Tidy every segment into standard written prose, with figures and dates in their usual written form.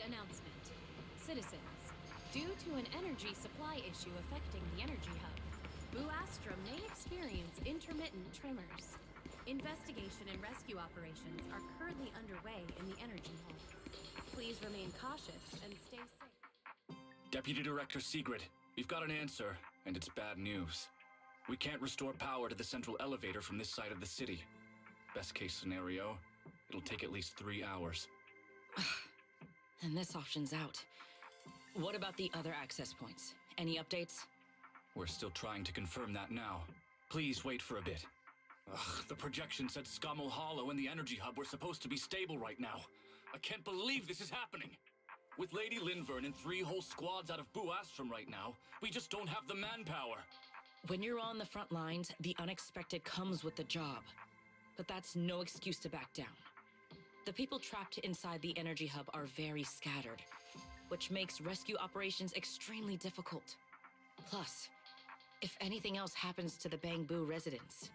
announcement. Citizens, due to an energy supply issue affecting the energy hub, Buastra may experience intermittent tremors. Investigation and rescue operations are currently underway in the energy hub. Please remain cautious and stay safe. Deputy Director Sigrid, we've got an answer, and it's bad news. We can't restore power to the central elevator from this side of the city. Best case scenario, it'll take at least 3 hours. And this option's out. What about the other access points? Any updates? We're still trying to confirm that now. Please wait for a bit. The projection said Scommel Hollow and the energy hub were supposed to be stable right now. I can't believe this is happening. With Lady Linvern and 3 whole squads out of Buastrom right now, we just don't have the manpower. When you're on the front lines, the unexpected comes with the job. But that's no excuse to back down. The people trapped inside the energy hub are very scattered, which makes rescue operations extremely difficult. Plus, if anything else happens to the Bangbu residents...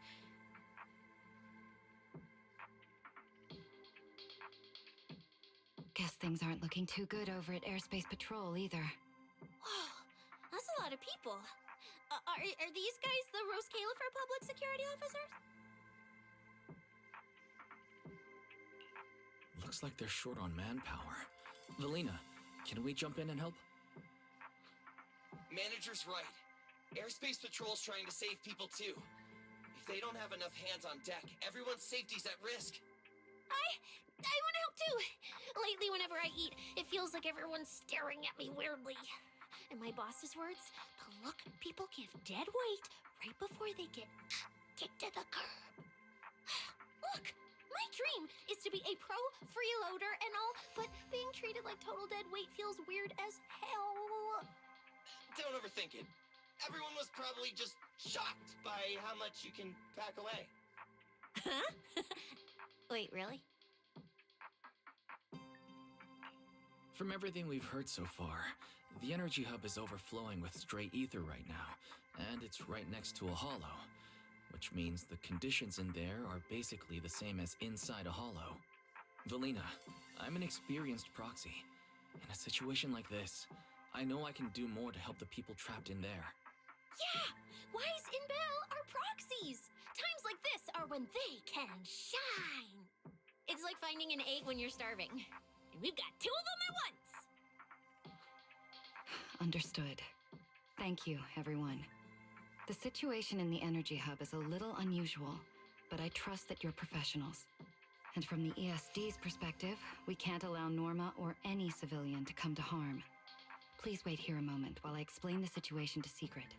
Guess things aren't looking too good over at Airspace Patrol either. Whoa, that's a lot of people. Are these guys the Rose Califer public security officers? Looks like they're short on manpower. Valina, can we jump in and help? Manager's right. Airspace Patrol's trying to save people too. If they don't have enough hands on deck, everyone's safety's at risk. I want to help too. Lately, whenever I eat, it feels like everyone's staring at me weirdly. In my boss's words, the look people give dead weight right before they get kicked to the curb. Look, my dream is to be a pro freeloader and all, but being treated like total dead weight feels weird as hell. Don't overthink it. Everyone was probably just shocked by how much you can pack away. Huh? Wait, really? From everything we've heard so far, the energy hub is overflowing with stray ether right now, and it's right next to a hollow, which means the conditions in there are basically the same as inside a hollow. Valina, I'm an experienced proxy. In a situation like this, I know I can do more to help the people trapped in there. Yeah! Wise and Bell are proxies! Times like this are when they can shine! It's like finding an egg when you're starving. And we've got 2 of them at once! Understood. Thank you, everyone. The situation in the energy hub is a little unusual, but I trust that you're professionals. And from the ESD's perspective, we can't allow Norma or any civilian to come to harm. Please wait here a moment while I explain the situation to Sigrid.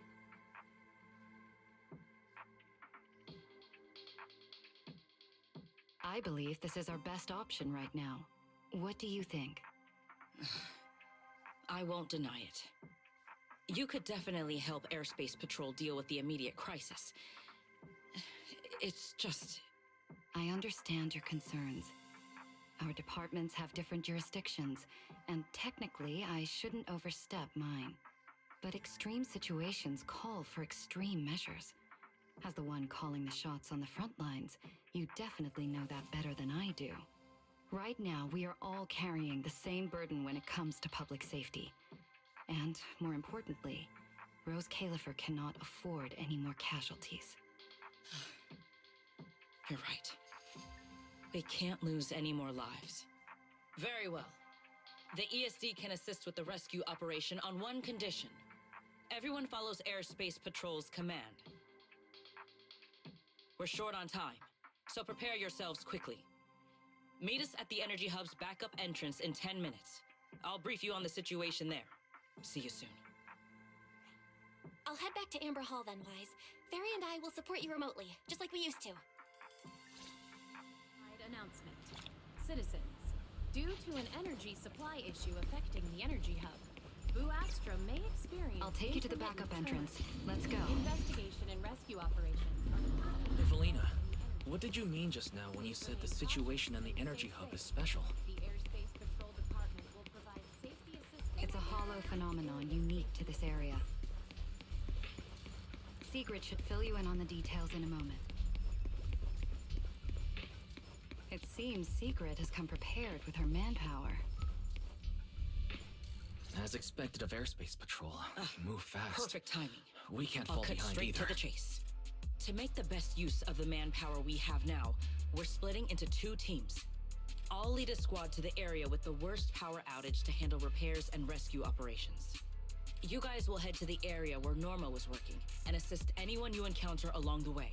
I believe this is our best option right now. What do you think? I won't deny it. You could definitely help Airspace Patrol deal with the immediate crisis. It's just... I understand your concerns. Our departments have different jurisdictions, and technically I shouldn't overstep mine. But extreme situations call for extreme measures. As the one calling the shots on the front lines, you definitely know that better than I do. Right now, we are all carrying the same burden when it comes to public safety. And, more importantly, Rose Califer cannot afford any more casualties. You're right. We can't lose any more lives. Very well. The ESD can assist with the rescue operation on one condition. Everyone follows Airspace Patrol's command. We're short on time, so prepare yourselves quickly. Meet us at the Energy Hub's backup entrance in 10 minutes. I'll brief you on the situation there. See you soon. I'll head back to Amber Hall then, Wise. Fairy and I will support you remotely, just like we used to. Announcement. Citizens, due to an energy supply issue affecting the energy hub, Buastra may experience... I'll take you to the backup entrance. Let's go. Investigation and rescue operations are... Valina, what did you mean just now when you said the situation in the energy hub is special? The Airspace Patrol Department will provide safety assistance... It's a hollow phenomenon unique to this area. Sigrid should fill you in on the details in a moment. It seems Sigrid has come prepared with her manpower. As expected of airspace patrol, move fast. Perfect timing. We can't I'll fall cut behind straight either. to the chase. To make the best use of the manpower we have now, we're splitting into 2 teams. I'll lead a squad to the area with the worst power outage to handle repairs and rescue operations. You guys will head to the area where Norma was working and assist anyone you encounter along the way.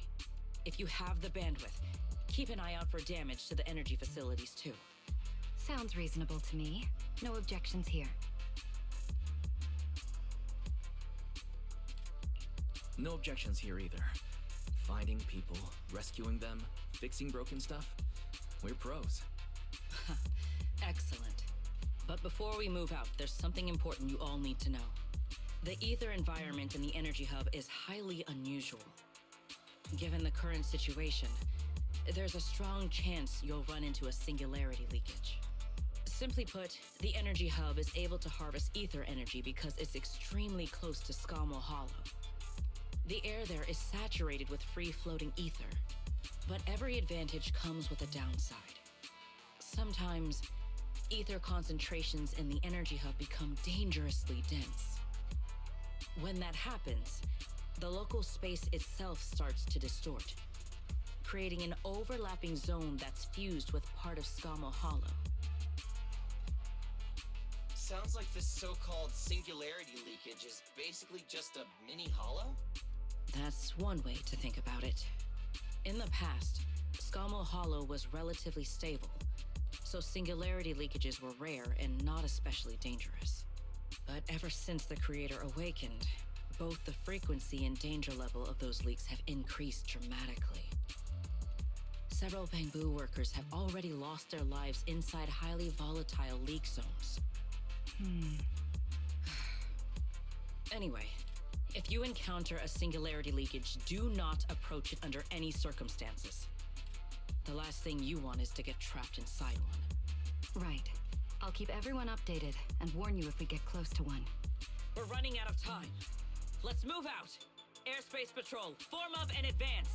If you have the bandwidth, keep an eye out for damage to the energy facilities too. Sounds reasonable to me. No objections here. No objections here either. Finding people, rescuing them, fixing broken stuff. We're pros. Excellent. But before we move out, there's something important you all need to know. The ether environment in the energy hub is highly unusual. Given the current situation, there's a strong chance you'll run into a singularity leakage. Simply put, the energy hub is able to harvest ether energy because it's extremely close to Scommel Hollow. The air there is saturated with free-floating ether, but every advantage comes with a downside. Sometimes, ether concentrations in the energy hub become dangerously dense. When that happens, the local space itself starts to distort, creating an overlapping zone that's fused with part of Scommel Hollow. Sounds like this so-called singularity leakage is basically just a mini hollow? That's one way to think about it. In the past, Scommel Hollow was relatively stable, so singularity leakages were rare and not especially dangerous. But ever since the Creator awakened, both the frequency and danger level of those leaks have increased dramatically. Several bamboo workers have already lost their lives inside highly volatile leak zones. Anyway, if you encounter a singularity leakage, do not approach it under any circumstances. The last thing you want is to get trapped inside one. Right. I'll keep everyone updated and warn you if we get close to one. We're running out of time. Let's move out. Airspace Patrol, form up and advance.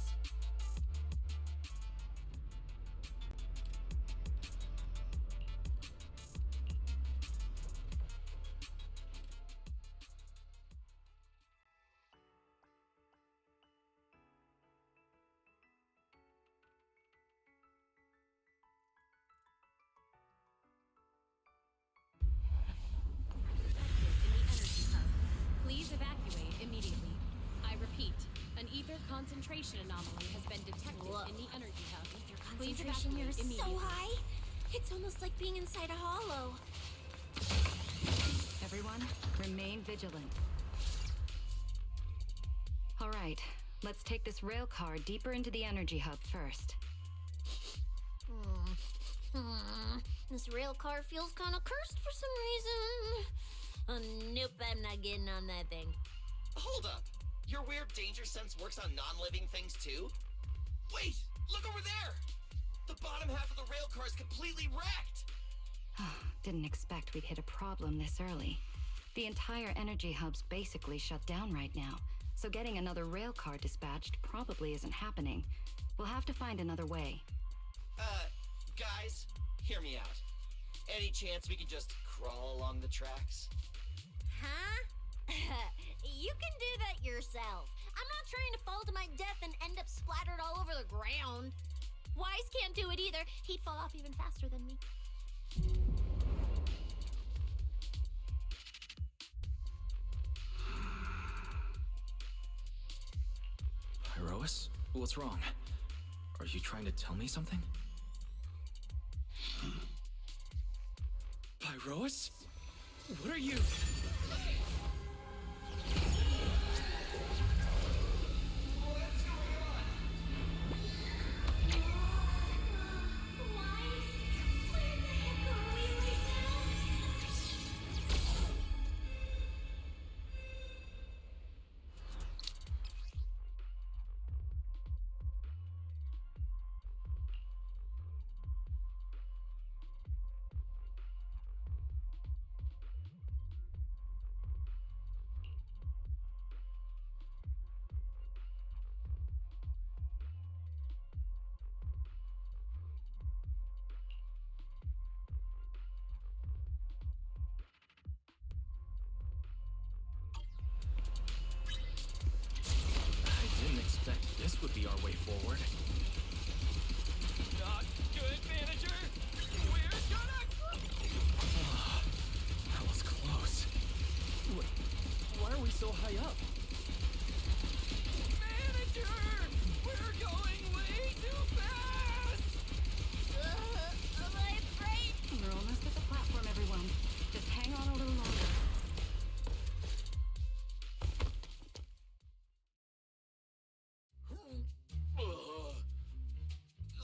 Please evacuate immediately. I repeat, an ether concentration anomaly has been detected in the energy hub. Ether Please concentration here evacuate is so immediately. high. It's almost like being inside a hollow. Everyone, remain vigilant. All right, let's take this rail car deeper into the energy hub first. This rail car feels kind of cursed for some reason. Nope, I'm not getting on that thing. Hold up! Your weird danger sense works on non-living things too? Wait! Look over there! The bottom half of the rail car is completely wrecked! Didn't expect we'd hit a problem this early. The entire energy hub's basically shut down right now, so getting another rail car dispatched probably isn't happening. We'll have to find another way. Guys, hear me out. Any chance we could just crawl along the tracks? Huh? You can do that yourself. I'm not trying to fall to my death and end up splattered all over the ground. Wise can't do it either. He'd fall off even faster than me. Pyrois? What's wrong? Are you trying to tell me something? Pyrois? What are you? so high up? Manager! We're going way too fast! My brain! We're almost at the platform, everyone. Just hang on a little longer.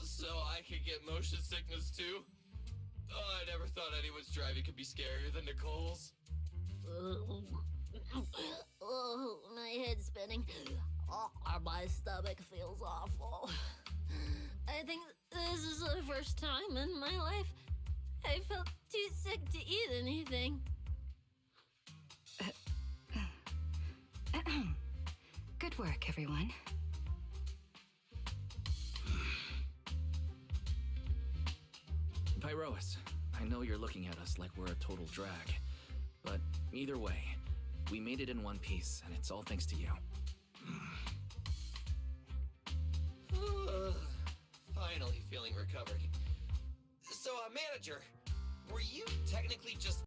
So I could get motion sickness too? Oh, I never thought anyone's driving could be scarier than Nicole's. Oh, my head's spinning. Oh, my stomach feels awful. I think this is the first time in my life I felt too sick to eat anything. Good work, everyone. Pyroas, I know you're looking at us like we're a total drag, but either way, we made it in one piece, and it's all thanks to you. Finally feeling recovered. So, manager, were you technically just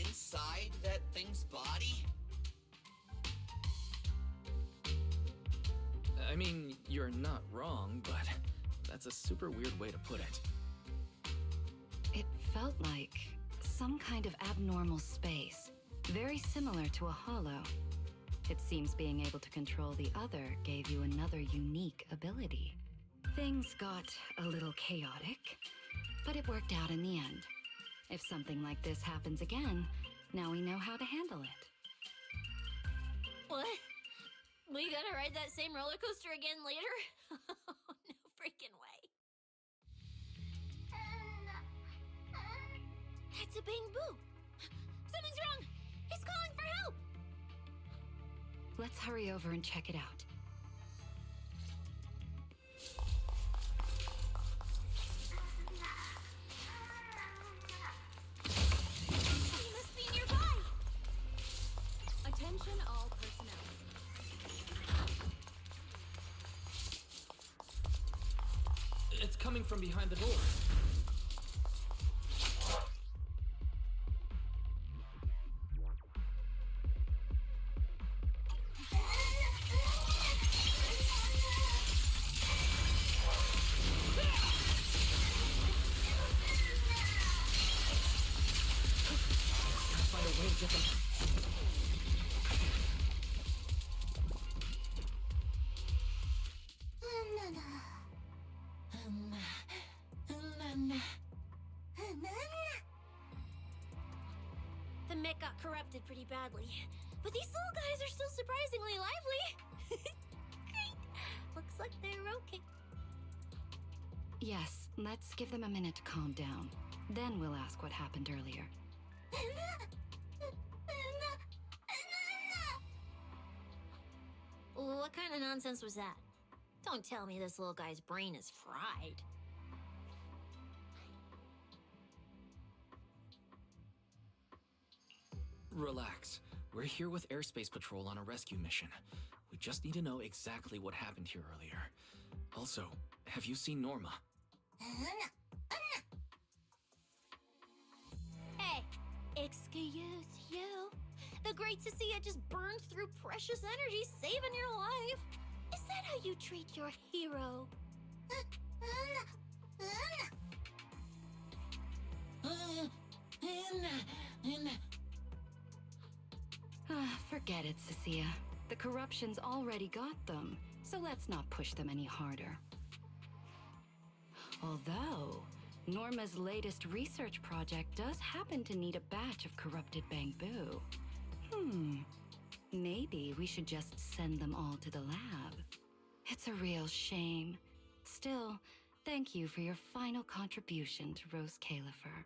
inside that thing's body? I mean, you're not wrong, but that's a super weird way to put it. It felt like some kind of abnormal space, very similar to a hollow. It seems being able to control the other gave you another unique ability. Things got a little chaotic, but it worked out in the end. If something like this happens again, now we know how to handle it. What? We gotta ride that same roller coaster again later? No freaking way. That's a Bang Boo. Something's wrong. He's calling for help. Let's hurry over and check it out. He must be nearby. Attention all personnel. It's coming from behind the door. Find a way to get them. The mech got corrupted pretty badly, but these little guys are still surprisingly lively. Great. Looks like they're okay. Yes, let's give them a minute to calm down. Then we'll ask what happened earlier. What kind of nonsense was that? Don't tell me this little guy's brain is fried. Relax. We're here with Airspace Patrol on a rescue mission. We just need to know exactly what happened here earlier. Also, have you seen Norma? Hey, excuse you. The great Cecilia just burned through precious energy saving your life. Is that how you treat your hero? Forget it, Cecilia. The corruption's already got them, so let's not push them any harder. Although, Norma's latest research project does happen to need a batch of corrupted bamboo. Maybe we should just send them all to the lab. It's a real shame. Still, thank you for your final contribution to Rose Califer.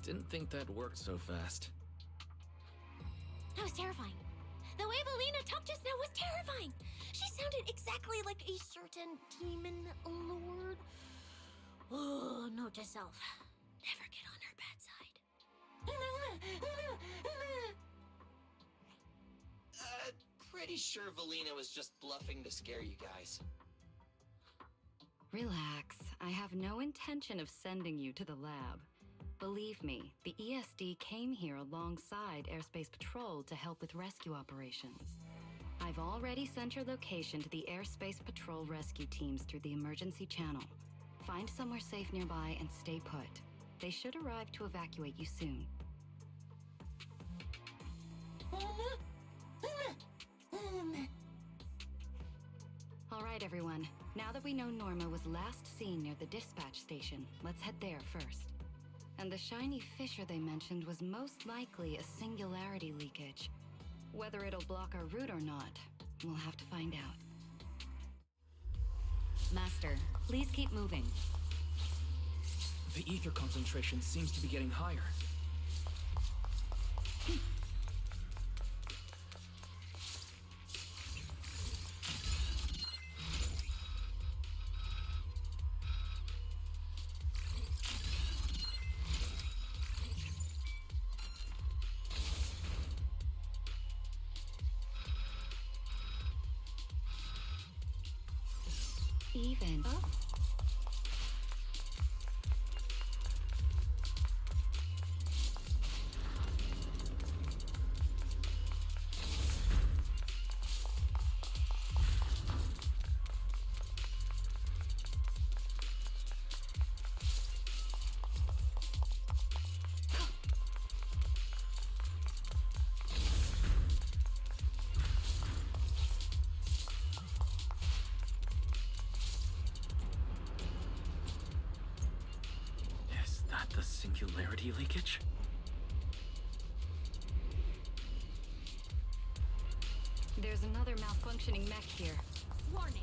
Didn't think that worked so fast. That was terrifying. The way Valina talked just now was terrifying. She sounded exactly like a certain demon lord. Oh, note to self. Never get on her bad side. Pretty sure Valina was just bluffing to scare you guys. Relax. I have no intention of sending you to the lab. Believe me, the ESD came here alongside Airspace Patrol to help with rescue operations. I've already sent your location to the Airspace Patrol rescue teams through the emergency channel. Find somewhere safe nearby and stay put. They should arrive to evacuate you soon. All right, everyone. Now that we know Norma was last seen near the dispatch station, let's head there first. And the shiny fissure they mentioned was most likely a singularity leakage. Whether it'll block our route or not, we'll have to find out. Master, please keep moving. The ether concentration seems to be getting higher. Even. Oh. The singularity leakage? There's another malfunctioning mech here. Warning.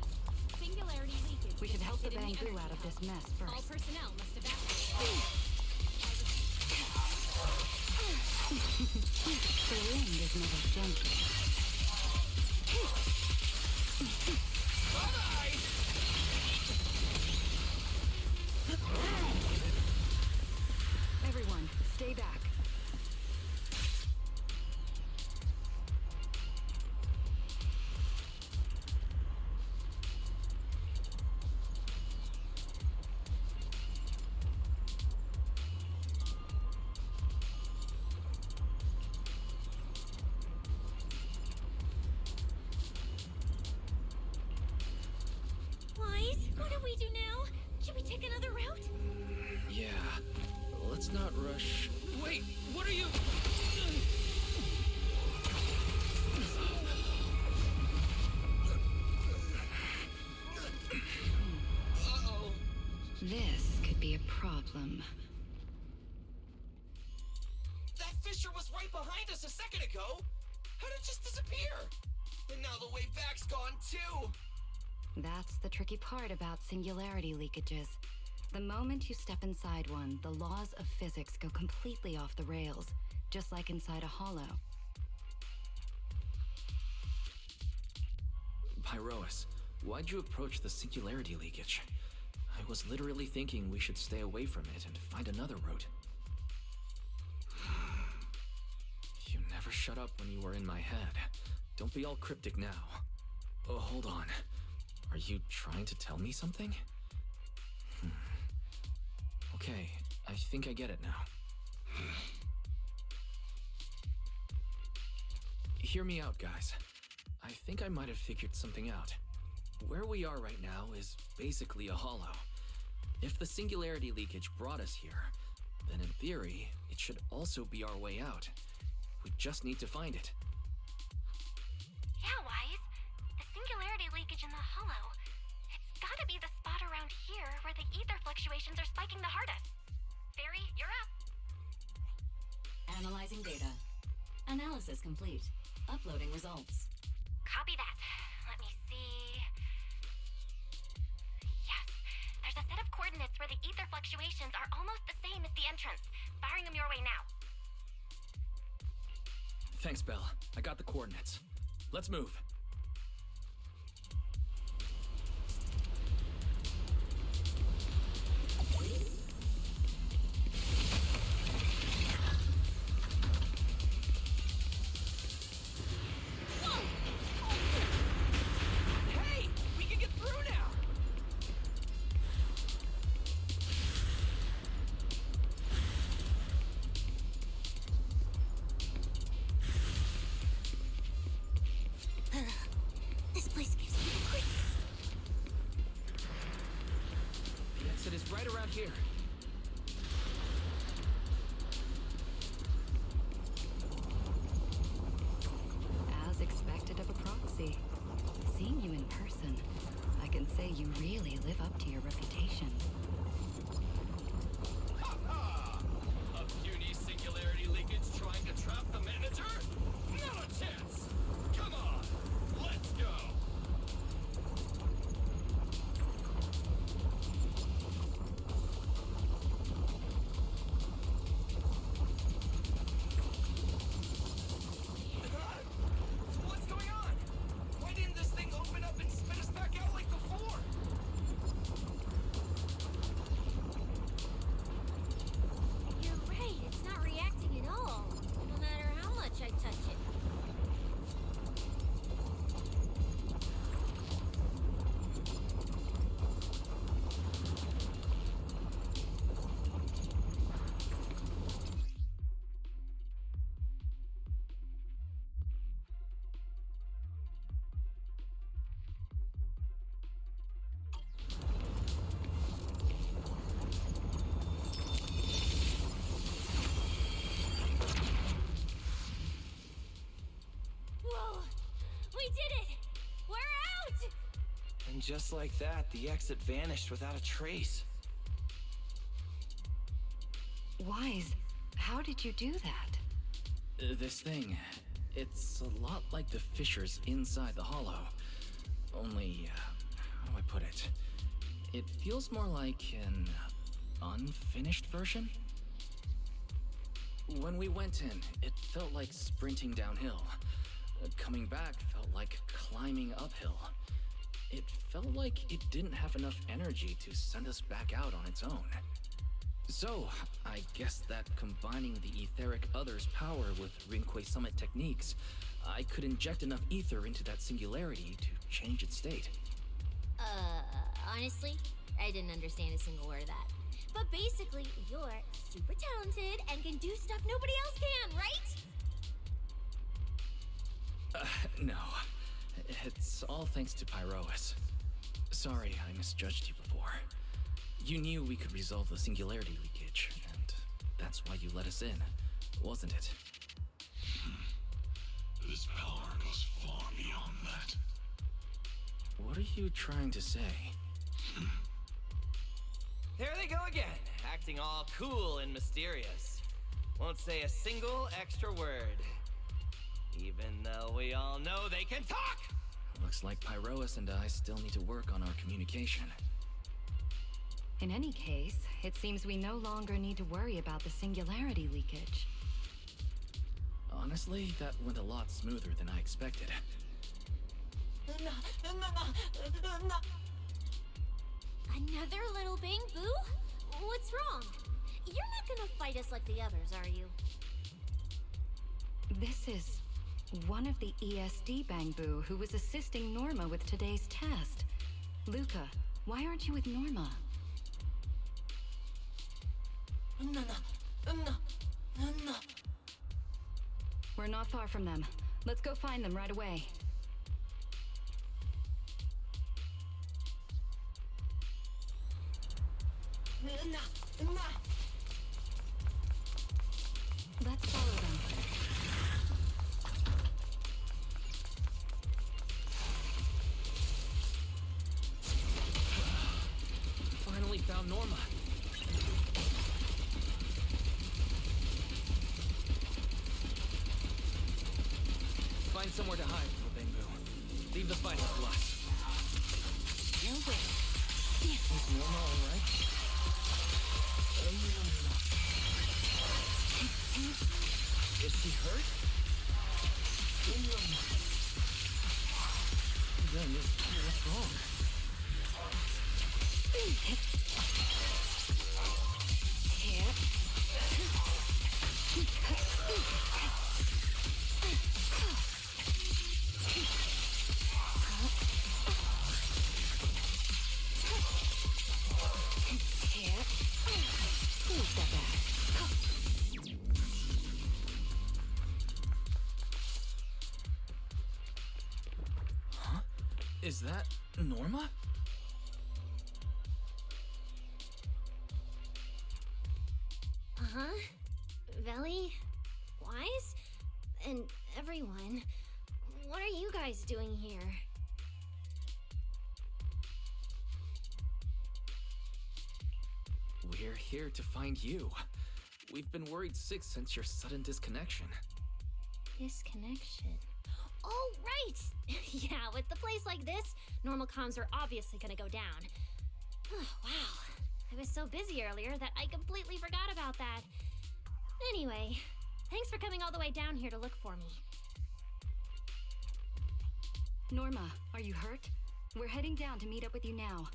Singularity leakage. We should help the detected in Bangoo energy out of hub. this mess All first. personnel must evacuate. The wind is never gentle. Everyone, stay back. Wise, what do we do now? Should we take another route? Yeah. Let's not rush. Wait, what are you? Uh-oh. This could be a problem. That fissure was right behind us a second ago. How did it just disappear? And now the way back's gone too. That's the tricky part about singularity leakages. The moment you step inside one, the laws of physics go completely off the rails, just like inside a hollow. Pyrois, why'd you approach the singularity leakage? I was literally thinking we should stay away from it and find another route. You never shut up when you were in my head. Don't be all cryptic now. Oh, hold on. Are you trying to tell me something? Okay, I think I get it now. Hear me out, guys. I think I might have figured something out. Where we are right now is basically a hollow. If the singularity leakage brought us here, then in theory, it should also be our way out. We just need to find it. Yeah, Wise. The singularity leakage in the hollow. It's gotta be the spot around here where the ether fluctuations are spiking the hardest. Fairy, you're up. Analyzing data. Analysis complete. Uploading results. Copy that. Let me see. Yes, there's a set of coordinates where the ether fluctuations are almost the same as the entrance. Firing them your way now. Thanks, Belle. I got the coordinates. Let's move. exit is right around here. As expected of a proxy. Seeing you in person, I can say you really live up to your reputation. Ha ha! A puny singularity leakage trying to trap the manager? Not a chance! Come on, let's go! What's going on? Why didn't this thing open up and spit us back out like before? You're right, it's not reacting at all. No matter how much I touch it. Whoa! We did it! We're out! And just like that, the exit vanished without a trace. Wise, how did you do that? This thing, it's a lot like the fissures inside the hollow. Only, how do I put it? It feels more like an unfinished version? When we went in, it felt like sprinting downhill. Coming back felt like climbing uphill. It felt like it didn't have enough energy to send us back out on its own. So, I guess that combining the etheric other's power with Rinqué Summit techniques, I could inject enough ether into that singularity to change its state. Honestly, I didn't understand a single word of that. But basically, you're super talented and can do stuff nobody else can, right? No. It's all thanks to Pyroas. Sorry I misjudged you before. You knew we could resolve the singularity leakage, and that's why you let us in, wasn't it? This power goes far beyond that. What are you trying to say? There they go again, acting all cool and mysterious. Won't say a single extra word. Even though we all know they can talk! Looks like Pyroas and I still need to work on our communication. In any case, it seems we no longer need to worry about the singularity leakage. Honestly, that went a lot smoother than I expected. Another little bang boo? What's wrong? You're not gonna fight us like the others, are you? This is one of the ESD Bangbu who was assisting Norma with today's test. Luca, why aren't you with Norma? We're not far from them. Let's go find them right away. Let's follow them. Finally found Norma. Find somewhere to hide, little Bangbu. Leave the fight to us. No way. Is Norma alright? Is she hurt? Then what's wrong? Is that Norma? Huh? Veli? Wise? And everyone. What are you guys doing here? We're here to find you. We've been worried sick since your sudden disconnection. Disconnection. Oh, right! Yeah, with the place like this, normal comms are obviously gonna go down. Wow. I was so busy earlier that I completely forgot about that. Anyway, thanks for coming all the way down here to look for me. Norma, are you hurt? We're heading down to meet up with you now.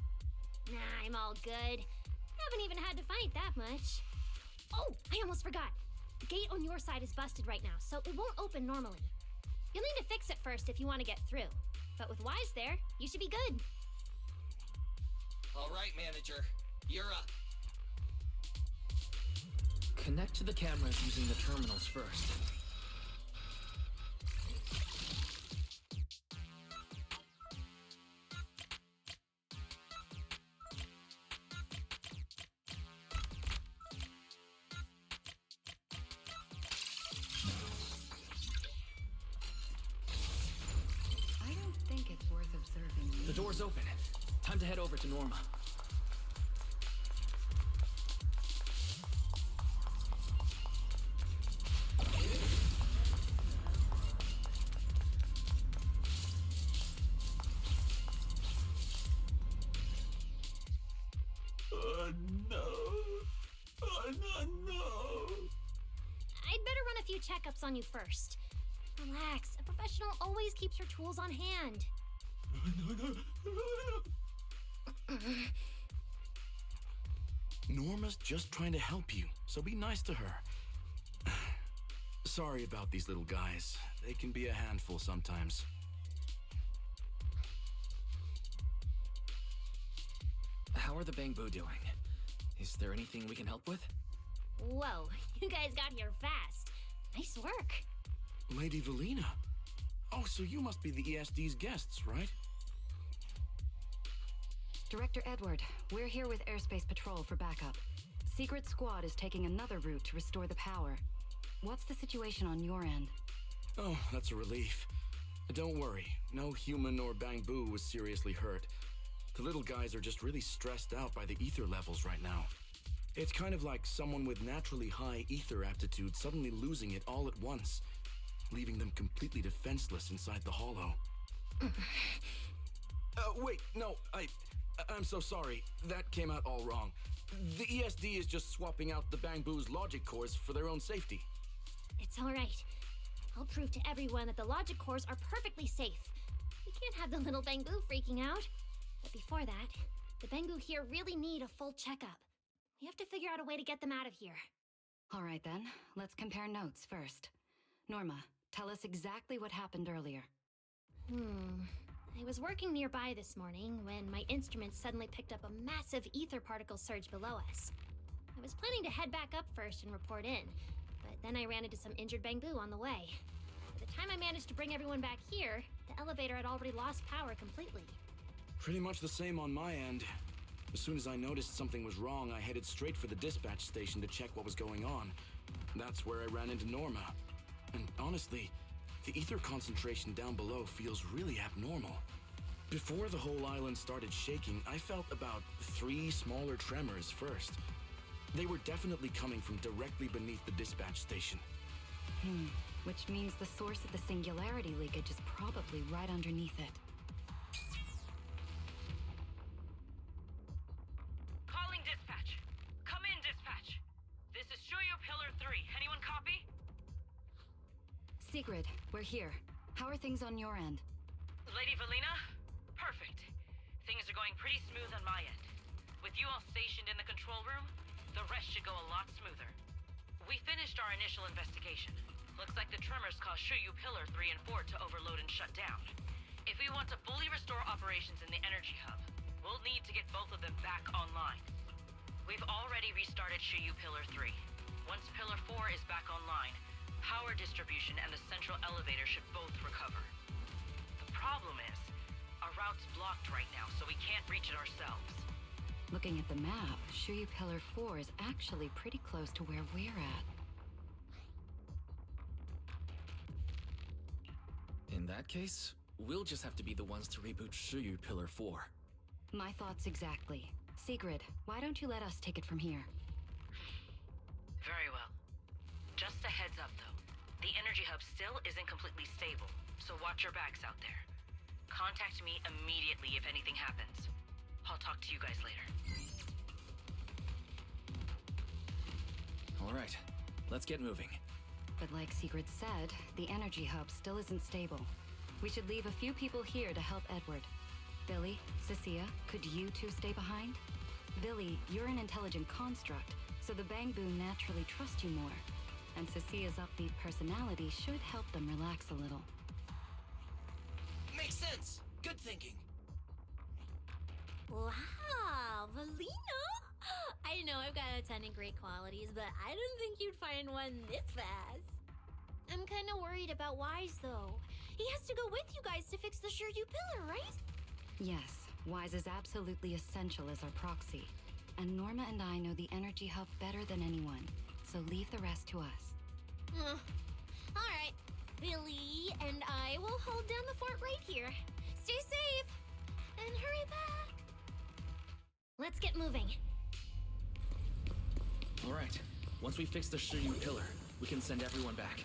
Nah, I'm all good. Haven't even had to fight that much. Oh, I almost forgot. The gate on your side is busted right now, so it won't open normally. You'll need to fix it first if you want to get through. But with Wise there, you should be good. All right, manager. You're up. Connect to the cameras using the terminals first. I don't think it's worth observing. The door's open. Time to head over to Norma. No. No. I'd better run a few checkups on you first. Relax. A professional always keeps her tools on hand. Norma's just trying to help you, so be nice to her. Sorry about these little guys. They can be a handful sometimes. How are the Bangbu doing? Is there anything we can help with? Whoa, you guys got here fast. Nice work. Lady Velina. Oh, so you must be the ESD's guests, right? Director Edward, we're here with Airspace Patrol for backup. Secret Squad is taking another route to restore the power. What's the situation on your end? Oh, that's a relief. Don't worry, no human or Bangbu was seriously hurt. The little guys are just really stressed out by the ether levels right now. It's kind of like someone with naturally high ether aptitude suddenly losing it all at once, leaving them completely defenseless inside the hollow. Wait, no, I'm so sorry. That came out all wrong. The ESD is just swapping out the Bangbu's logic cores for their own safety. It's all right. I'll prove to everyone that the logic cores are perfectly safe. We can't have the little Bangbu freaking out. But before that, the Bangbu here really need a full checkup. We have to figure out a way to get them out of here. All right then, let's compare notes first. Norma, tell us exactly what happened earlier. I was working nearby this morning when my instruments suddenly picked up a massive ether particle surge below us. I was planning to head back up first and report in, but then I ran into some injured Bangbu on the way. By the time I managed to bring everyone back here, the elevator had already lost power completely. Pretty much the same on my end. As soon as I noticed something was wrong, I headed straight for the dispatch station to check what was going on. That's where I ran into Norma. And honestly, the ether concentration down below feels really abnormal. Before the whole island started shaking, I felt about 3 smaller tremors first. They were definitely coming from directly beneath the dispatch station. Which means the source of the singularity leakage is probably right underneath it. Calling dispatch. Come in, dispatch. This is Shuyu Pillar 3. Anyone copy? Sigrid, we're here. How are things on your end? Lady Velina? Perfect. Things are going pretty smooth on my end. With you all stationed in the control room, the rest should go a lot smoother. We finished our initial investigation. Looks like the tremors caused Shuyu Pillar 3 and 4 to overload and shut down. If we want to fully restore operations in the energy hub, we'll need to get both of them back online. We've already restarted Shuyu Pillar 3. Once Pillar 4 is back online, power distribution and the central elevator should both recover. The problem is, our route's blocked right now, so we can't reach it ourselves. Looking at the map, Shiryu Pillar 4 is actually pretty close to where we're at. In that case, we'll just have to be the ones to reboot Shiryu Pillar 4. My thoughts exactly. Sigrid, why don't you let us take it from here? Very well. Just a heads up, though. The energy hub still isn't completely stable, so watch your backs out there. Contact me immediately if anything happens. I'll talk to you guys later. All right, let's get moving. But like Sigrid said, the energy hub still isn't stable. We should leave a few people here to help Edward. Billy, Cecilia, could you two stay behind? Billy, you're an intelligent construct, so the Bangboon naturally trust you more. And Cecilia's upbeat personality should help them relax a little. Makes sense. Good thinking. Wow, Valino! I know I've got a ton of great qualities, but I didn't think you'd find one this fast. I'm kind of worried about Wise, though. He has to go with you guys to fix the Shiryu Pillar, right? Yes, Wise is absolutely essential as our proxy. And Norma and I know the energy hub better than anyone, so leave the rest to us. All right. Billy and I will hold down the fort right here. Stay safe and hurry back. Let's get moving. All right, once we fix the Shiryu Pillar, we can send everyone back.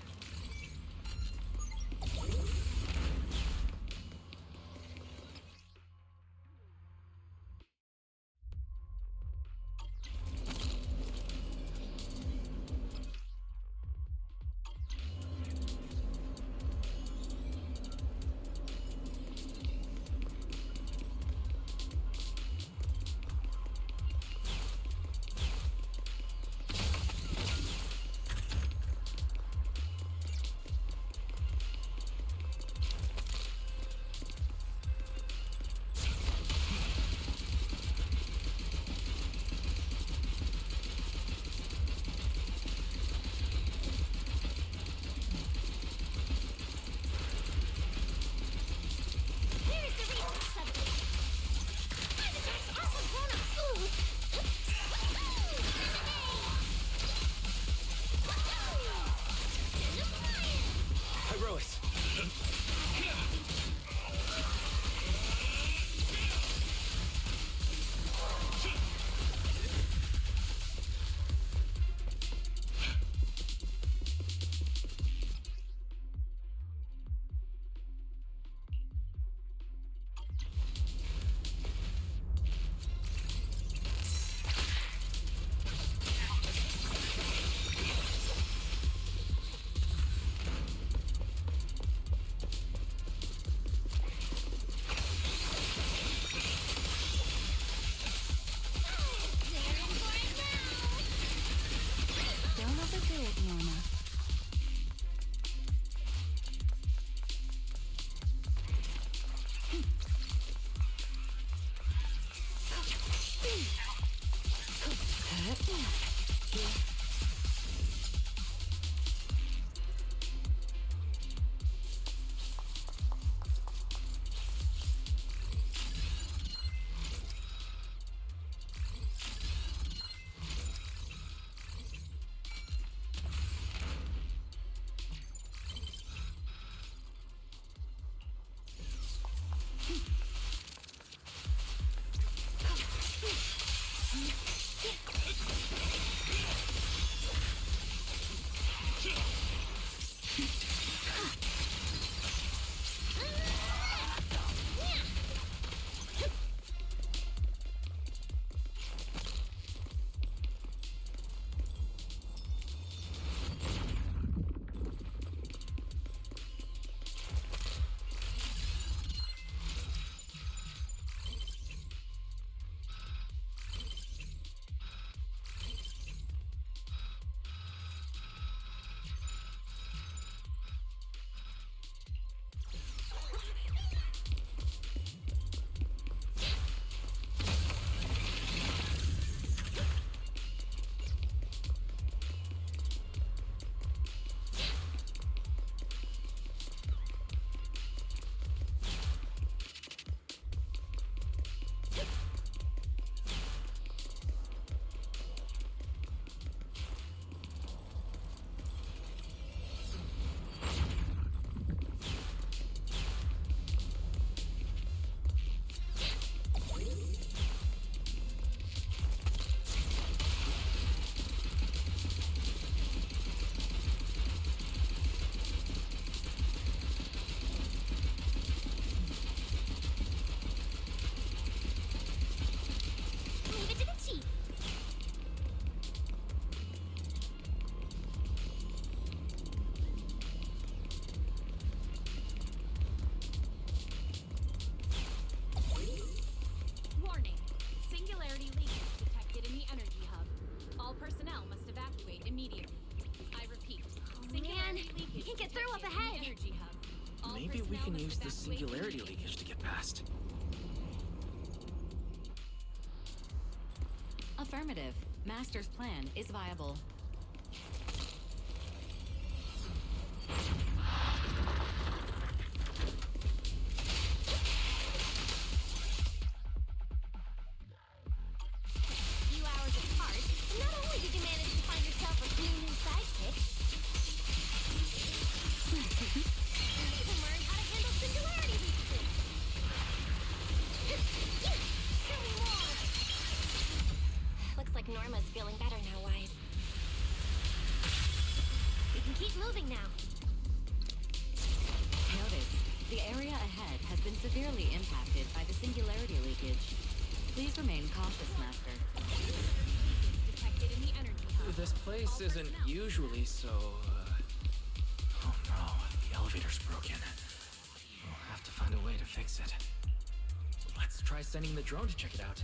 Here's the research subject. Magikarp's awesome grown-ups. Ooh. Hyrois! Don't overdo it, Norma. we can use the evacuate singularity immediately. leakage to get past. Affirmative. Master's plan is viable. Few hours apart, and not only did you manage to find yourself a few new sidekicks, you even learned how to handle singularity leakages. Show me more. Looks like Norma's feeling better now, Wise. We can keep moving now. Notice, the area ahead has been severely impacted by the singularity leakage. Please remain cautious, Master. Detected in the energy hub. This place All isn't personnel. usually so, Oh no, the elevator's broken. We'll have to find a way to fix it. Let's try sending the drone to check it out.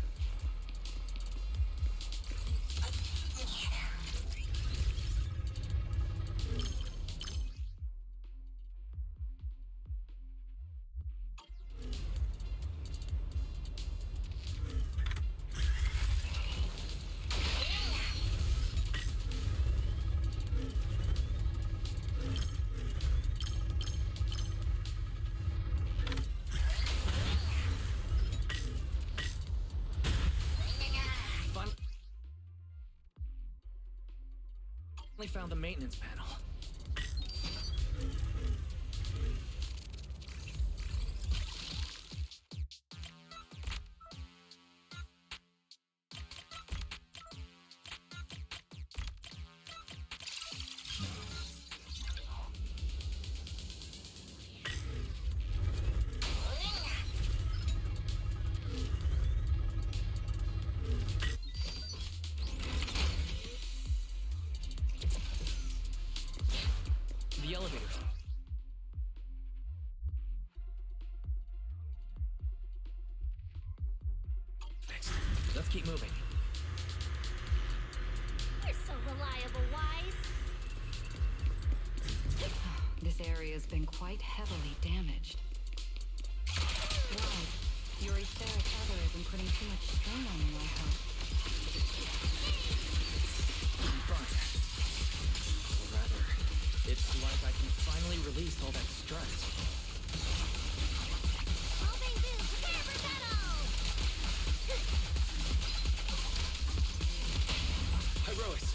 Finally found the maintenance panel. The elevators. Fixed. Let's keep moving. You're so reliable, Wise. This area's been quite heavily damaged. Wise, your etheric ether isn't putting too much strain on you, I hope. I'm fine. Or rather, it's like I can finally release all that stress. Moving to prepare for battle! Herois!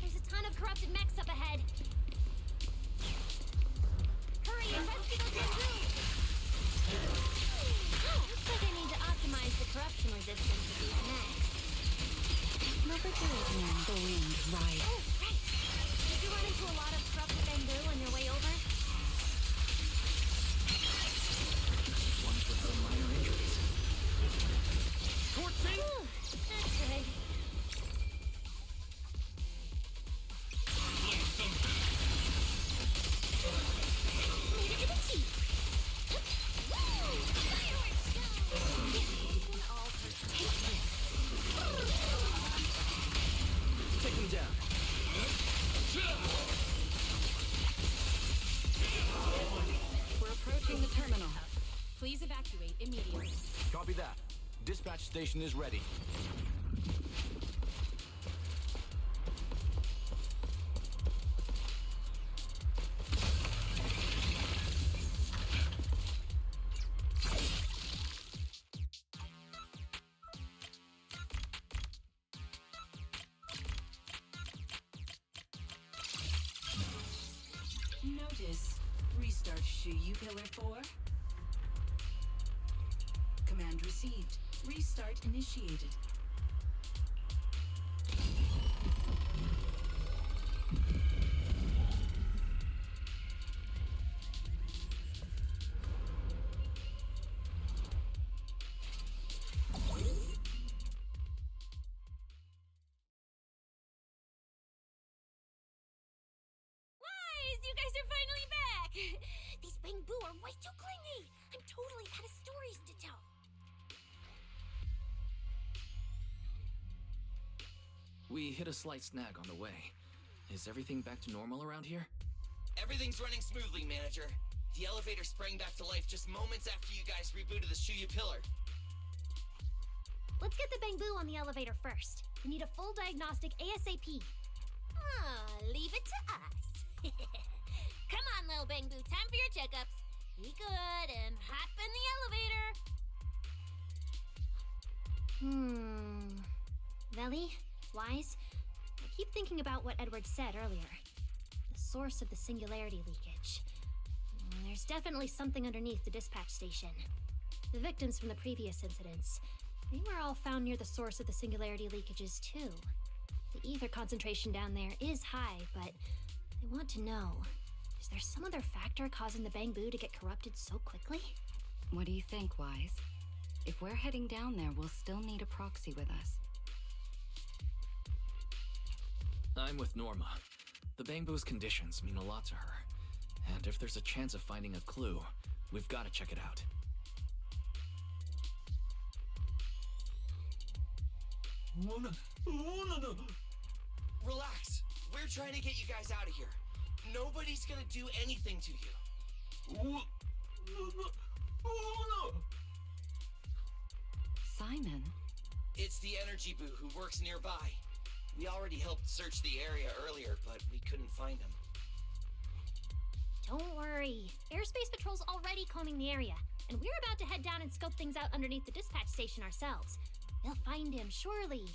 There's a ton of corrupted mechs up ahead. Hurry and rescue those Zenless. Looks like I need to optimize the corruption resistance of these mechs. Never do it, man. The wind, right. Oh, right. Did you run into a lot of corrupted bamboo on your way over? One with some minor injuries. Torching! Whew, that's good. Leave it to the chief. Woo! Fireworks show! All take this. Take them down. We're approaching the terminal. Please evacuate immediately. Copy that. Dispatch station is ready. Notice. Restart Shuyu Pillar 4. Command received. Restart initiated. Wise, you guys are finally back! These bamboo are way too clingy. I'm totally out of stories to tell. We hit a slight snag on the way. Is everything back to normal around here? Everything's running smoothly, Manager. The elevator sprang back to life just moments after you guys rebooted the Shuya pillar. Let's get the bamboo on the elevator first. We need a full diagnostic ASAP. Leave it to us. Come on, little bamboo. Time for your checkups. Be good and hop in the elevator. Veli, Wise, I keep thinking about what Edward said earlier. The source of the singularity leakage. There's definitely something underneath the dispatch station. The victims from the previous incidents, they were all found near the source of the singularity leakages too. The ether concentration down there is high, but I want to know, is there some other factor causing the bamboo to get corrupted so quickly? What do you think, Wise? If we're heading down there, we'll still need a proxy with us. I'm with Norma. The bamboo's conditions mean a lot to her. And if there's a chance of finding a clue, we've got to check it out. Relax. We're trying to get you guys out of here. Nobody's gonna do anything to you. Simon? It's the energy boo who works nearby. We already helped search the area earlier, but we couldn't find him. Don't worry. Airspace Patrol's already combing the area, and we're about to head down and scope things out underneath the dispatch station ourselves. We'll find him, surely.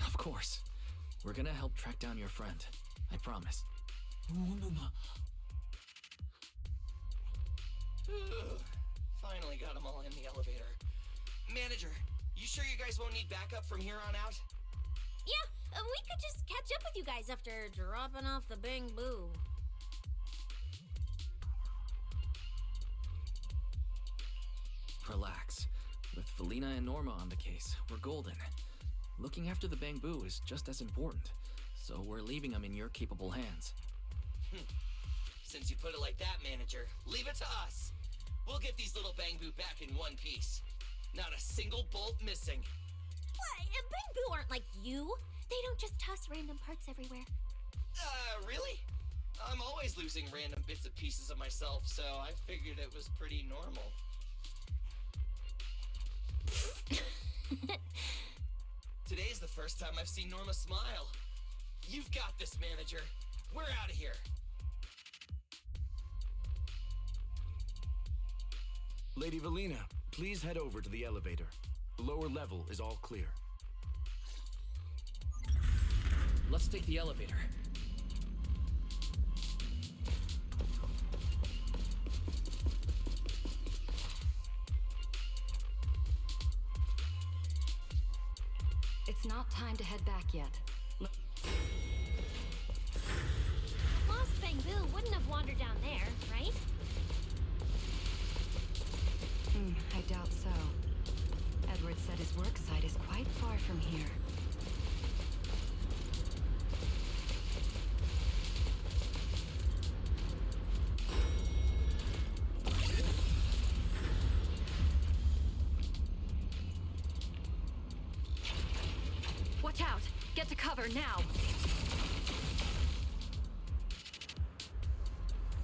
Of course. We're gonna help track down your friend. I promise. Finally got them all in the elevator. Manager, you sure you guys won't need backup from here on out? Yeah, we could just catch up with you guys after dropping off the bamboo. Relax. With Felina and Norma on the case, we're golden. Looking after the bamboo is just as important, so we're leaving them in your capable hands. Since you put it like that, Manager, leave it to us. We'll get these little bamboo back in one piece. Not a single bolt missing. What? Bamboo aren't like you. They don't just toss random parts everywhere. Really? I'm always losing random bits and pieces of myself, so I figured it was pretty normal. Today's the first time I've seen Norma smile. You've got this, Manager. We're out of here. Lady Velina, please head over to the elevator. The lower level is all clear. Let's take the elevator. It's not time to head back yet. Lost bamboo wouldn't have wandered down there, right? I doubt so. Edward said his work site is quite far from here. Watch out! Get to cover now!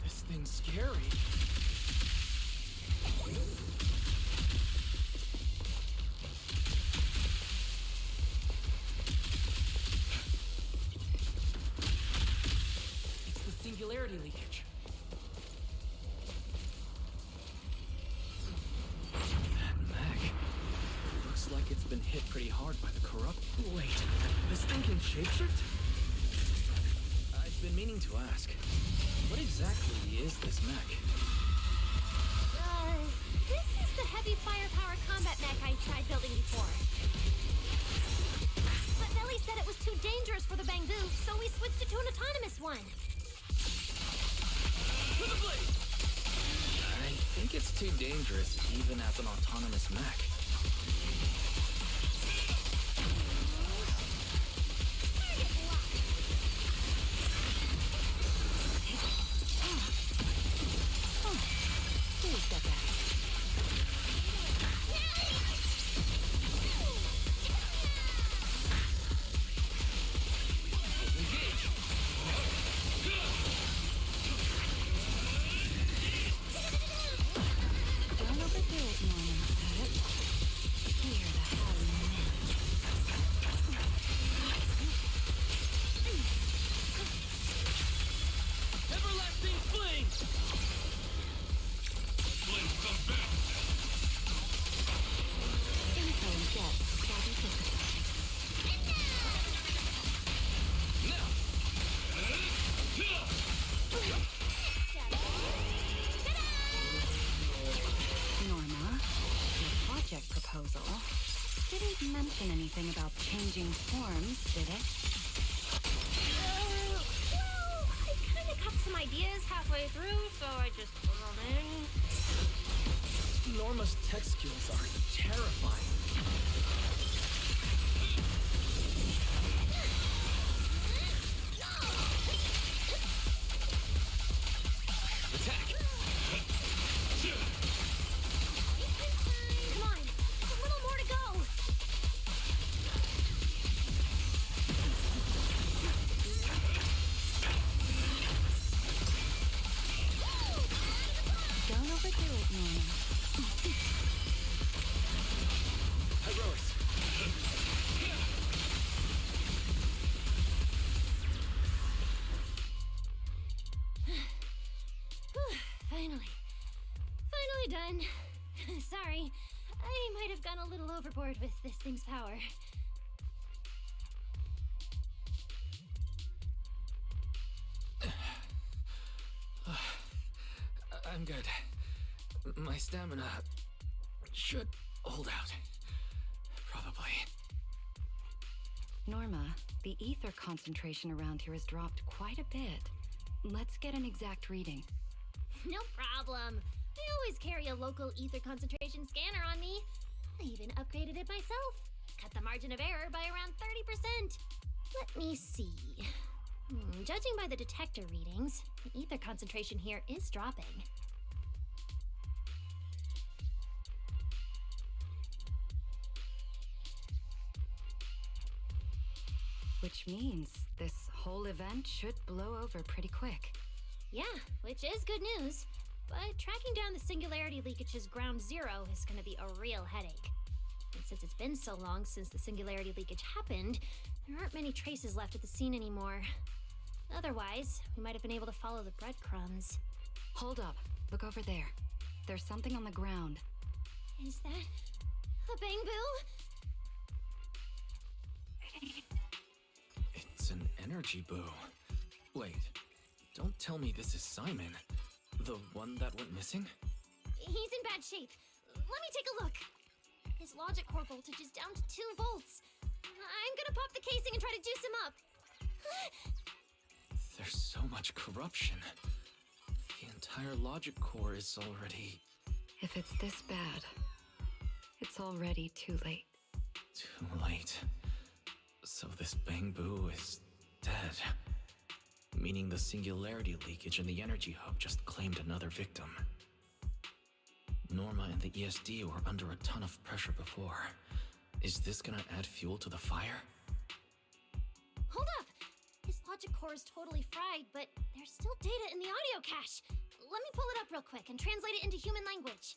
This thing's scary. It's the singularity leakage. That mech. Looks like it's been hit pretty hard by the corrupt. Wait, this thing can shapeshift? I've been meaning to ask. What exactly is this mech? This is the heavy firepower combat mech I tried building before. But Veli said it was too dangerous for the bamboo, so we switched it to an autonomous one. To the blade! I think it's too dangerous even as an autonomous mech. Please step back. Don't overdo it, Norman. Hear the howling wind. Everlasting fling! Info and jets shall be synthesized. Norma, your project proposal didn't mention anything about changing forms, did it? Well, I kind of got some ideas halfway through, so I just put them in. Norma's tech skills are terrifying. Attack! Come on, a little more to go. Don't overdo it, Norma. Herois! Finally. Finally done. Sorry, I might have gone a little overboard with this thing's power. I'm good. My stamina should hold out. Probably. Norma, the ether concentration around here has dropped quite a bit. Let's get an exact reading. No problem. I always carry a local ether concentration scanner on me. I even upgraded it myself. Cut the margin of error by around 30%. Let me see. Judging by the detector readings, the ether concentration here is dropping. Which means this whole event should blow over pretty quick. Yeah, which is good news. But tracking down the singularity leakage's ground zero is going to be a real headache. And since it's been so long since the singularity leakage happened, there aren't many traces left at the scene anymore. Otherwise, we might have been able to follow the breadcrumbs. Hold up. Look over there. There's something on the ground. Is that a bamboo? It's an energy boo. Wait, don't tell me this is Simon. The one that went missing? He's in bad shape. Let me take a look. His logic core voltage is down to 2 volts. I'm gonna pop the casing and try to juice him up. There's so much corruption. The entire logic core is already... If it's this bad, it's already too late. too late. So this Bangbu is dead. Meaning the singularity leakage in the energy hub just claimed another victim. Norma and the ESD were under a ton of pressure before. Is this gonna add fuel to the fire? Hold up! His logic core is totally fried, but there's still data in the audio cache. Let me pull it up real quick and translate it into human language.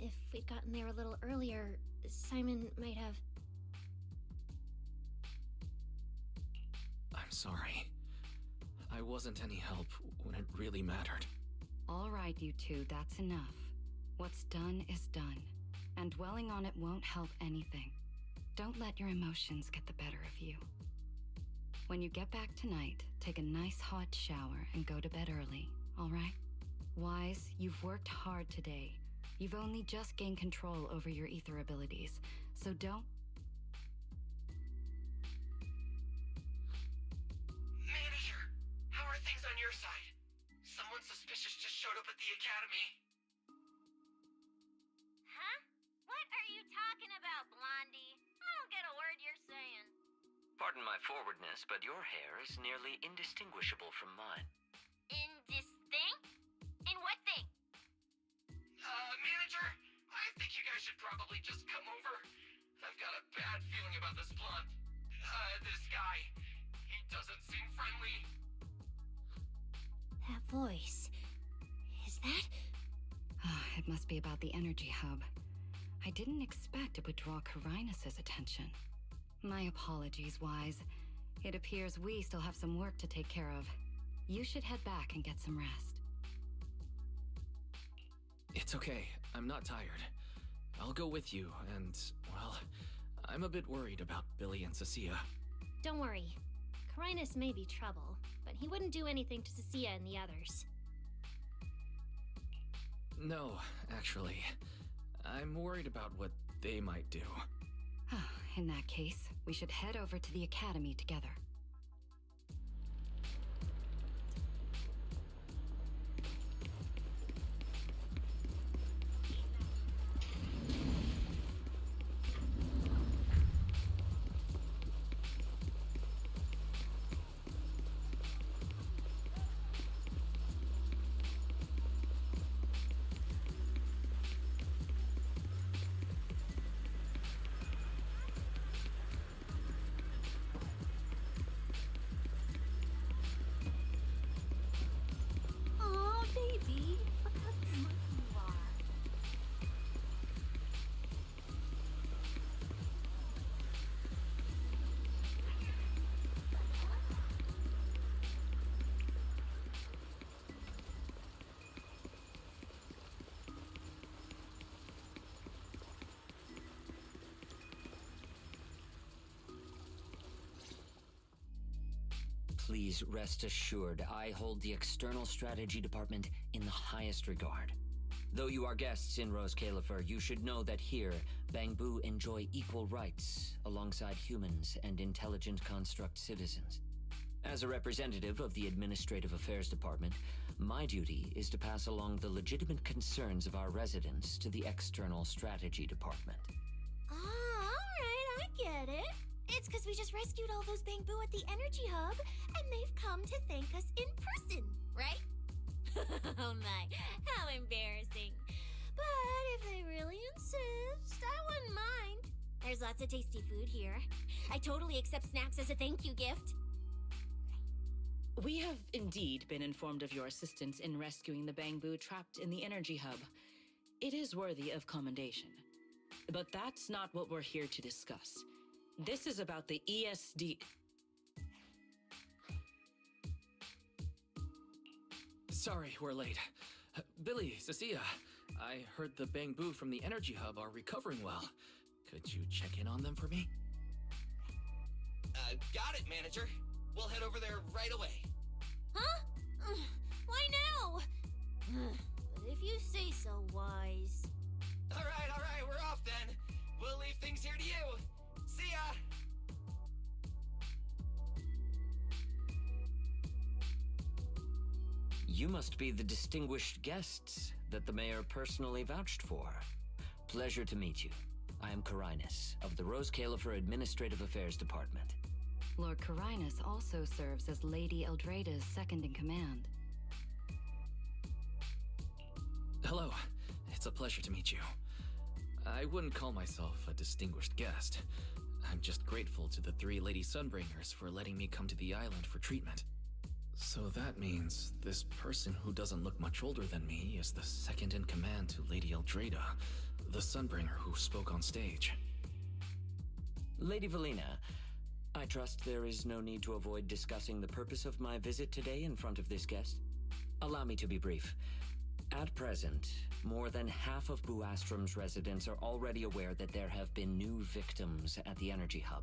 If we'd gotten there a little earlier, Simon might have... I'm sorry. I wasn't any help when it really mattered. All right, you two, that's enough. What's done is done, and dwelling on it won't help anything. Don't let your emotions get the better of you. When you get back tonight, take a nice hot shower and go to bed early, all right? Wise, you've worked hard today. You've only just gained control over your ether abilities, so don't... Manager, how are things on your side? Someone suspicious just showed up at the academy. Huh? What are you talking about, Blondie? I don't get a word you're saying. Pardon my forwardness, but your hair is nearly indistinguishable from mine. Indistinct? In what thing? Manager, I think you guys should probably just come over. I've got a bad feeling about this blonde. This guy. He doesn't seem friendly. That voice... is that... It must be about the energy hub. I didn't expect it would draw Carinus' attention. My apologies, Wise. It appears we still have some work to take care of. You should head back and get some rest. It's okay. I'm not tired. I'll go with you, and, well, I'm a bit worried about Billy and Cecilia. Don't worry. Carinus may be trouble, but he wouldn't do anything to Cecilia and the others. No, actually. I'm worried about what they might do. In that case, we should head over to the academy together. Aw, baby. Look how smart you are. Please rest assured, I hold the External Strategy Department in the highest regard. Though you are guests in Rose Califer, you should know that here, Bangbu enjoy equal rights alongside humans and intelligent construct citizens. As a representative of the Administrative Affairs Department, my duty is to pass along the legitimate concerns of our residents to the External Strategy Department. Ah, alright, I get it. It's because we just rescued all those Bangbu at the Energy Hub, and they've come to thank us in person, right? Oh my, how embarrassing. But if they really insist, I wouldn't mind. There's lots of tasty food here. I totally accept snacks as a thank you gift. We have indeed been informed of your assistance in rescuing the Bangbu trapped in the energy hub. It is worthy of commendation. But that's not what we're here to discuss. This is about the ESD... Sorry, we're late. Billy, Cecilia, I heard the Bangbu from the energy hub are recovering well. Could you check in on them for me? Got it, Manager. We'll head over there right away. Huh? Why now? But if you say so, Wise. All right, we're off then. We'll leave things here to you. See ya! You must be the distinguished guests that the mayor personally vouched for. Pleasure to meet you. I am Carinus, of the Rose Califer Administrative Affairs Department. Lord Carinus also serves as Lady Eldrada's second-in-command. Hello. It's a pleasure to meet you. I wouldn't call myself a distinguished guest. I'm just grateful to the 3 Lady Sunbringers for letting me come to the island for treatment. So that means this person who doesn't look much older than me is the second-in-command to Lady Eldrada, The Sunbringer who spoke on stage. Lady Valina, I trust there is no need to avoid discussing the purpose of my visit today in front of this guest. Allow me to be brief. At present, more than half of Buastrom's residents are already aware that there have been new victims at the Energy Hub.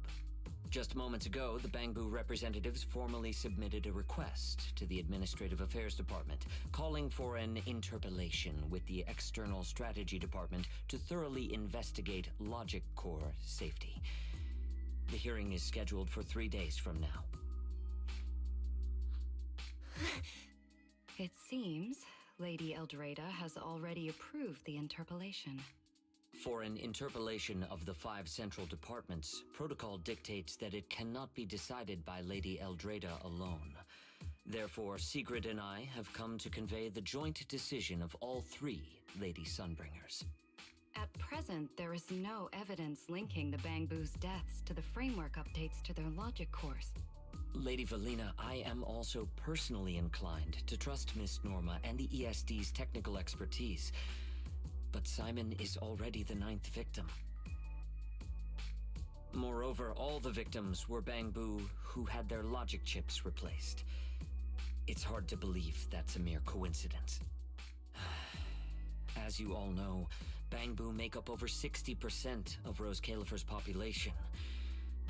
Just moments ago, the Bangbu representatives formally submitted a request to the Administrative Affairs Department, calling for an interpellation with the External Strategy Department to thoroughly investigate Logic Core safety. The hearing is scheduled for 3 days from now. It seems Lady Eldreda has already approved the interpellation. For an interpellation of the 5 central departments, protocol dictates that it cannot be decided by Lady Eldreda alone. Therefore, Sigrid and I have come to convey the joint decision of all 3 Lady Sunbringers. At present, there is no evidence linking the Bangbu's deaths to the framework updates to their logic cores. Lady Valina, I am also personally inclined to trust Miss Norma and the ESD's technical expertise. But Simon is already the 9th victim. Moreover, all the victims were Bangbu who had their logic chips replaced. It's hard to believe that's a mere coincidence. As you all know, Bangbu make up over 60% of Rose Califer's population.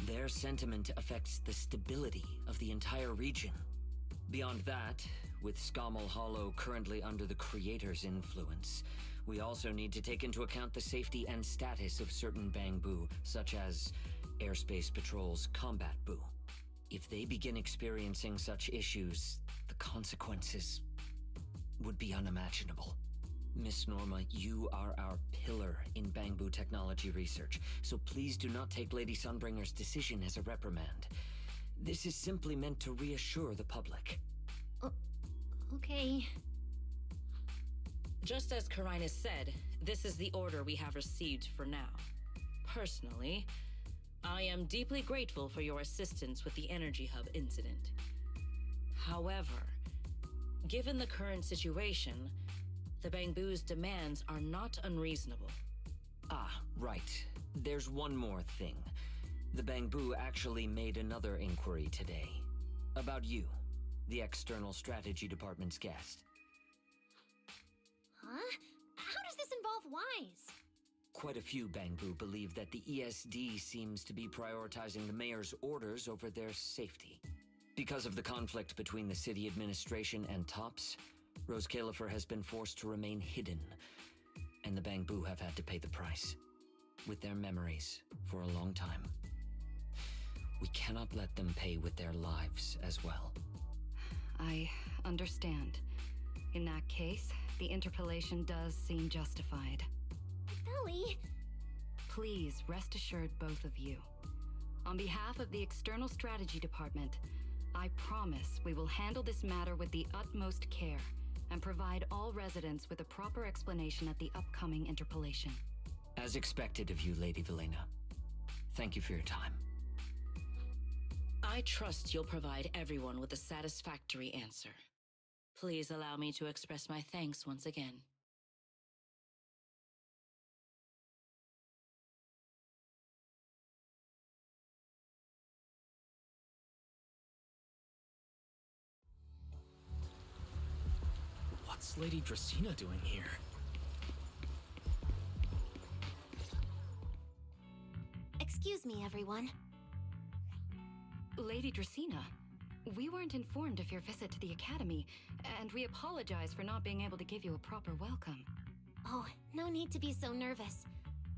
Their sentiment affects the stability of the entire region. Beyond that, with Scommel Hollow currently under the Creator's influence, we also need to take into account the safety and status of certain Bangbu, such as Airspace Patrol's Combat Bu. If they begin experiencing such issues, the consequences would be unimaginable. Miss Norma, you are our pillar in Bangbu technology research, so please do not take Lady Sunbringer's decision as a reprimand. This is simply meant to reassure the public. Okay. Just as Karinus said, this is the order we have received for now. Personally, I am deeply grateful for your assistance with the Energy Hub incident. However, given the current situation, the Bangbu's demands are not unreasonable. Ah, right. There's one more thing. The Bangbu actually made another inquiry today. About you, the External Strategy Department's guest. Huh? How does this involve Wise? Quite a few Bangbu believe that the ESD seems to be prioritizing the mayor's orders over their safety. Because of the conflict between the city administration and TOPS, Rose Califer has been forced to remain hidden, and the Bangbu have had to pay the price, with their memories, for a long time. We cannot let them pay with their lives as well. I understand. In that case, the interpellation does seem justified. Ellie! Please rest assured, both of you. On behalf of the External Strategy Department, I promise we will handle this matter with the utmost care and provide all residents with a proper explanation at the upcoming interpellation. As expected of you, Lady Valina. Thank you for your time. I trust you'll provide everyone with a satisfactory answer. Please allow me to express my thanks once again. What's Lady Dracaena doing here? Excuse me, everyone. Lady Dracaena, we weren't informed of your visit to the Academy, and we apologize for not being able to give you a proper welcome. Oh, no need to be so nervous.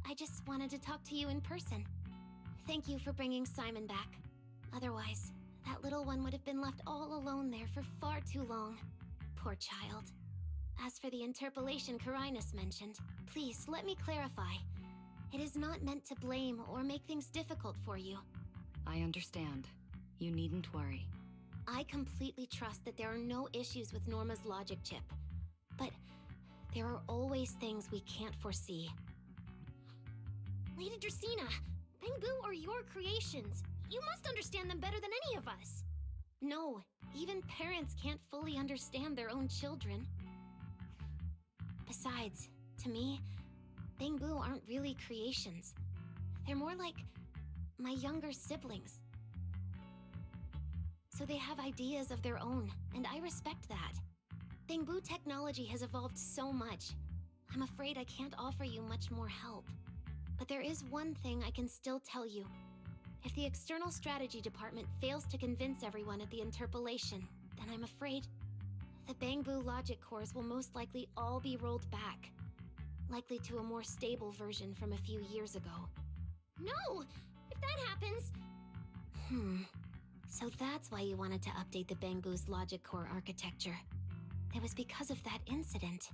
I just wanted to talk to you in person. Thank you for bringing Simon back. Otherwise, that little one would have been left all alone there for far too long. Poor child. As for the interpellation Karinus mentioned, please let me clarify. It is not meant to blame or make things difficult for you. I understand. You needn't worry. I completely trust that there are no issues with Norma's logic chip. But there are always things we can't foresee. Lady Dracaena, Bangbu are your creations. You must understand them better than any of us. No, even parents can't fully understand their own children. Besides, to me, Bangbu aren't really creations. They're more like my younger siblings. So they have ideas of their own, and I respect that. Bangbu technology has evolved so much. I'm afraid I can't offer you much more help. But there is one thing I can still tell you. If the External Strategy Department fails to convince everyone at the interpolation, then I'm afraid the Bangbu logic cores will most likely all be rolled back. Likely to a more stable version from a few years ago. No! If that happens... So that's why you wanted to update the Bangbu's logic core architecture. It was because of that incident.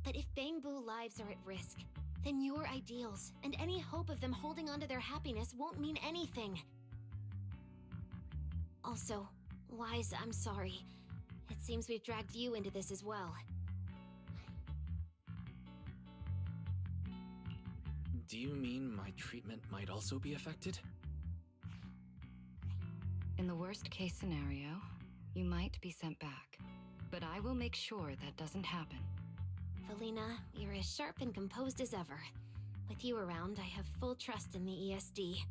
But if Bangbu lives are at risk, then your ideals and any hope of them holding onto their happiness won't mean anything. Also, Wise, I'm sorry. It seems we've dragged you into this as well. Do you mean my treatment might also be affected? In the worst case scenario, you might be sent back. But I will make sure that doesn't happen. Felina, you're as sharp and composed as ever. With you around, I have full trust in the ESD.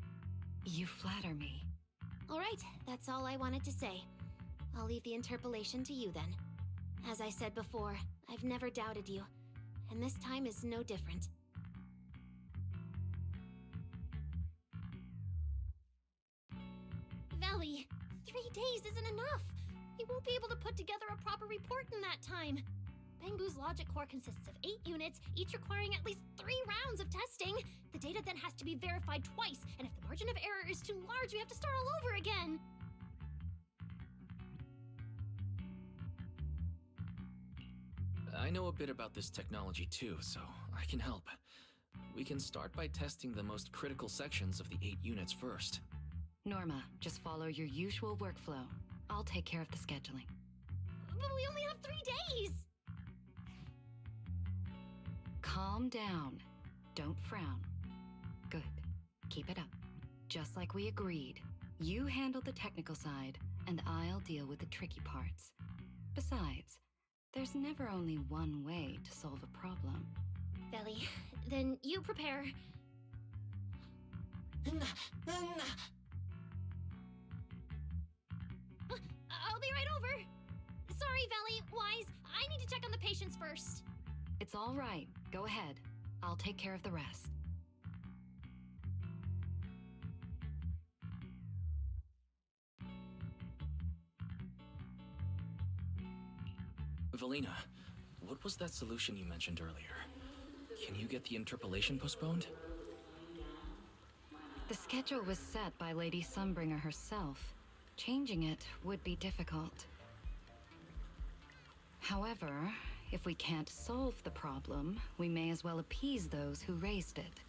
You flatter me. Alright, that's all I wanted to say. I'll leave the interpolation to you then. As I said before, I've never doubted you, and this time is no different. Valley, 3 days isn't enough. We won't be able to put together a proper report in that time. Bangbu's logic core consists of 8 units, each requiring at least 3 rounds of testing. The data then has to be verified twice, and if the margin of error is too large, we have to start all over again. I know a bit about this technology too, so I can help. We can start by testing the most critical sections of the 8 units first. Norma, just follow your usual workflow. I'll take care of the scheduling. But we only have 3 days! Calm down. Don't frown. Good. Keep it up. Just like we agreed. You handle the technical side, and I'll deal with the tricky parts. Besides, there's never only one way to solve a problem. Valley, then you prepare. I'll be right over. Sorry, Valley, Wise, I need to check on the patients first. It's all right. Go ahead. I'll take care of the rest. Valina, what was that solution you mentioned earlier? Can you get the interpolation postponed? The schedule was set by Lady Sunbringer herself. Changing it would be difficult. However, if we can't solve the problem, we may as well appease those who raised it.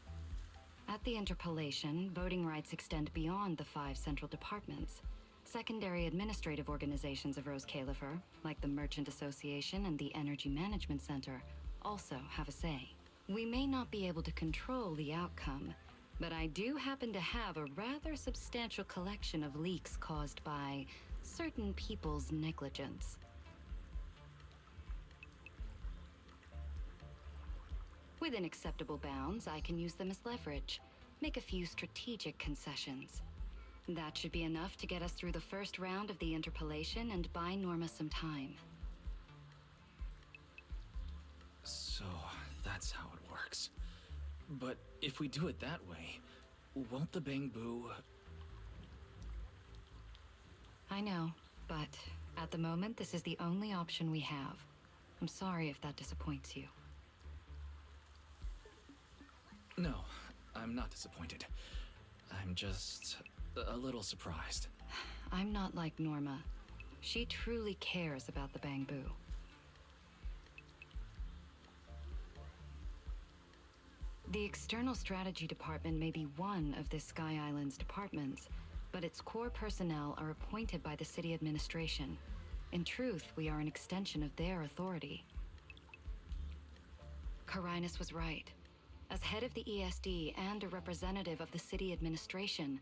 At the interpolation, voting rights extend beyond the 5 central departments. Secondary administrative organizations of Rose Califer, like the Merchant Association and the Energy Management Center, also have a say. We may not be able to control the outcome, but I do happen to have a rather substantial collection of leaks caused by certain people's negligence. Within acceptable bounds, I can use them as leverage, make a few strategic concessions. That should be enough to get us through the first round of the interpolation and buy Norma some time. So, that's how it works. But if we do it that way, won't the Bangbu... I know, but at the moment, this is the only option we have. I'm sorry if that disappoints you. No, I'm not disappointed. I'm just a little surprised. I'm not like Norma. She truly cares about the Bangbu. The External Strategy Department may be one of this Sky Island's departments, but its core personnel are appointed by the city administration. In truth, we are an extension of their authority. Carinus was right. As head of the ESD and a representative of the city administration,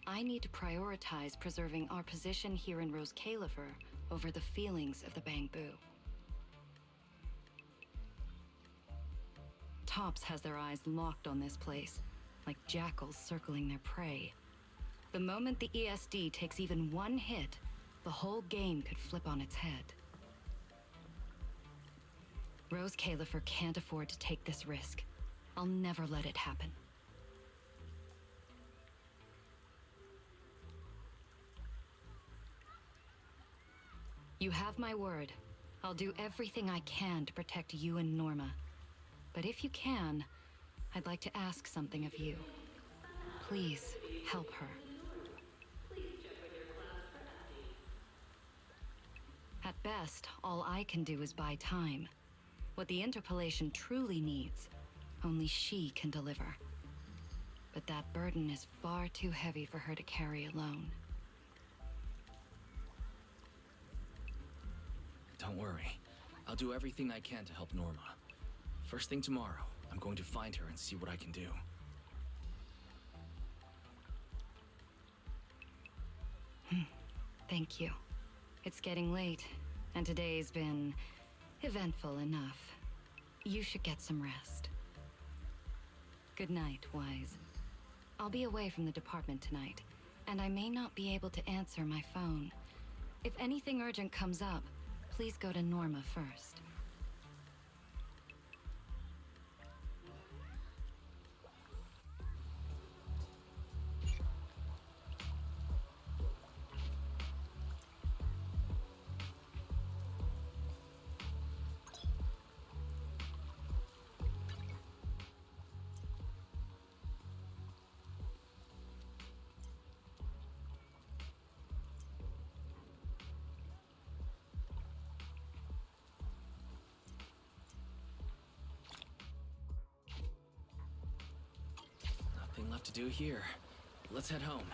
I need to prioritize preserving our position here in Rose Califer over the feelings of the Bangbu. Tops has their eyes locked on this place, like jackals circling their prey. The moment the ESD takes even one hit, the whole game could flip on its head. Rose Califer can't afford to take this risk. I'll never let it happen. You have my word. I'll do everything I can to protect you and Norma. But if you can, I'd like to ask something of you. Please, help her. At best, all I can do is buy time. What the interpolation truly needs, only she can deliver. But that burden is far too heavy for her to carry alone. Don't worry. I'll do everything I can to help Norma. First thing tomorrow, I'm going to find her and see what I can do. Thank you. It's getting late, and today's been eventful enough. You should get some rest. Good night, Wise. I'll be away from the department tonight, and I may not be able to answer my phone. If anything urgent comes up, please go to Norma first. Nothing left to do here. Let's head home.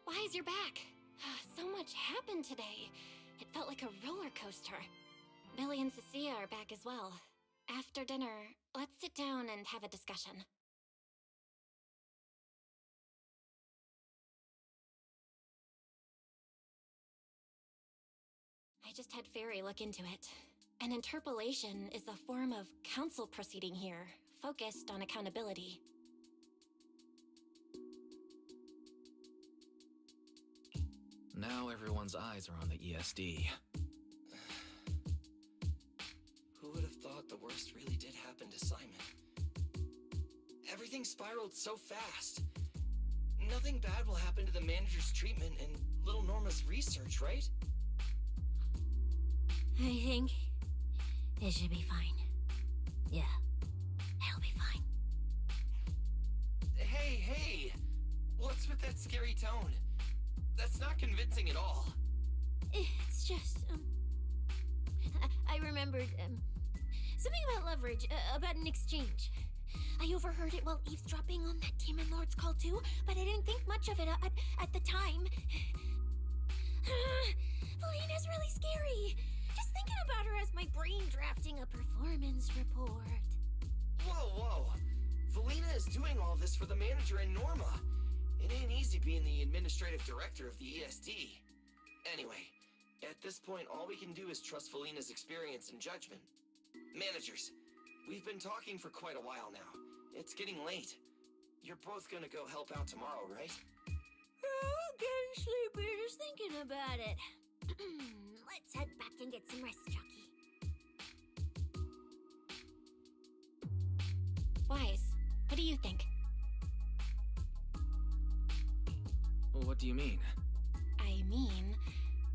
Wise, you're back. So much happened today. It felt like a roller coaster. Billy and Cecilia are back as well. After dinner, let's sit down and have a discussion. I just had Fairy look into it. An interpolation is a form of council proceeding here, focused on accountability. Now everyone's eyes are on the ESD. Who would have thought the worst really did happen to Simon? Everything spiraled so fast. Nothing bad will happen to the manager's treatment and little Norma's research, right? I think it should be fine. Yeah, it'll be fine. Hey! What's with that scary tone? That's not convincing at all. It's just, I remembered, something about leverage, about an exchange. I overheard it while eavesdropping on that Demon Lord's call too, but I didn't think much of it at the time. Felina's really scary. Just thinking about her as my brain drafting a performance report. Whoa. Felina is doing all this for the manager and Norma. It ain't easy being the administrative director of the ESD. Anyway, at this point, all we can do is trust Felina's experience and judgment. Managers, We've been talking for quite a while now. It's getting late. You're both gonna go help out tomorrow, right? Oh, getting sleepy just thinking about it. Let's head back and get some rest, Chucky. Wise, what do you think? What do you mean? I mean,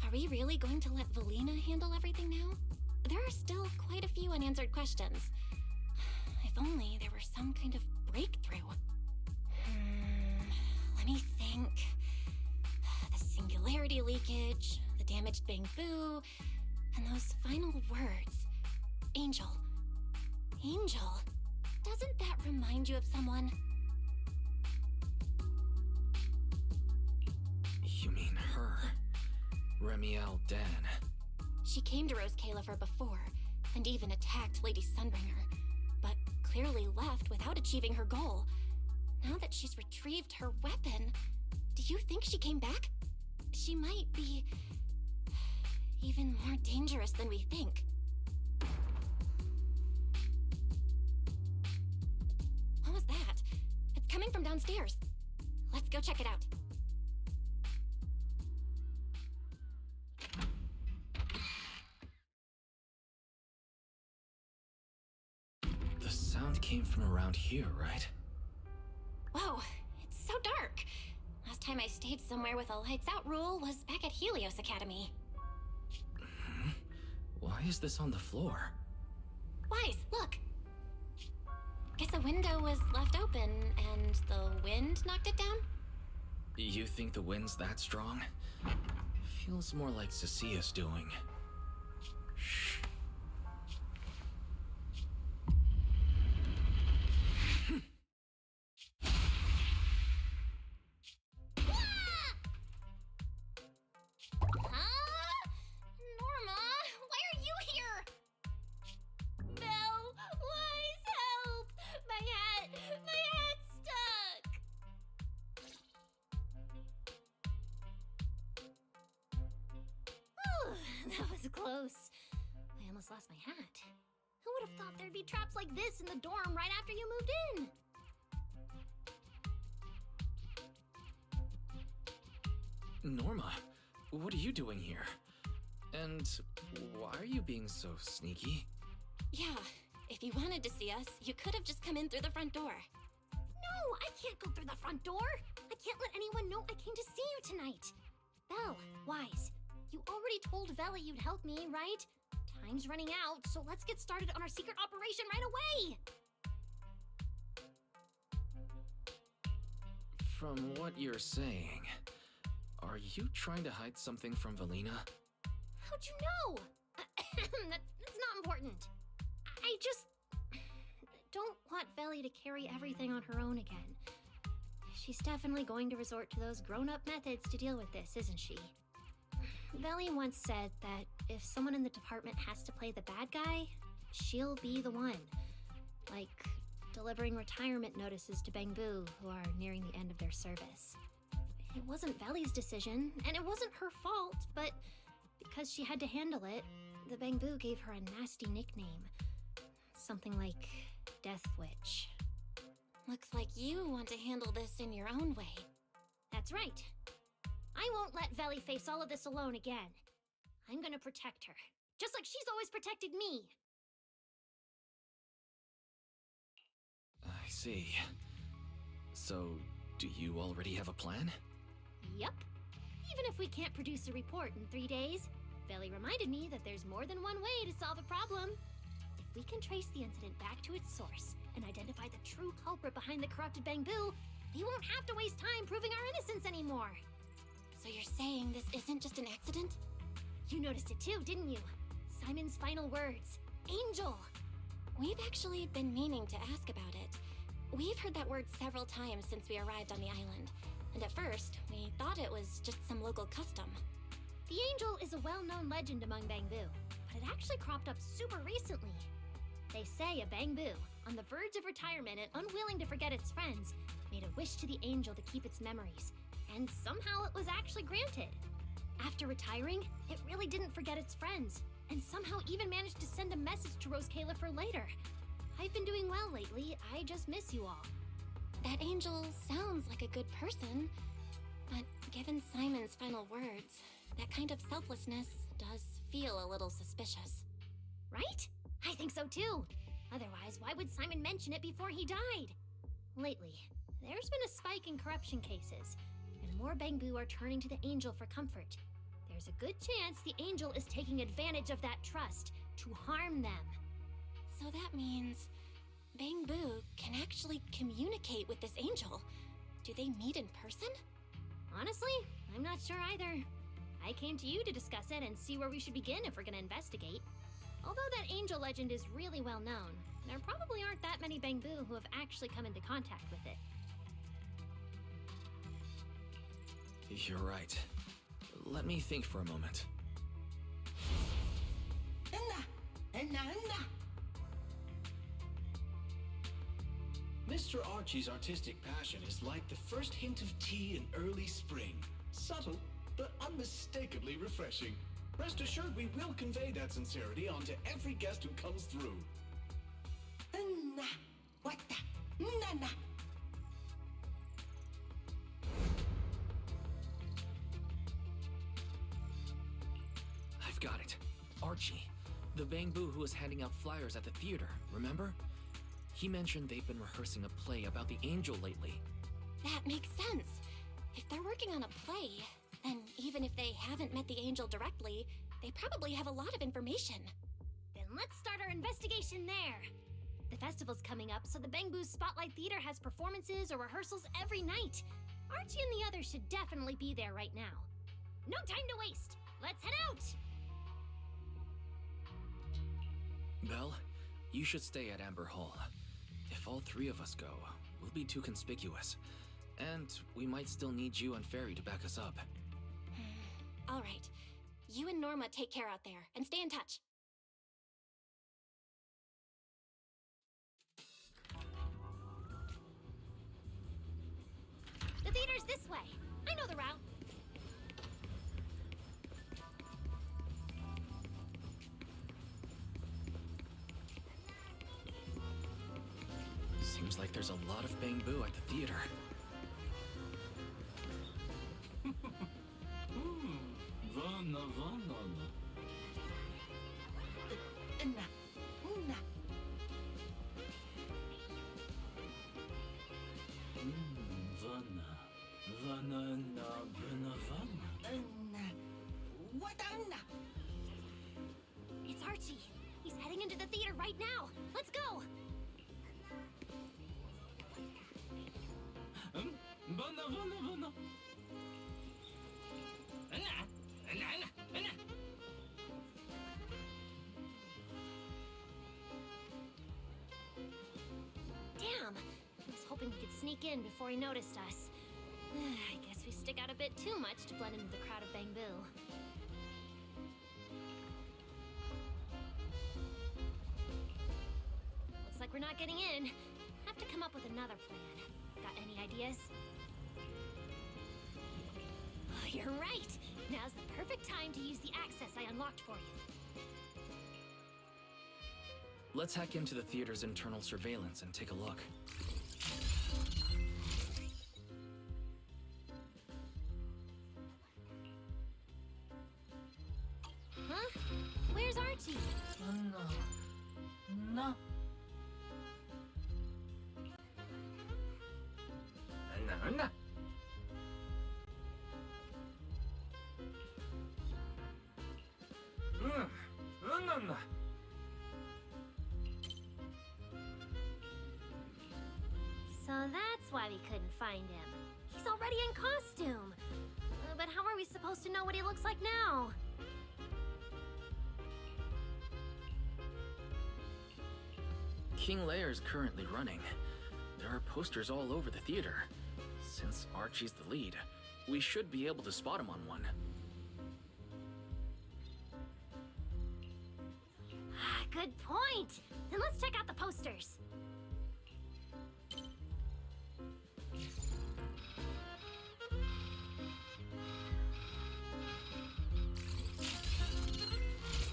are we really going to let Valina handle everything now? There are still quite a few unanswered questions. If only there were some kind of breakthrough. Let me think. The singularity leakage, the damaged Bamboo, and those final words. Angel. Angel. Doesn't that remind you of someone? You mean her? Remiel Dan. She came to Rose Califer before, and even attacked Lady Sunbringer, but clearly left without achieving her goal. Now that she's retrieved her weapon, do you think she came back? She might be even more dangerous than we think. What was that? It's coming from downstairs. Let's go check it out. The sound came from around here, right? Whoa, it's so dark. Last time I stayed somewhere with a lights out rule was back at Helios Academy. Why is this on the floor? Wise, look. Guess a window was left open and the wind knocked it down? You think the wind's that strong? Feels more like Cecia's doing. Shh. That was close. I almost lost my hat. Who would have thought there'd be traps like this in the dorm right after you moved in? Norma, what are you doing here? And why are you being so sneaky? Yeah, if you wanted to see us, you could have just come in through the front door. No, I can't go through the front door. I can't let anyone know I came to see you tonight. Belle, Wise, you already told Veli you'd help me, right? Time's running out, so let's get started on our secret operation right away! From what you're saying, are you trying to hide something from Valina? How'd you know? That's not important. I just don't want Veli to carry everything on her own again. She's definitely going to resort to those grown-up methods to deal with this, isn't she? Veli once said that if someone in the department has to play the bad guy, she'll be the one. Like delivering retirement notices to Bamboo, who are nearing the end of their service. It wasn't Veli's decision, and it wasn't her fault, but because she had to handle it, the Bamboo gave her a nasty nickname. Something like Death Witch. Looks like you want to handle this in your own way. That's right. I won't let Veli face all of this alone again. I'm gonna protect her, just like she's always protected me. I see. So, do you already have a plan? Yup. Even if we can't produce a report in 3 days, Veli reminded me that there's more than one way to solve a problem. If we can trace the incident back to its source and identify the true culprit behind the corrupted Bamboo, we won't have to waste time proving our innocence anymore. So you're saying this isn't just an accident? You noticed it too, didn't you? Simon's final words. Angel! We've actually been meaning to ask about it. We've heard that word several times since we arrived on the island. And at first, we thought it was just some local custom. The Angel is a well-known legend among Bamboo, but it actually cropped up super recently. They say a Bamboo, on the verge of retirement and unwilling to forget its friends, made a wish to the Angel to keep its memories, and somehow it was actually granted. After retiring, it really didn't forget its friends, and somehow even managed to send a message to Rose Califer later. I've been doing well lately. I just miss you all. That angel sounds like a good person, but given Simon's final words, that kind of selflessness does feel a little suspicious. Right? I think so too. Otherwise, why would Simon mention it before he died? Lately, there's been a spike in corruption cases, and more Bangbu are turning to the angel for comfort. There's a good chance the angel is taking advantage of that trust to harm them. So that means Bangbu can actually communicate with this angel. Do they meet in person? Honestly, I'm not sure either. I came to you to discuss it and see where we should begin if we're gonna investigate. Although that angel legend is really well known, there probably aren't that many Bangbu who have actually come into contact with it. You're right. Let me think for a moment. Mr. Archie's artistic passion is like the first hint of tea in early spring. Subtle, but unmistakably refreshing. Rest assured we will convey that sincerity onto every guest who comes through. I've got it. Archie, the Bangbu who was handing out flyers at the theater, remember? He mentioned they've been rehearsing a play about the angel lately. That makes sense. If they're working on a play, then even if they haven't met the angel directly, they probably have a lot of information. Then let's start our investigation there. The festival's coming up, so the Bangbu's Spotlight Theater has performances or rehearsals every night. Archie and the others should definitely be there right now. No time to waste. Let's head out! Belle, you should stay at Amber Hall. If all three of us go, we'll be too conspicuous. And we might still need you and Fairy to back us up. All right. You and Norma take care out there, and stay in touch. The theater's this way. I know the route. Seems like there's a lot of Bangbu at the theater. It's Archie. He's heading into the theater right now. Let's go. Damn. I was hoping we could sneak in before he noticed us. I guess we stick out a bit too much to blend into the crowd of Bangbu. Looks like we're not getting in. Have to come up with another plan. Got any ideas? Oh, you're right! Now's the perfect time to use the access I unlocked for you. Let's hack into the theater's internal surveillance and take a look. Huh? Where's Archie? No. So that's why we couldn't find him. He's already in costume. But how are we supposed to know what he looks like now? King Lear's currently running. There are posters all over the theater. Since Archie's the lead, we should be able to spot him on one. Good point. Then let's check out the posters.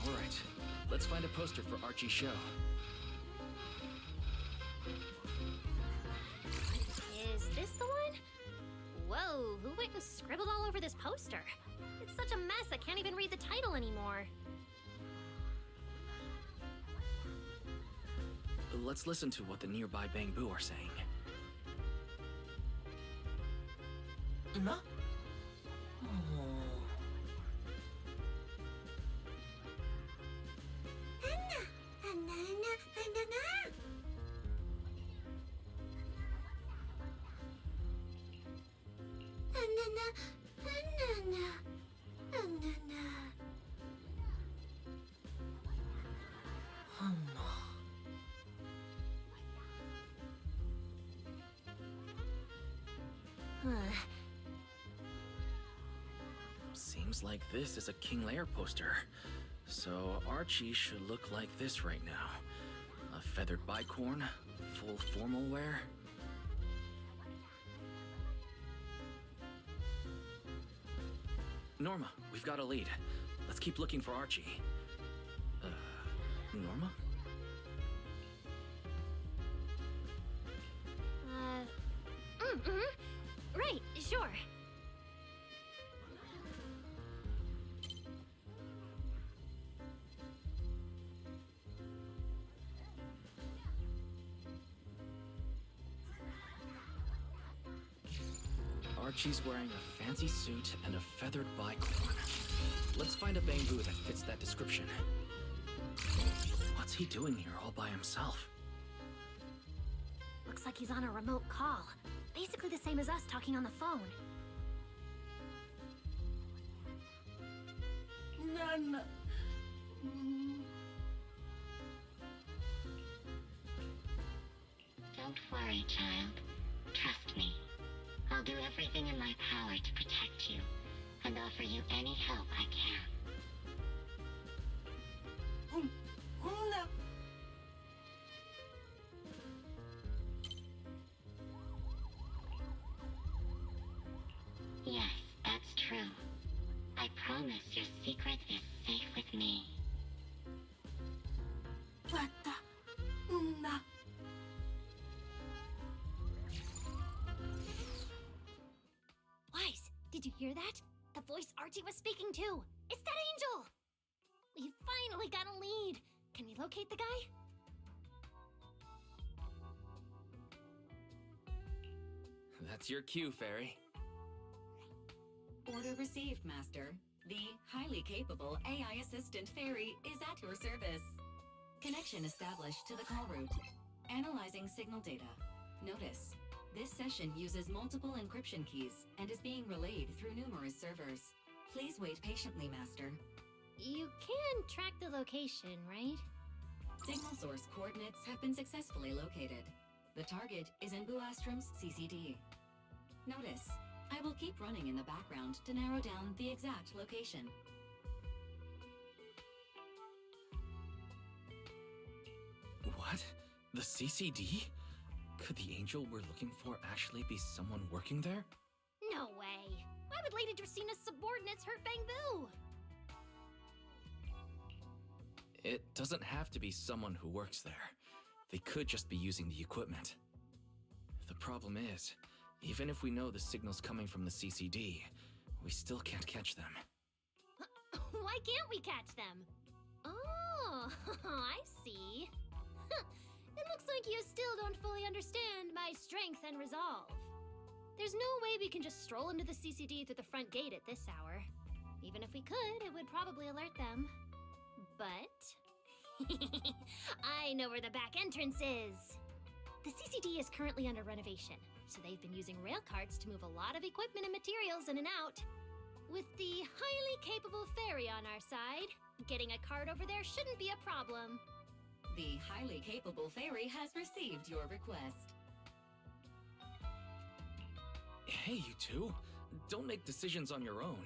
All right, let's find a poster for Archie's show. Whoa, who went and scribbled all over this poster? It's such a mess, I can't even read the title anymore. Let's listen to what the nearby Bangbu are saying. Huh? Seems like this is a King Lear poster. So Archie should look like this right now. A feathered bicorn, full formal wear. Norma, we've got a lead. Let's keep looking for Archie. Norma? Right, sure. Archie's wearing a fancy suit and a feathered bicorn. Let's find a Bangbu that fits that description. What's he doing here all by himself? Looks like he's on a remote call. Basically the same as us talking on the phone. None. Don't worry, child. Trust me. I'll do everything in my power to protect you, and offer you any help I can. No. Yes, that's true. I promise your secret is safe with me. Wise, did you hear that? The voice Archie was speaking to. It's that angel! We finally got a lead. Can we locate the guy? That's your cue, Fairy. Order received, Master. The highly capable AI assistant Fairy is at your service. Connection established to the call route. Analyzing signal data. Notice, this session uses multiple encryption keys and is being relayed through numerous servers. Please wait patiently, Master. You can track the location, right? Signal source coordinates have been successfully located. The target is in Buastrom's CCD. Notice, I will keep running in the background to narrow down the exact location. What? The CCD? Could the angel we're looking for actually be someone working there? No way. Why would Lady Dracina's subordinates hurt Bangbu? It doesn't have to be someone who works there. They could just be using the equipment. The problem is, even if we know the signal's coming from the CCD, we still can't catch them. Why can't we catch them? Oh, I see. It looks like you still don't fully understand my strength and resolve. There's no way we can just stroll into the CCD through the front gate at this hour. Even if we could, it would probably alert them. But... I know where the back entrance is! The CCD is currently under renovation, so they've been using rail carts to move a lot of equipment and materials in and out. With the highly capable Fairy on our side, getting a cart over there shouldn't be a problem. The highly capable Fairy has received your request. Hey, you two. Don't make decisions on your own.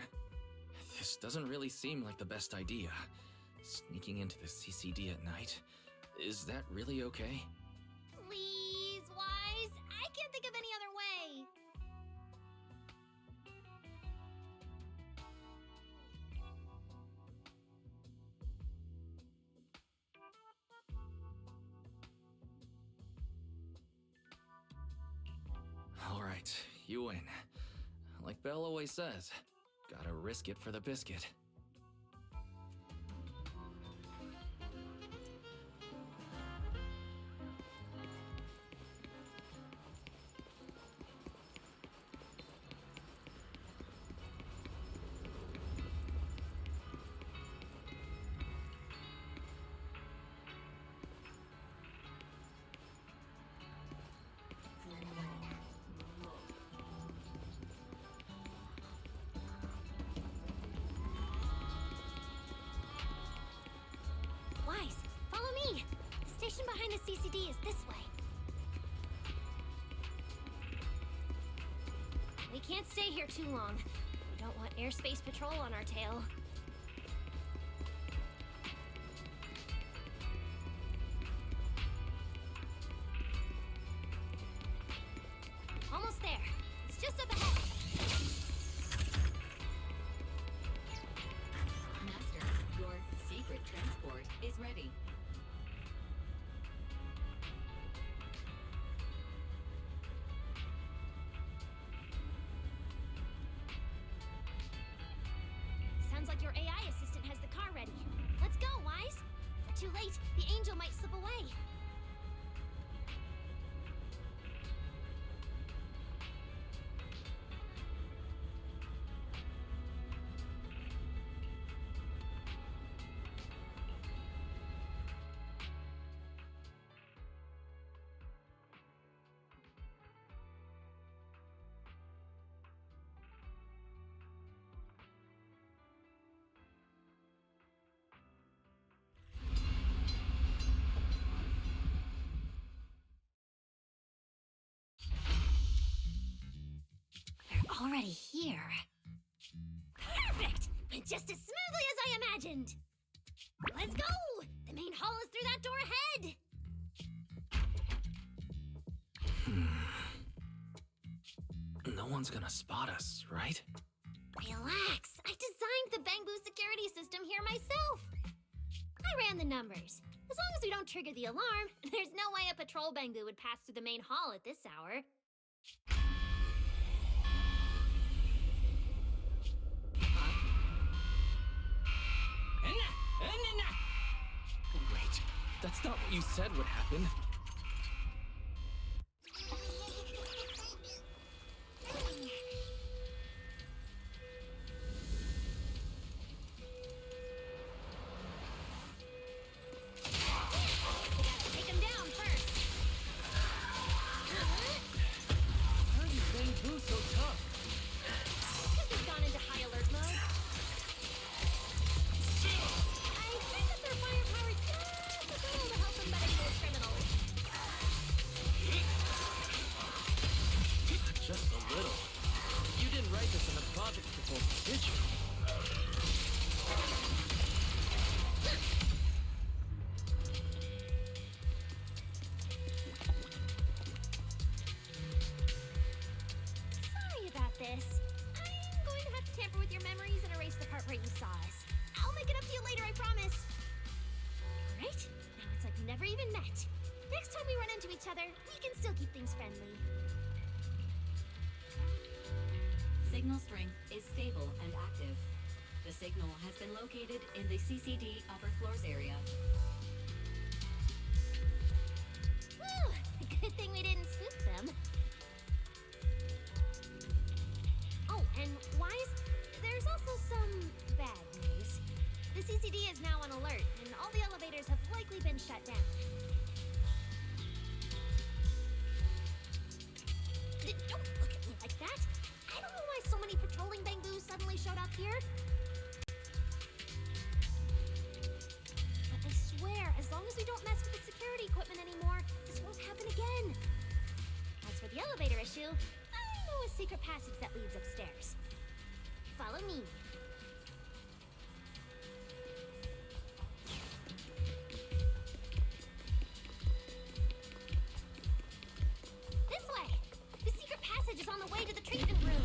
This doesn't really seem like the best idea. Sneaking into the CCD at night. Is that really okay? Please, Wise. I can't think of any other way. Alright, you win. Like Belle always says, gotta risk it for the biscuit. Wise, follow me! The station behind the CCD is this way. We can't stay here too long. We don't want airspace patrol on our tail. Almost there. It's just up ahead. Master, your secret transport is ready. Sounds like your AI assistant has the car ready. Let's go, Wise! If we're too late, the angel might slip away. They're already here. Perfect! Went just as smoothly as I imagined. Let's go! The main hall is through that door ahead. No one's gonna spot us, right? Relax. I designed the Bang Boo security system here myself. I ran the numbers. As long as we don't trigger the alarm, there's no way a patrol Bang Boo would pass through the main hall at this hour. Wait, that's not what you said would happen. Take him down first. Why are these Bang Boo so tough? Because they've gone into high alert mode. I think that their firepower is just a little to help them better those criminals. Just a little. You didn't write this in the project proposal, did you? Sorry about this. I'm going to have to tamper with your memories and erase the part where you saw us. I'll make it up to you later, I promise. Right? Now it's like we never even met. Next time we run into each other, we can still keep things friendly. Signal strength is stable and active. The signal has been located in the CCD upper floors area. Whew! Good thing we didn't spook them. Oh, and Wise, there's also some bad news. The CCD is now on alert, and all the elevators have likely been shut down. Don't look at me like that! I don't know why so many patrolling Bang Boos suddenly showed up here. But I swear, as long as we don't mess with the security equipment anymore, this won't happen again. As for the elevator issue, I know a secret passage that leads upstairs. Follow me. This way! The secret passage is on the way to the treatment room.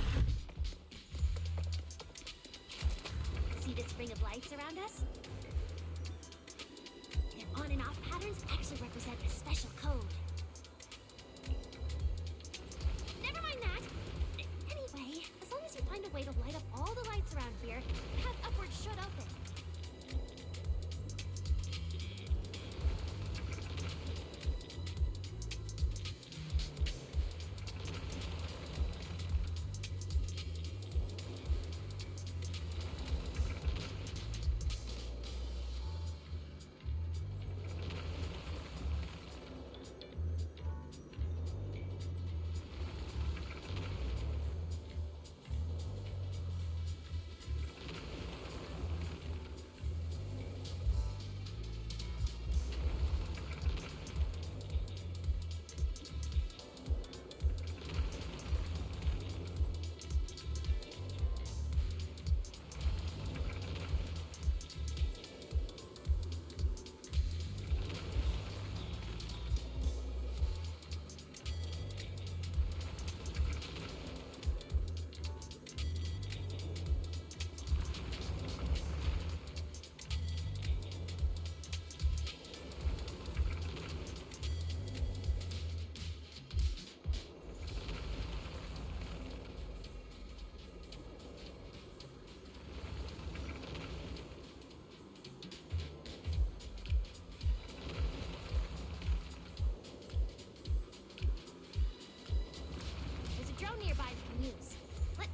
See this ring of lights around us? Their on and off patterns actually represent a special code. Never mind that. Anyway, as long as you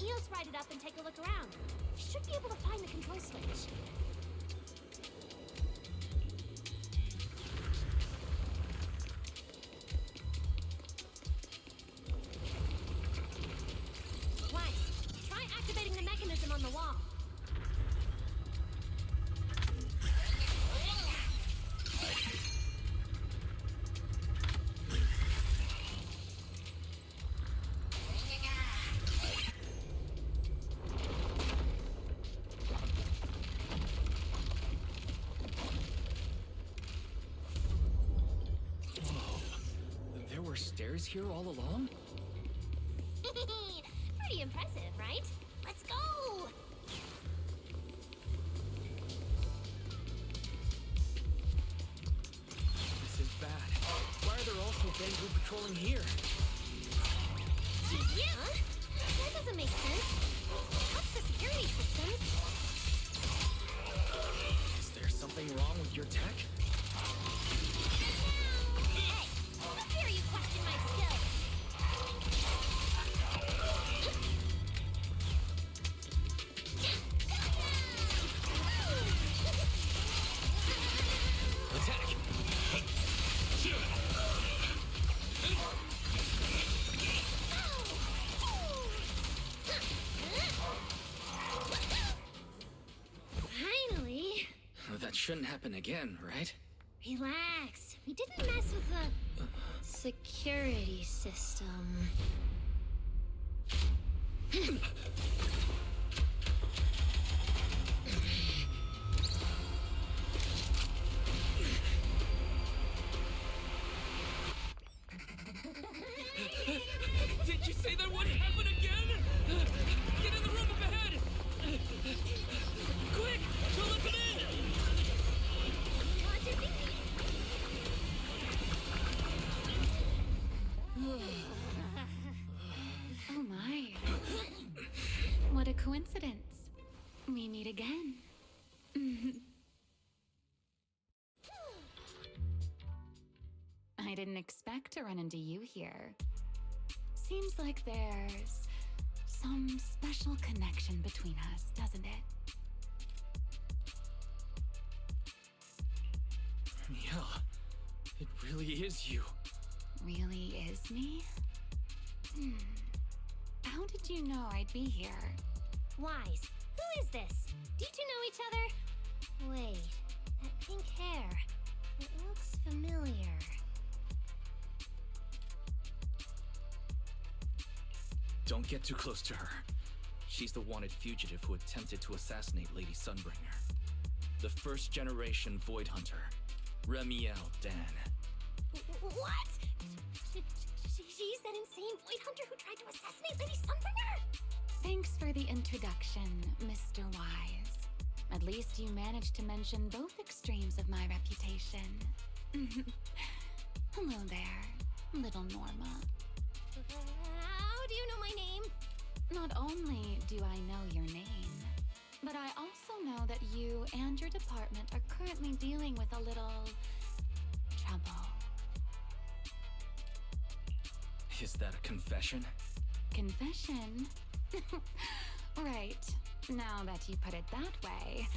Eos ride it up and take a look around. We should be able to find the control switch. Wise, try activating the mechanism on the wall. Stairs here all along? Pretty impressive, right? Let's go! This is bad. Why are there also Bangbu patrolling here? Yeah? That doesn't make sense. What's the security systems? Is there something wrong with your tech? How dare you question my skills? Attack! Finally. That shouldn't happen again, right? Relax. We didn't mess with the security system. Did you say that wouldn't happen again? Get in the room up ahead! Quick! Don't let them in! Oh my. What a coincidence. We meet again. I didn't expect to run into you here. Seems like there's some special connection between us, doesn't it? Yeah, it really is you. Really is me? How did you know I'd be here? Wise, who is this? Do you two know each other? Wait, that pink hair. It looks familiar. Don't get too close to her. She's the wanted fugitive who attempted to assassinate Lady Sunbringer. The first generation Void Hunter, Remiel Dan. What? She's that insane Void Hunter who tried to assassinate Lady Sunbringer? Thanks for the introduction, Mr. Wise. At least you managed to mention both extremes of my reputation. Hello there, little Norma. How do you know my name? Not only do I know your name, but I also know that you and your department are currently dealing with a little trouble. Is that a confession? Confession? Right. Now that you put it that way,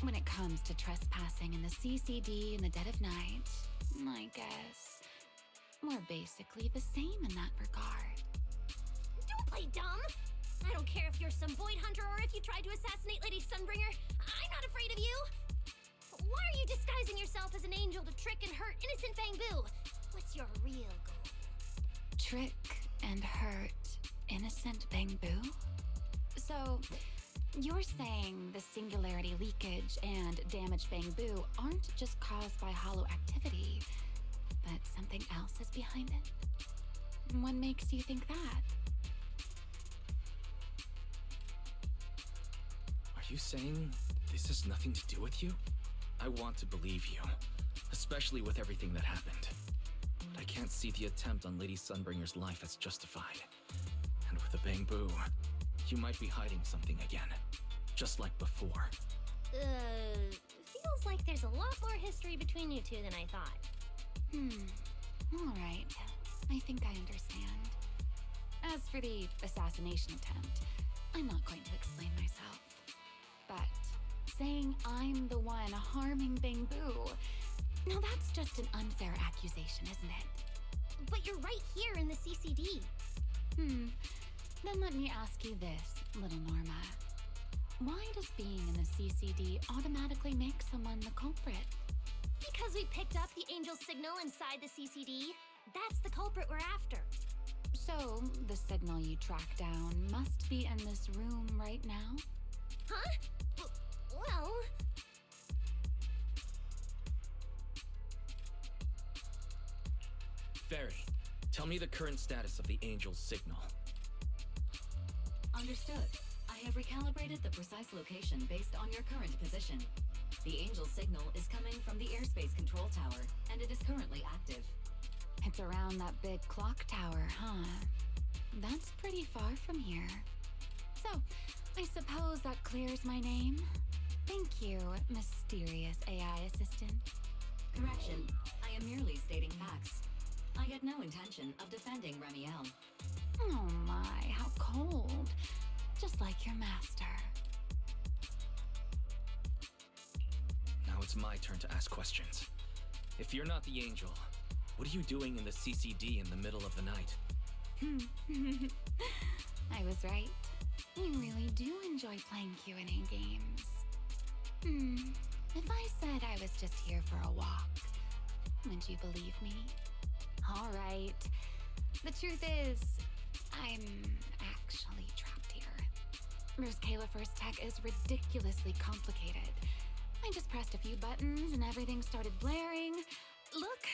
when it comes to trespassing in the CCD in the dead of night, I guess we're basically the same in that regard. Don't play dumb! I don't care if you're some Void Hunter or if you tried to assassinate Lady Sunbringer. I'm not afraid of you! Why are you disguising yourself as an angel to trick and hurt innocent Bangbu? What's your real goal? Trick and hurt innocent Bangbu? So, you're saying the singularity leakage and damaged Bangbu aren't just caused by hollow activity, but something else is behind it? What makes you think that? Are you saying this has nothing to do with you? I want to believe you, especially with everything that happened. But I can't see the attempt on Lady Sunbringer's life as justified. And with the Bangbu, you might be hiding something again, just like before. Feels like there's a lot more history between you two than I thought. All right. I think I understand. As for the assassination attempt, I'm not going to explain myself. But saying I'm the one harming Bangboo, now that's just an unfair accusation, isn't it? But you're right here in the CCD. Then let me ask you this, little Norma. Why does being in the CCD automatically make someone the culprit? Because we picked up the angel signal inside the CCD. That's the culprit we're after. So, the signal you track down must be in this room right now? Huh? Well... Fairy, tell me the current status of the angel's signal. Understood. I have recalibrated the precise location based on your current position. The angel signal is coming from the airspace control tower, and it is currently active. It's around that big clock tower, huh? That's pretty far from here. So, I suppose that clears my name? Thank you, mysterious AI assistant. Correction. I am merely stating facts. I had no intention of defending Remiel. Oh my, how cold. Just like your master. Now it's my turn to ask questions. If you're not the angel, what are you doing in the CCD in the middle of the night? I was right. You really do enjoy playing Q&A games. If I said I was just here for a walk, would you believe me? All right. The truth is, I'm actually trapped here. Rose Califer's tech is ridiculously complicated. I just pressed a few buttons and everything started blaring. Look!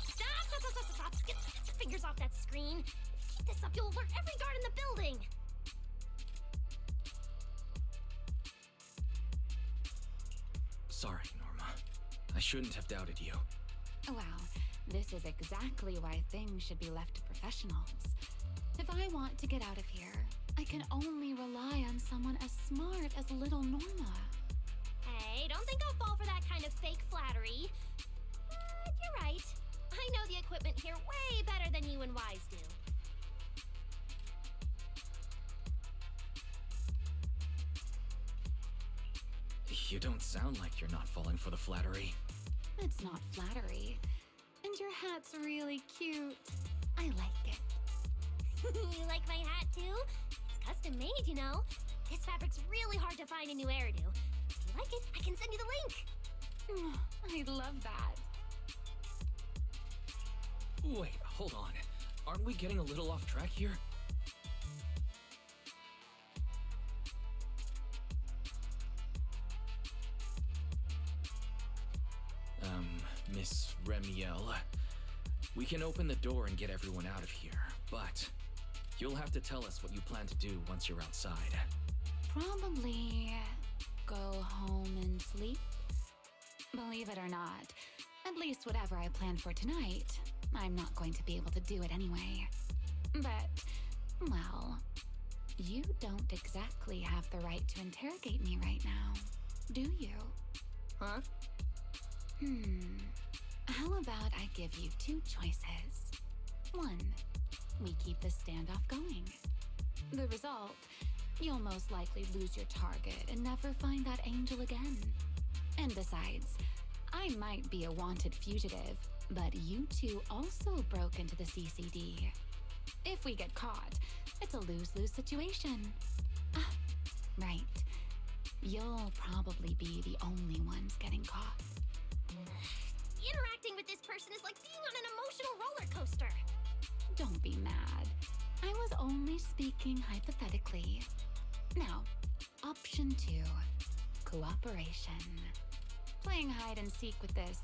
Stop! Get your fingers off that screen. If you keep this up, you'll alert every guard in the building. Sorry, Norma. I shouldn't have doubted you. Well, this is exactly why things should be left to professionals. If I want to get out of here, I can only rely on someone as smart as little Norma. Hey, don't think I'll fall for that kind of fake flattery. But you're right. I know the equipment here way better than you and Wise do. You don't sound like you're not falling for the flattery. It's not flattery. And your hat's really cute. I like it. You like my hat, too? It's custom made, you know. This fabric's really hard to find a new hairdo. If you like it, I can send you the link. I love that. Wait, hold on. Aren't we getting a little off track here? Miss Remiel, we can open the door and get everyone out of here, but you'll have to tell us what you plan to do once you're outside. Probably go home and sleep. Believe it or not, at least whatever I planned for tonight, I'm not going to be able to do it anyway. But, well, you don't exactly have the right to interrogate me right now, do you? Huh? How about I give you two choices? One, we keep the standoff going. The result, you'll most likely lose your target and never find that angel again. And besides, I might be a wanted fugitive, but you two also broke into the CCD. If we get caught, it's a lose-lose situation. Ah, right. You'll probably be the only ones getting caught. Interacting with this person is like being on an emotional roller coaster. Don't be mad. I was only speaking hypothetically. Now, option 2. Cooperation. Playing hide and seek with this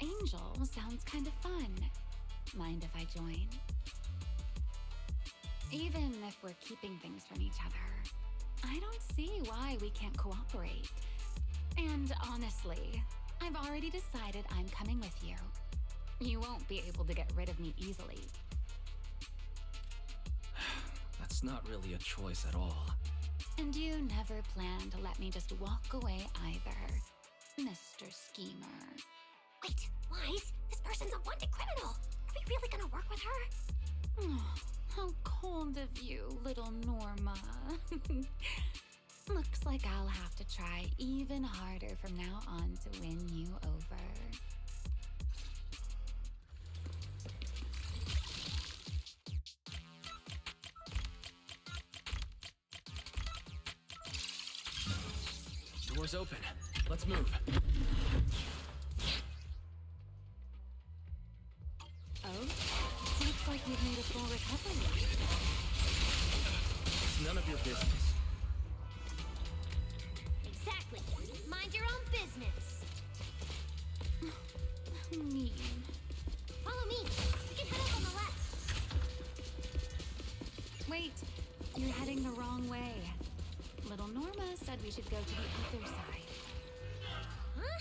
angel sounds kind of fun. Mind if I join? Even if we're keeping things from each other, I don't see why we can't cooperate. And honestly, I've already decided I'm coming with you. You won't be able to get rid of me easily. That's not really a choice at all. And you never planned to let me just walk away either, Mr. Schemer. Wait, Wise, this person's a wanted criminal. Are we really gonna work with her? Oh, how cold fond of you, little Norma. Looks like I'll have to try even harder from now on to win you over. Door's open. Let's move. Oh, looks like you've made a full recovery. It's none of your business. Exactly. Mind your own business. Mean. Follow me. We can head up on the left. Wait, you're heading the wrong way. Little Norma said we should go to the other side. Huh?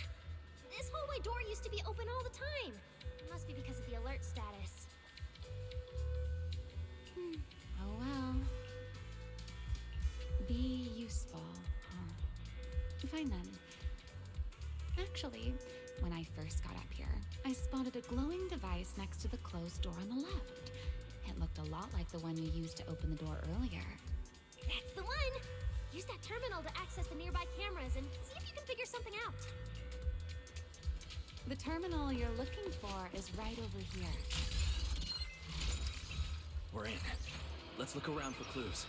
This hallway door used to be open all the time. It must be because of the alert status. Oh well. Be useful, huh? Fine then. Actually, when I first got up here, I spotted a glowing device next to the closed door on the left. It looked a lot like the one you used to open the door earlier. That's the one! Use that terminal to access the nearby cameras and see if you can figure something out. The terminal you're looking for is right over here. We're in. Let's look around for clues.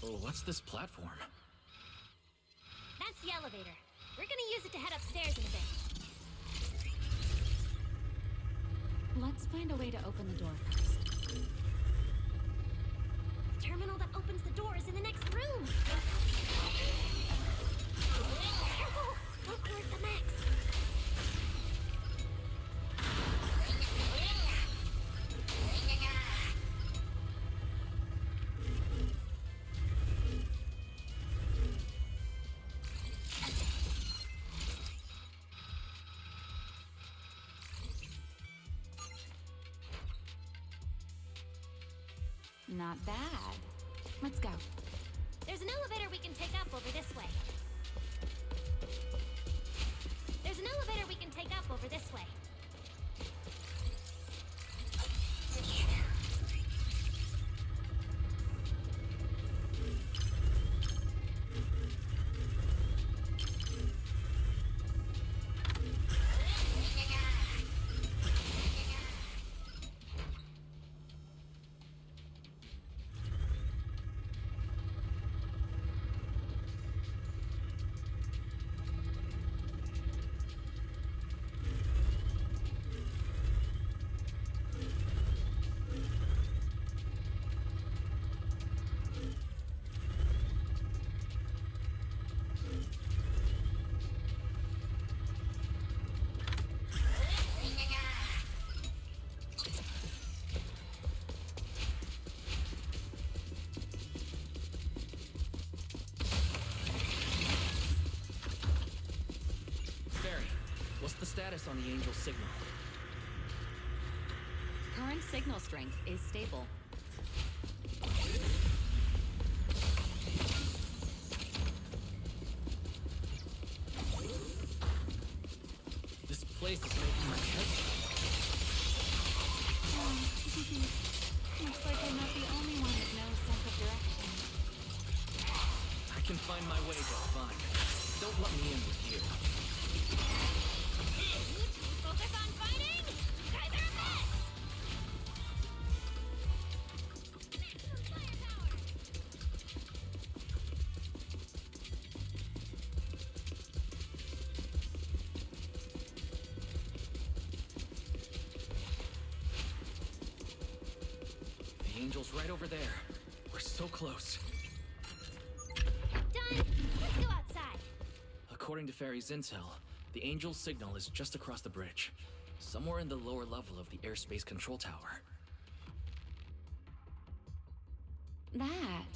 Oh, what's this platform? That's the elevator. We're gonna use it to head upstairs in a bit. Let's find a way to open the door first. The terminal that opens the door is in the next room. Careful! Don't collect the max. Not bad. Let's go. There's an elevator we can take up over this way. There's an elevator we can take up over this way. What's the status on the Angel's signal? Current signal strength is stable. This place is making my head Looks like I'm not the only one with no sense of direction. I can find my way just fine. Don't let me in with you. Focus on fighting! You guys are a mess! The Angel's right over there. We're so close. Done! Let's go outside. According to Fairy's intel, the Angel's signal is just across the bridge, somewhere in the lower level of the airspace control tower. That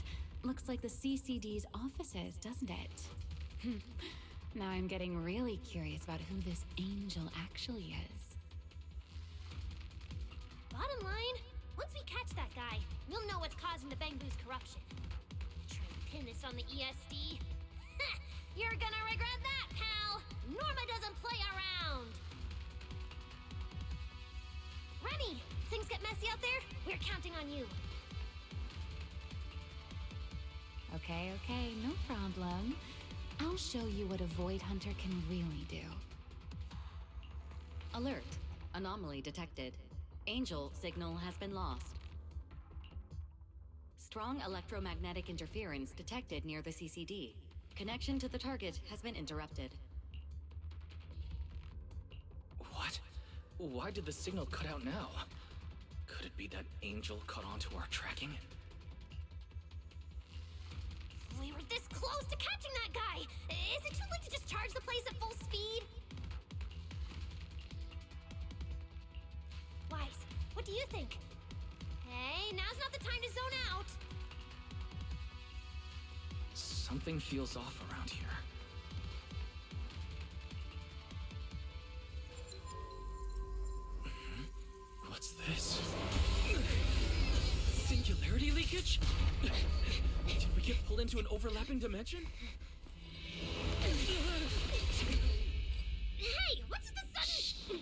looks like the CCD's offices, doesn't it? Now I'm getting really curious about who this angel actually is. Bottom line, once we catch that guy, we'll know what's causing the Bangbu's corruption. Try to pin this on the ESD. You're gonna regret that, pal! Norma doesn't play around! messy out there, we're counting on you. Okay, no problem. I'll show you what a Void Hunter can really do. Alert. Anomaly detected. Angel signal has been lost. Strong electromagnetic interference detected near the CCD. Connection to the target has been interrupted. What? Why did the signal cut out now? Could it be that Angel caught onto our tracking? We were this close to catching that guy! Is it too late to just charge the place at full speed? Wise, what do you think? Hey, now's not the time to zone out! Something feels off around here. What's this? Singularity leakage? Did we get pulled into an overlapping dimension? Hey, what's with the sudden...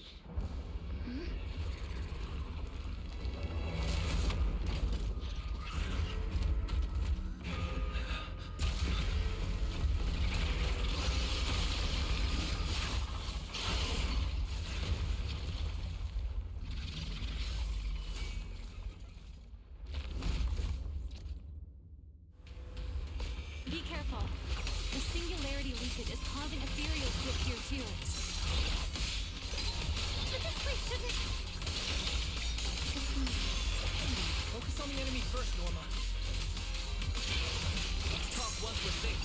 Be careful. The singularity leakage is causing ethereals to appear too. But this place shouldn't... Focus on the enemy first, Norma. Let's talk once we're safe.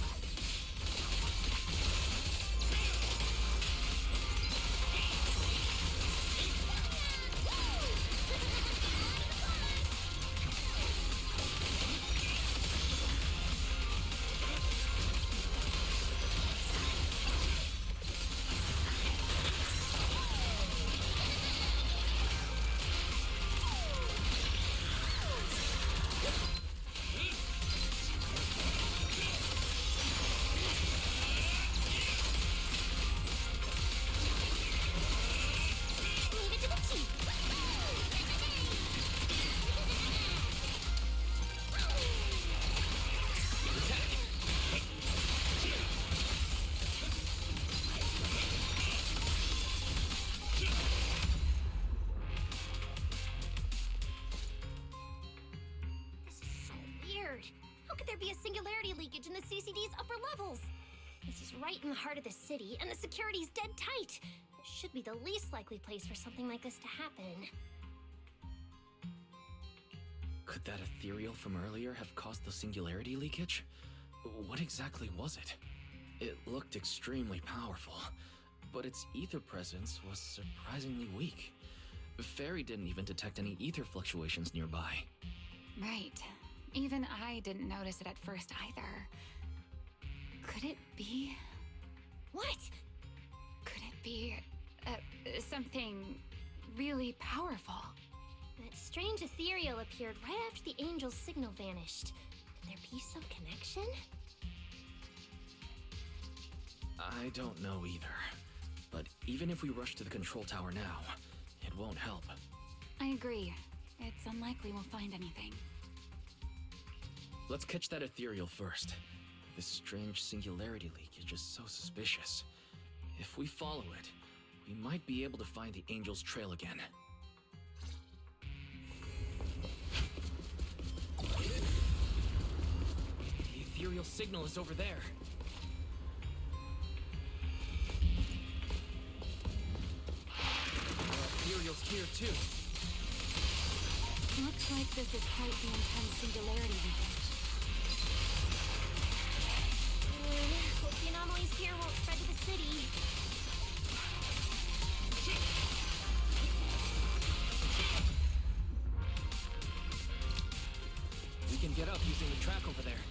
Be a singularity leakage in the CCD's upper levels. This is right in the heart of the city, and the security's dead tight. It should be the least likely place for something like this to happen. Could that ethereal from earlier have caused the singularity leakage? What exactly was it? It looked extremely powerful, but its ether presence was surprisingly weak. Fairy didn't even detect any ether fluctuations nearby. Right. Even I didn't notice it at first either. Could it be... What? Could it be... something really powerful? That strange ethereal appeared right after the angel's signal vanished. Could there be some connection? I don't know either. But even if we rush to the control tower now, it won't help. I agree. It's unlikely we'll find anything. Let's catch that ethereal first. This strange singularity leakage is so suspicious. If we follow it, we might be able to find the angel's trail again. The ethereal signal is over there. The ethereal's here too. Looks like this is quite the intense singularity leakage. Hope the anomalies here won't spread to the city. We can get up using the track over there.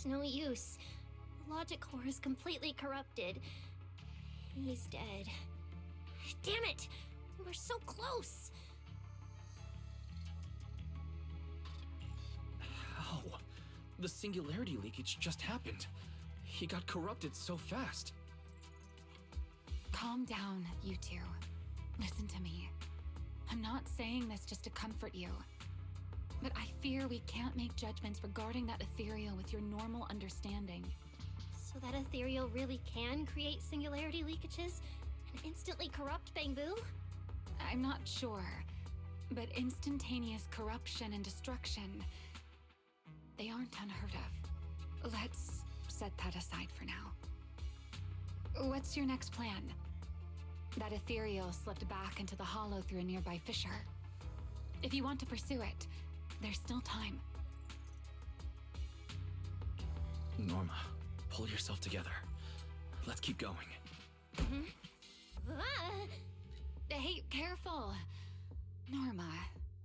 no use. The logic core is completely corrupted. He's dead. Damn it! We're so close! How? The singularity leakage just happened. He got corrupted so fast. Calm down, you two. Listen to me. I'm not saying this just to comfort you. But I fear we can't make judgments regarding that ethereal with your normal understanding. So that ethereal really can create singularity leakages and instantly corrupt Bangbu? I'm not sure. But instantaneous corruption and destruction, they aren't unheard of. Let's set that aside for now. What's your next plan? That ethereal slipped back into the hollow through a nearby fissure. If you want to pursue it, there's still time. Norma, pull yourself together. Let's keep going. Hey, careful! Norma,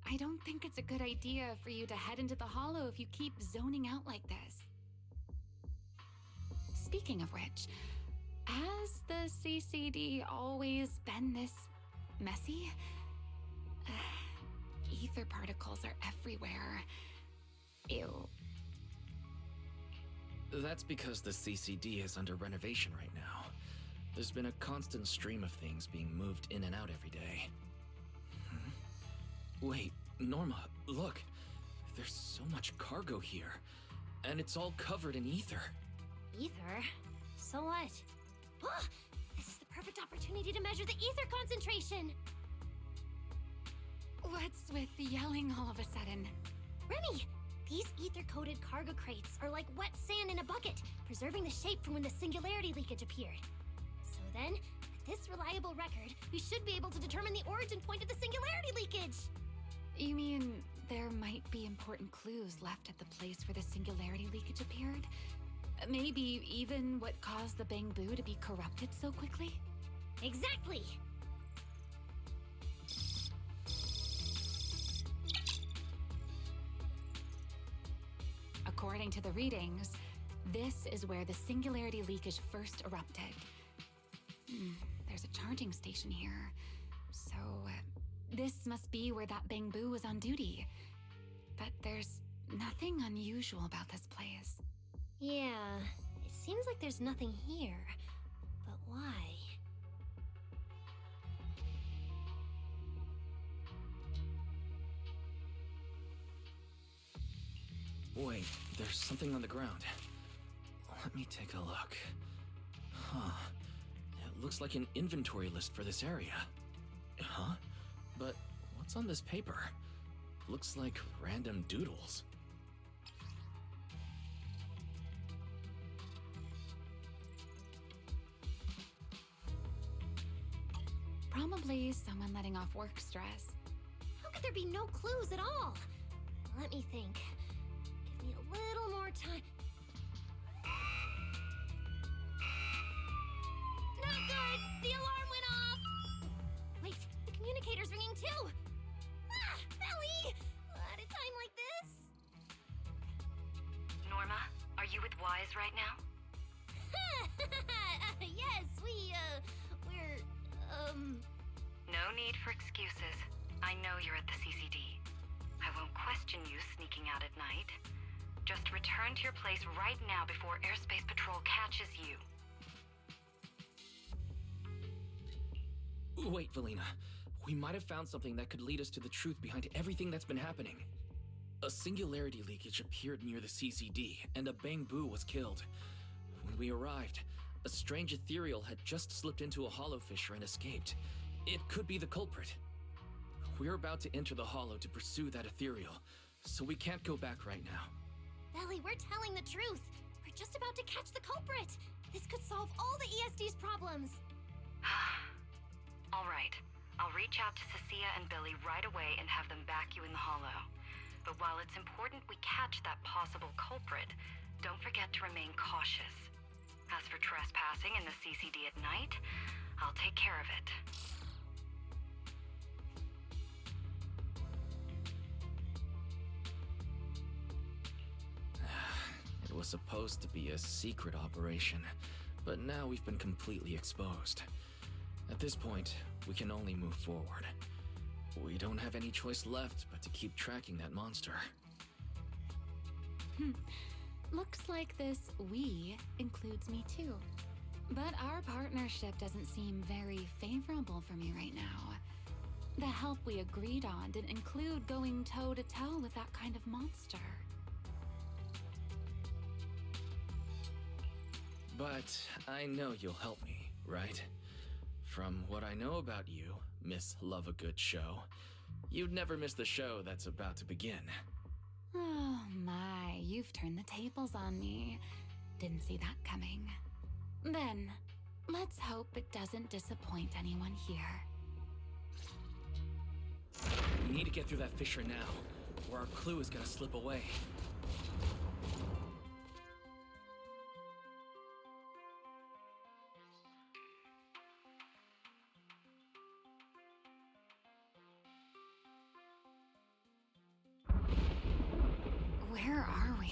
I don't think it's a good idea for you to head into the hollow if you keep zoning out like this. Speaking of which, has the CCD always been this messy? Ether particles are everywhere. Ew. That's because the CCD is under renovation right now. There's been a constant stream of things being moved in and out every day. Wait, Norma, look. There's so much cargo here, and it's all covered in ether. Ether? So what? This is the perfect opportunity to measure the ether concentration! What's with yelling all of a sudden? Remy! These ether-coated cargo crates are like wet sand in a bucket, preserving the shape from when the singularity leakage appeared. So then, with this reliable record, we should be able to determine the origin point of the singularity leakage! You mean there might be important clues left at the place where the singularity leakage appeared? Maybe even what caused the Bangbu to be corrupted so quickly? Exactly! According to the readings, this is where the singularity leakage first erupted. There's a charging station here, so this must be where that Bangbu was on duty. But there's nothing unusual about this place. Yeah, it seems like there's nothing here. But why? Wait, there's something on the ground. Let me take a look. Huh. It looks like an inventory list for this area. Huh? But what's on this paper? Looks like random doodles. Probably someone letting off work stress. How could there be no clues at all? Let me think. Give me a little more time. Not good! The alarm went off! Wait, the communicator's ringing too! Ah! Belly! At a time like this? Norma, are you with Wise right now? Yes, we're, No need for excuses. I know you're at the CCD. I won't question you sneaking out at night. Just return to your place right now before Airspace Patrol catches you. Wait, Valina. We might have found something that could lead us to the truth behind everything that's been happening. A singularity leakage appeared near the CCD, and a Bangbu was killed. When we arrived, a strange ethereal had just slipped into a hollow fissure and escaped. It could be the culprit. We're about to enter the hollow to pursue that ethereal, so we can't go back right now. Belly, we're telling the truth. We're just about to catch the culprit. This could solve all the ESD's problems. All right. I'll reach out to Cecilia and Billy right away and have them back you in the hollow. But while it's important we catch that possible culprit, don't forget to remain cautious. As for trespassing in the CCD at night, I'll take care of it. was supposed to be a secret operation, but now we've been completely exposed. At this point, we can only move forward. We don't have any choice left but to keep tracking that monster. Looks like this "we" includes me too. But our partnership doesn't seem very favorable for me right now. The help we agreed on didn't include going toe-to-toe with that kind of monster. But I know you'll help me, right? From what I know about you, Miss Love a Good Show, you'd never miss the show that's about to begin. Oh my, you've turned the tables on me. Didn't see that coming. Then, let's hope it doesn't disappoint anyone here. We need to get through that fissure now, or our clue is gonna slip away. Where are we?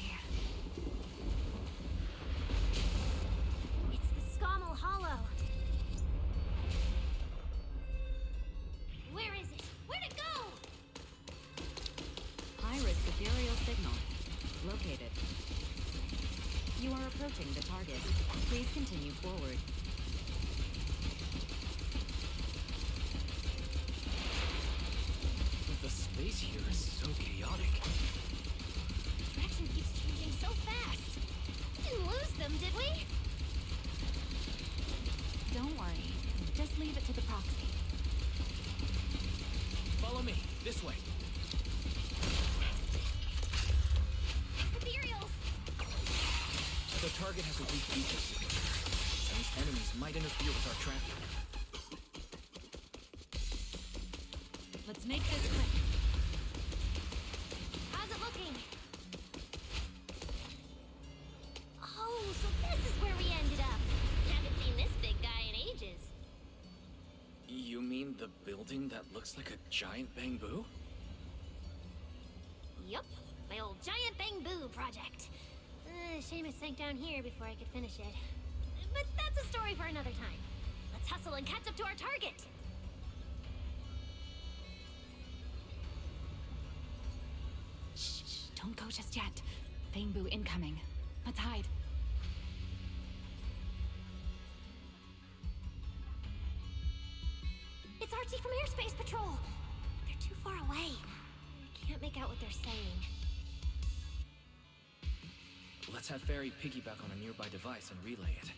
It's the Scommel Hollow. Where is it? Where'd it go? High-risk ethereal signal. Located. You are approaching the target. Please continue forward. The space here is so chaotic. Direction keeps changing so fast. We didn't lose them, did we? Don't worry. Just leave it to the proxy. Follow me, this way. Ethereals! The target has a weak beacon signature, and these enemies might interfere with our tracking. Let's make this quick. How's it looking? Oh, so this is where we ended up. Haven't seen this big guy in ages. You mean the building that looks like a giant bamboo? Yup, my old giant bamboo project. Shame it sank down here before I could finish it. But that's a story for another time. Let's hustle and catch up to our target. Shh, don't go just yet. Bamboo incoming. Let's hide. It's Archie from Airspace Patrol. They're too far away. I can't make out what they're saying. Let's have Fairy piggyback on a nearby device and relay it.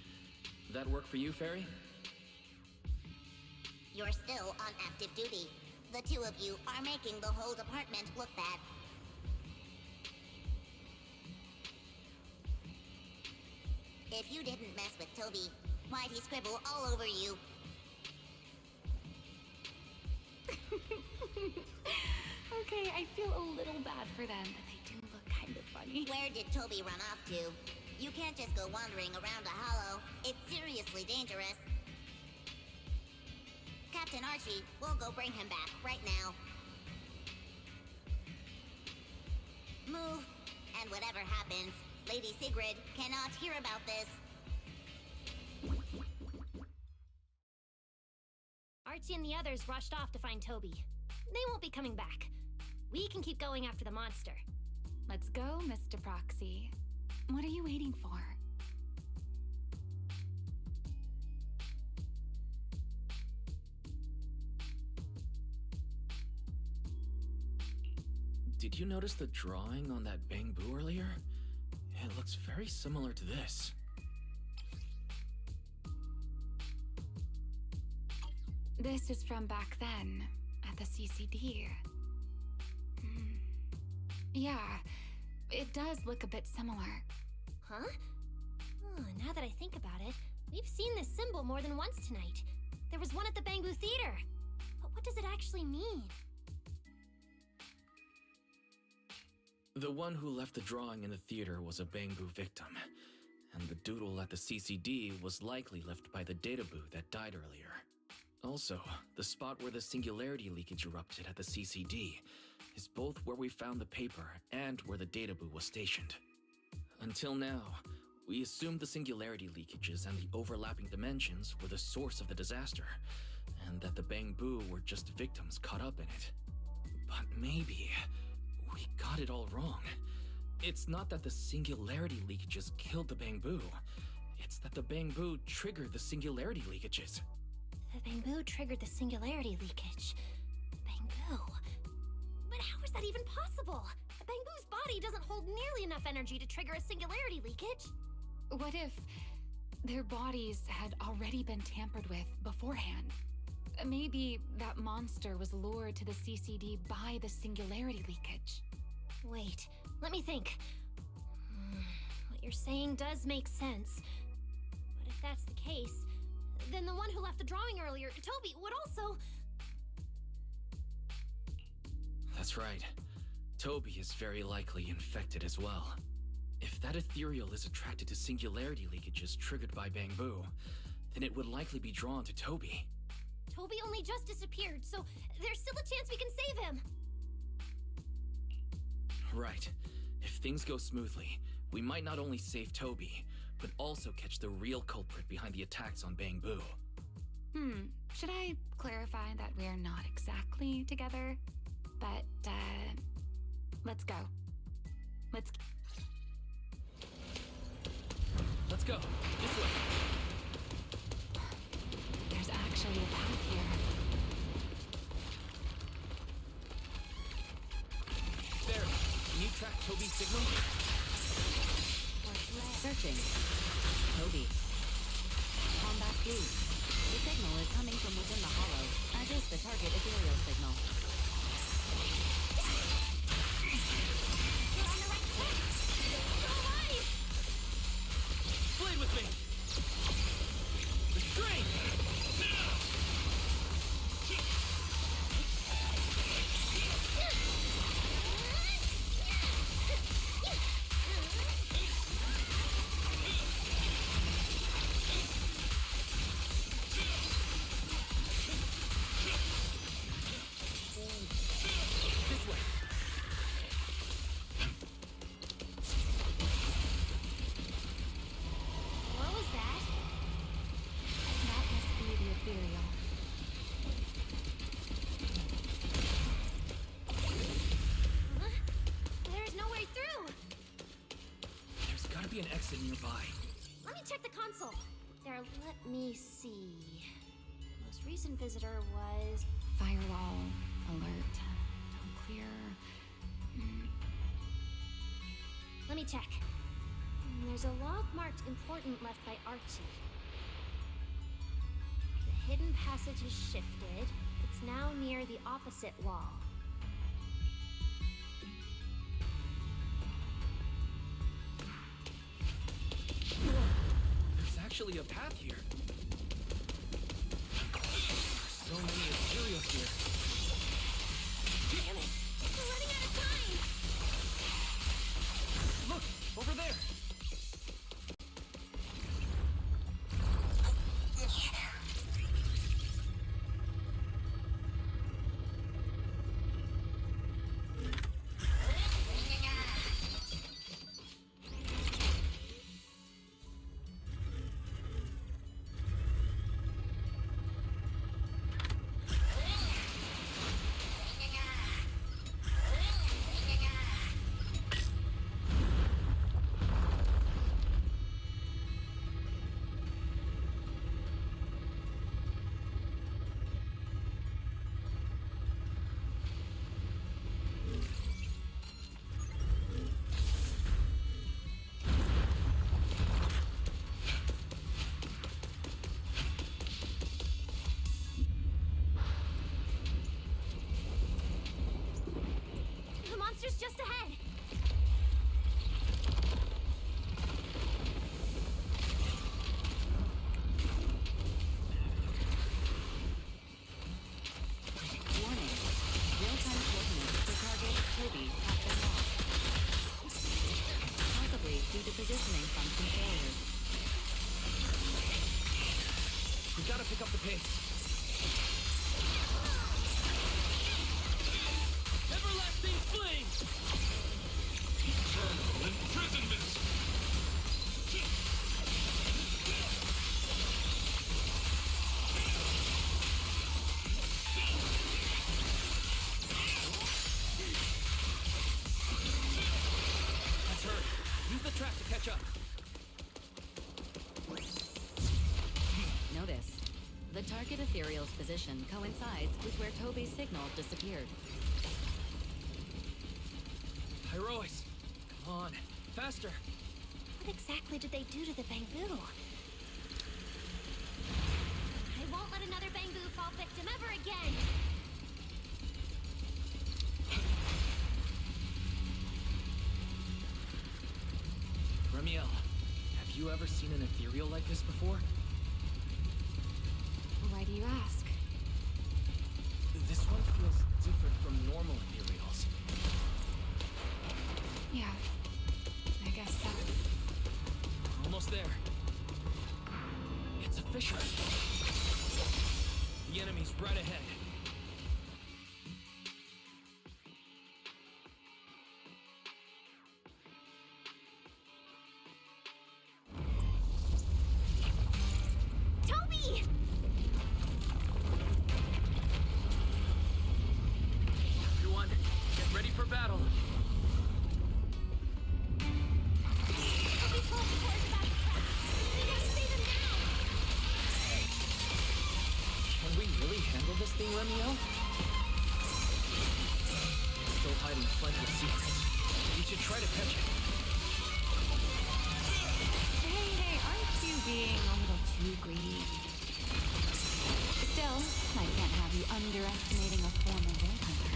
That work for you, Fairy? You're still on active duty. The two of you are making the whole department look bad. If you didn't mess with Toby, why'd he scribble all over you? Okay, I feel a little bad for them, but they do look kind of funny. Where did Toby run off to? You can't just go wandering around a hollow. It's seriously dangerous. Captain Archie, we'll go bring him back right now. Move, and whatever happens, Lady Sigrid cannot hear about this. Archie and the others rushed off to find Toby. They won't be coming back. We can keep going after the monster. Let's go, Mr. Proxy. What are you waiting for? Did you notice the drawing on that bamboo earlier? It looks very similar to this. This is from back then, at the CCD. Yeah, it does look a bit similar. Huh? Oh, now that I think about it, we've seen this symbol more than once tonight. There was one at the Bamboo Theater. But what does it actually mean? The one who left the drawing in the theater was a bamboo victim, and the doodle at the CCD was likely left by the data boo that died earlier. Also, the spot where the singularity leakage erupted at the CCD is both where we found the paper and where the data boo was stationed. Until now, we assumed the singularity leakages and the overlapping dimensions were the source of the disaster, and that the Bangbu were just victims caught up in it. But maybe we got it all wrong. It's not that the singularity leakages killed the Bangbu. It's that the Bangbu triggered the singularity leakages. The Bangbu triggered the singularity leakage. Bangbu? But how is that even possible? A Bangbu's body doesn't hold nearly enough energy to trigger a singularity leakage. What if their bodies had already been tampered with beforehand? Maybe that monster was lured to the CCD by the singularity leakage. Wait, let me think. What you're saying does make sense. But if that's the case, then the one who left the drawing earlier, Toby, would also... That's right. Toby is very likely infected as well. If that ethereal is attracted to singularity leakages triggered by Bangbu, then it would likely be drawn to Toby. Toby only just disappeared, so there's still a chance we can save him. Right. If things go smoothly, we might not only save Toby, but also catch the real culprit behind the attacks on Bangbu. Should I clarify that we're not exactly together? But, let's go. Let's go. This way. There's actually a path here. There. Can you track Toby's signal? Searching. Toby. Combat fuse. The signal is coming from within the hollow, as is the target ethereal signal. We're on the right track! Still alive! Blade with me! Restrain! What was that? That must be the ethereal. Huh? There's no way through! There's gotta be an exit nearby. Let me check the console. Let me see. Most recent visitor was... Firewall. Alert. Don't clear. Let me check. There's a log marked important left by Archie. The hidden passage is shifted. It's now near the opposite wall. There's actually a path here. So many ethereals here. We're running out of time! Look! Over there! The monster's just ahead! Warning. Real-time coordinates for target Toby have been lost. Possibly due to positioning function failure. We gotta pick up the pace. Everlasting flame! Eternal imprisonment! track to catch up. Notice, the target ethereal's position coincides with where Toby's signal disappeared. Herois, come on, faster. What exactly did they do to the Bangbu? I won't let another Bangbu fall victim ever again! Remiel, have you ever seen an ethereal like this before? Why do you ask? This one feels different from normal ethereals. Yeah, I guess so. Almost there. It's a fissure. The enemy's right ahead. Toby! Everyone, get ready for battle. Toby's whole core is about to crack. We gotta save him now! Can we really handle this thing, Remiel? Still hiding plenty of secrets. We should try to catch it. Hey, aren't you being a little too greedy? Still, I can't have you underestimating a former vault hunter.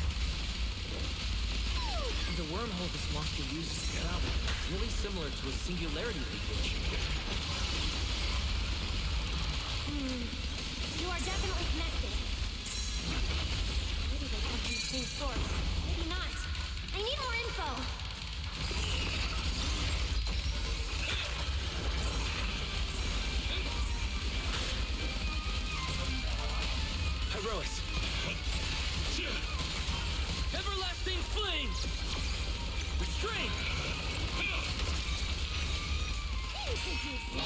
The wormhole this monster uses to travel is really similar to a singularity leakage. You are definitely connected. Maybe they come from the same source. Maybe not. I need more info. Herois! Everlasting flames! Restrain! Introducing,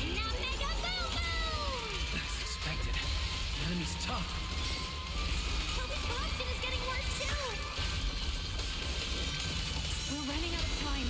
and now Mega Boom Boom! As expected, the enemy's tough. Toby's corruption is getting worse too! We're running out of time.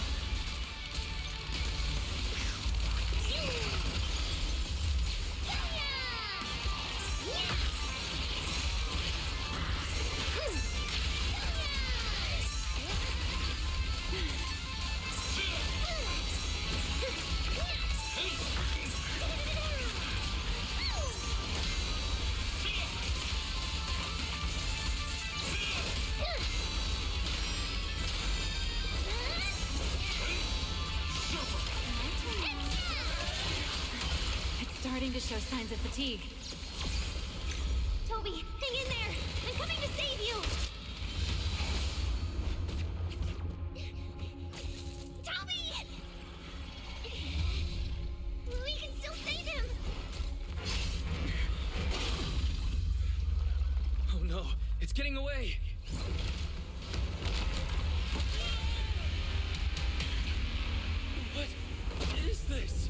Starting to show signs of fatigue. Toby, hang in there! I'm coming to save you! Toby! We can still save him! Oh no, it's getting away! What is this?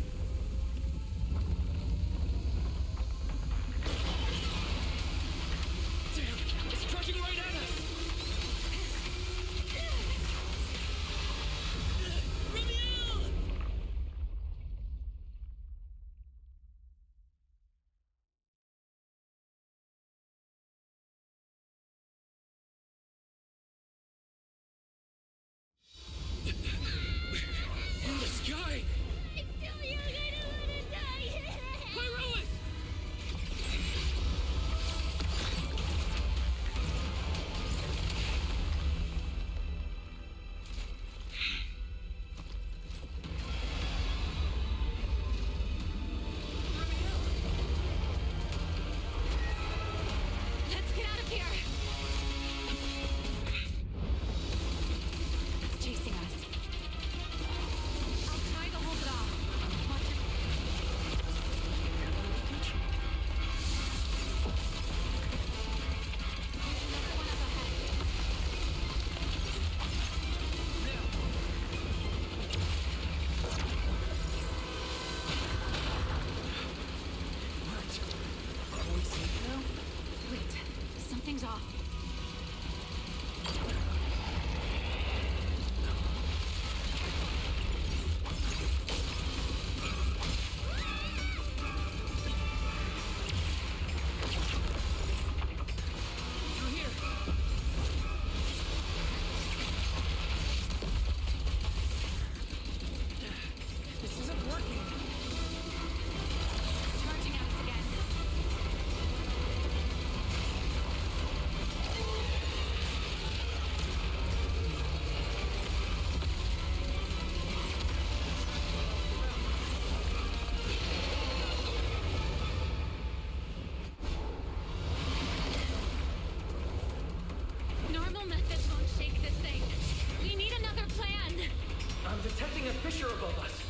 detecting a fissure above us.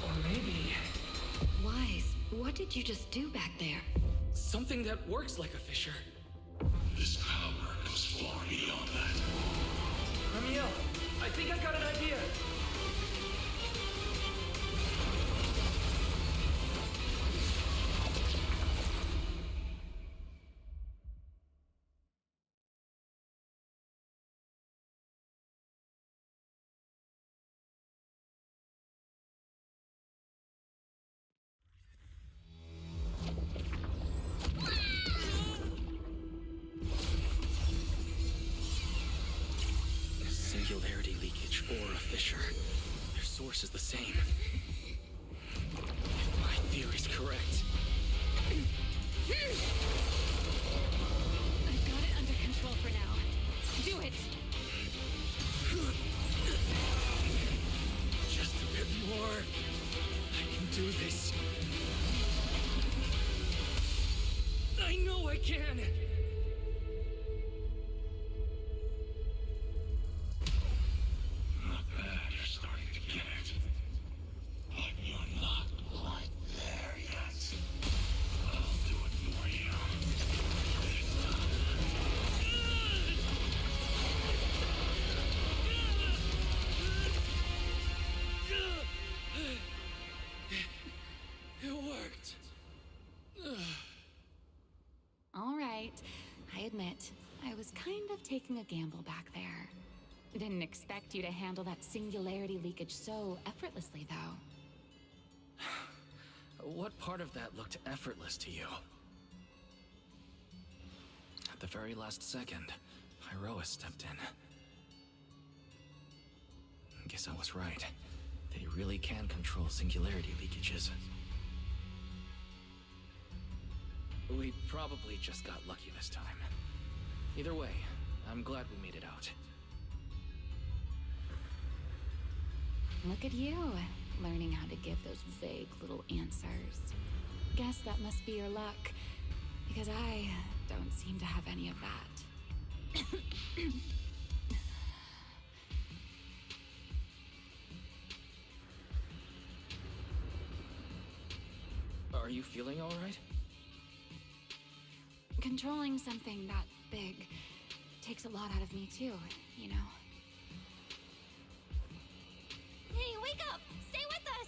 Or maybe... Wise, what did you just do back there? something that works like a fissure. His power goes far beyond that. Ramiel, I think I got an idea. Singularity leakage or a fissure. Their source is the same. If my theory's correct. I've got it under control for now. Do it! Just a bit more. I can do this. I know I can! Not bad, you're starting to get it. But you're not quite there yet. I'll do it for you. This time. It worked. All right, I admit, I was kind of taking a gamble back there. Didn't expect you to handle that singularity leakage so effortlessly, though. What part of that looked effortless to you? At the very last second, Pyroa stepped in. Guess I was right. They really can control singularity leakages. We probably just got lucky this time. Either way, I'm glad we made it out. Look at you, learning how to give those vague little answers. Guess that must be your luck, because I don't seem to have any of that. Are you feeling all right? Controlling something that big takes a lot out of me too, you know? Hey, wake up! Stay with us!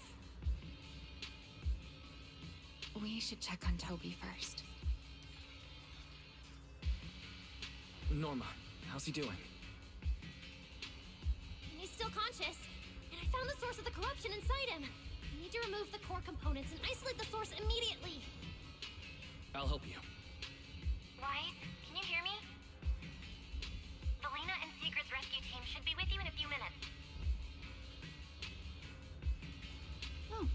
We should check on Toby first. Norma, how's he doing? He's still conscious, and I found the source of the corruption inside him. We need to remove the core components and isolate the source immediately. I'll help you. Wise, can you hear me? Valina and Secret's rescue team should be with you in a few minutes. Oh,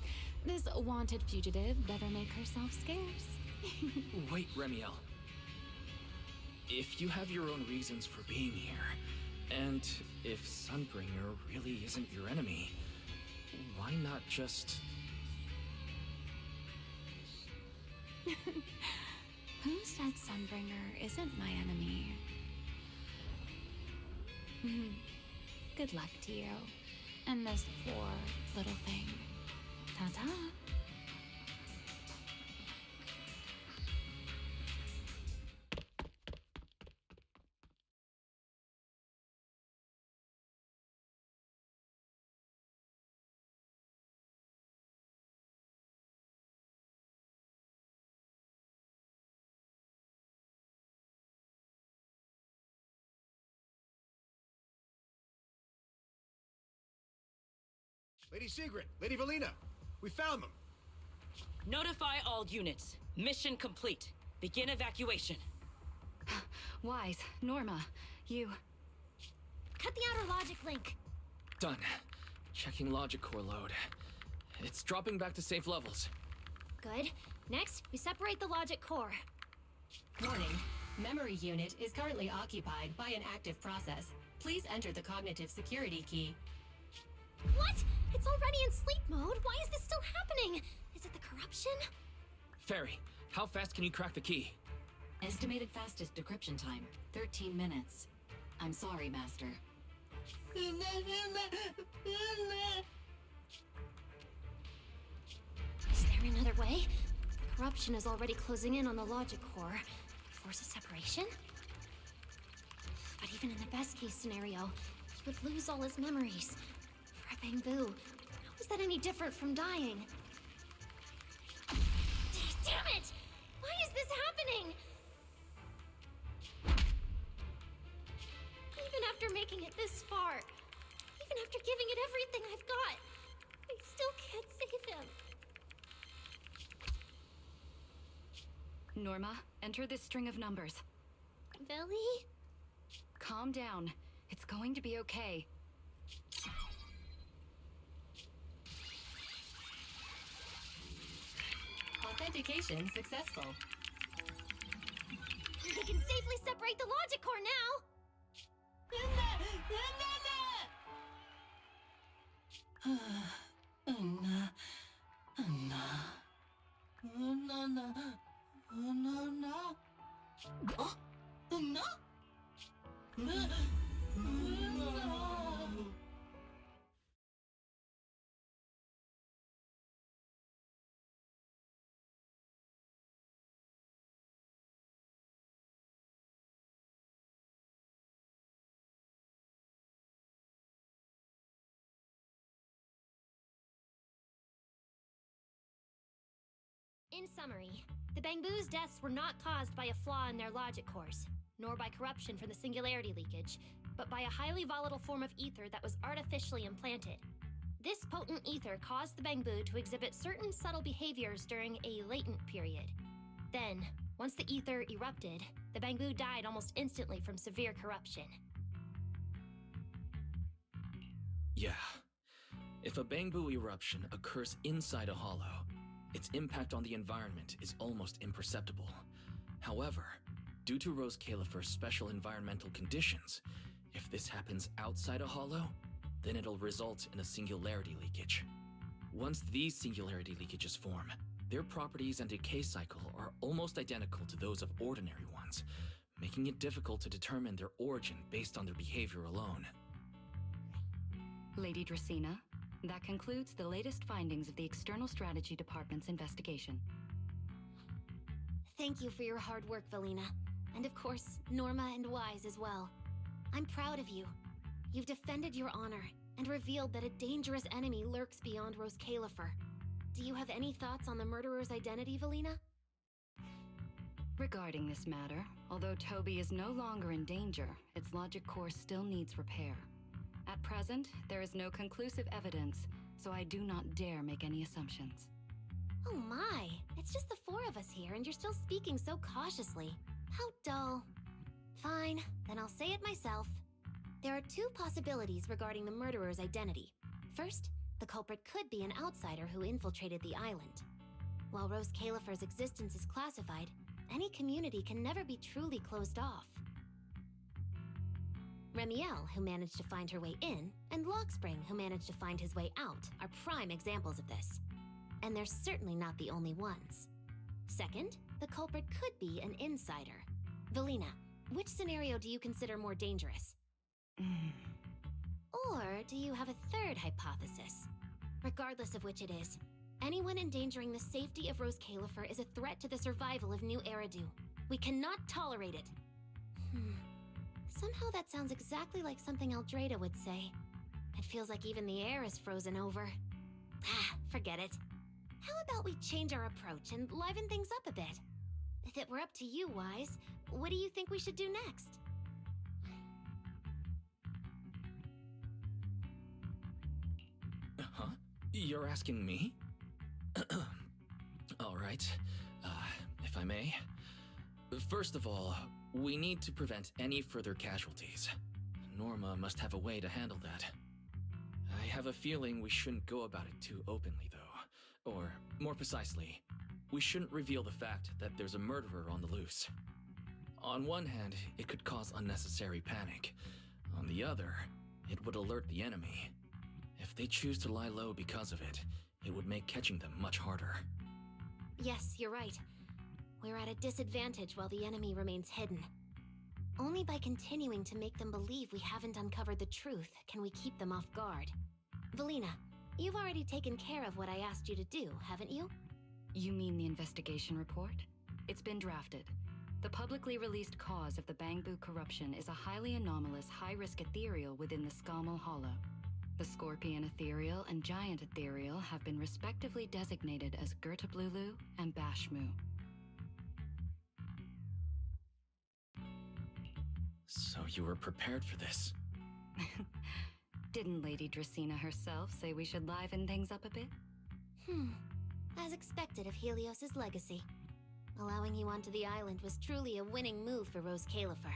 this wanted fugitive better make herself scarce. Wait, Ramiel. If you have your own reasons for being here, and if Sunbringer really isn't your enemy, why not just... Who said Sunbringer isn't my enemy? Good luck to you. And this poor little thing. Ta-ta. Lady Sigrid, Lady Valina, we found them. Notify all units. Mission complete. Begin evacuation. Wise, Norma, you... Cut the outer logic link. Done. Checking logic core load. It's dropping back to safe levels. Good. Next, we separate the logic core. Warning. Memory unit is currently occupied by an active process. Please enter the cognitive security key. What? It's already in sleep mode. Why is this still happening? Is it the corruption? Fairy, how fast can you crack the key? Estimated fastest decryption time, 13 minutes. I'm sorry, Master. Is there another way? Corruption is already closing in on the logic core. Force a separation? But even in the best case scenario, he would lose all his memories. For a Bangbu, how is that any different from dying? Damn it! Why is this happening? Even after making it this far, even after giving it everything I've got, I still can't save him. Norma, enter this string of numbers. Billy? Calm down. It's going to be okay. Authentication successful. We can safely separate the logic core now! In summary, the Bangbu's deaths were not caused by a flaw in their logic cores, nor by corruption from the singularity leakage, but by a highly volatile form of ether that was artificially implanted. This potent ether caused the Bangbu to exhibit certain subtle behaviors during a latent period. Then, once the ether erupted, the Bangbu died almost instantly from severe corruption. Yeah. If a Bangbu eruption occurs inside a hollow, its impact on the environment is almost imperceptible. However, due to Rose Califer's special environmental conditions, if this happens outside a hollow, then it'll result in a singularity leakage. Once these singularity leakages form, their properties and decay cycle are almost identical to those of ordinary ones, making it difficult to determine their origin based on their behavior alone. Lady Dracena, that concludes the latest findings of the External Strategy Department's investigation. Thank you for your hard work, Valina. And of course, Norma and Wise as well. I'm proud of you. You've defended your honor and revealed that a dangerous enemy lurks beyond Rose Califer. Do you have any thoughts on the murderer's identity, Valina? Regarding this matter, although Toby is no longer in danger, its logic core still needs repair. At present, there is no conclusive evidence, so I do not dare make any assumptions. Oh my, it's just the four of us here and you're still speaking so cautiously. How dull. Fine, then I'll say it myself. There are two possibilities regarding the murderer's identity. First, the culprit could be an outsider who infiltrated the island. While Rose Califer's existence is classified, any community can never be truly closed off. Remiel, who managed to find her way in, and Lockspring, who managed to find his way out, are prime examples of this. And they're certainly not the only ones. Second, the culprit could be an insider. Valina, which scenario do you consider more dangerous? Or do you have a third hypothesis? Regardless of which it is, anyone endangering the safety of Rose Califer is a threat to the survival of New Eridu. We cannot tolerate it. Somehow that sounds exactly like something Eldrada would say. It feels like even the air is frozen over. Forget it. How about we change our approach and liven things up a bit? If it were up to you, Wise, what do you think we should do next? Huh? You're asking me? All right. If I may. First of all, we need to prevent any further casualties. Norma must have a way to handle that. I have a feeling we shouldn't go about it too openly, though. Or, more precisely, we shouldn't reveal the fact that there's a murderer on the loose. On one hand, it could cause unnecessary panic. On the other, it would alert the enemy. If they choose to lie low because of it, it would make catching them much harder. Yes, you're right. We're at a disadvantage while the enemy remains hidden. Only by continuing to make them believe we haven't uncovered the truth can we keep them off guard. Valina, you've already taken care of what I asked you to do, haven't you? You mean the investigation report? It's been drafted. The publicly released cause of the Bangbu corruption is a highly anomalous, high-risk ethereal within the Skamel Hollow. The Scorpion Ethereal and Giant Ethereal have been respectively designated as Gertablulu and Bashmu. So you were prepared for this? Didn't Lady Dracena herself say we should liven things up a bit? As expected of Helios's legacy. Allowing you onto the island was truly a winning move for Rose Califer.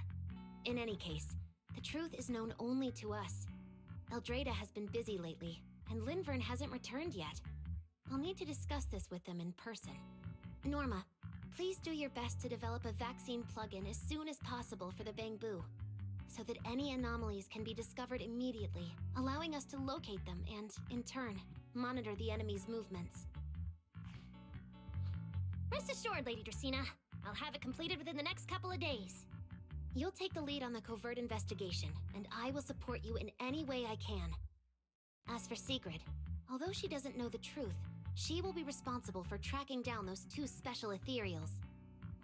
In any case, the truth is known only to us. Eldrada has been busy lately, and Linvern hasn't returned yet. I'll need to discuss this with them in person. Norma, please do your best to develop a vaccine plugin as soon as possible for the Bangbu, so that any anomalies can be discovered immediately, allowing us to locate them and, in turn, monitor the enemy's movements. Rest assured, Lady Dracena. I'll have it completed within the next couple of days. You'll take the lead on the covert investigation, and I will support you in any way I can. As for Sigrid, although she doesn't know the truth, she will be responsible for tracking down those two special ethereals.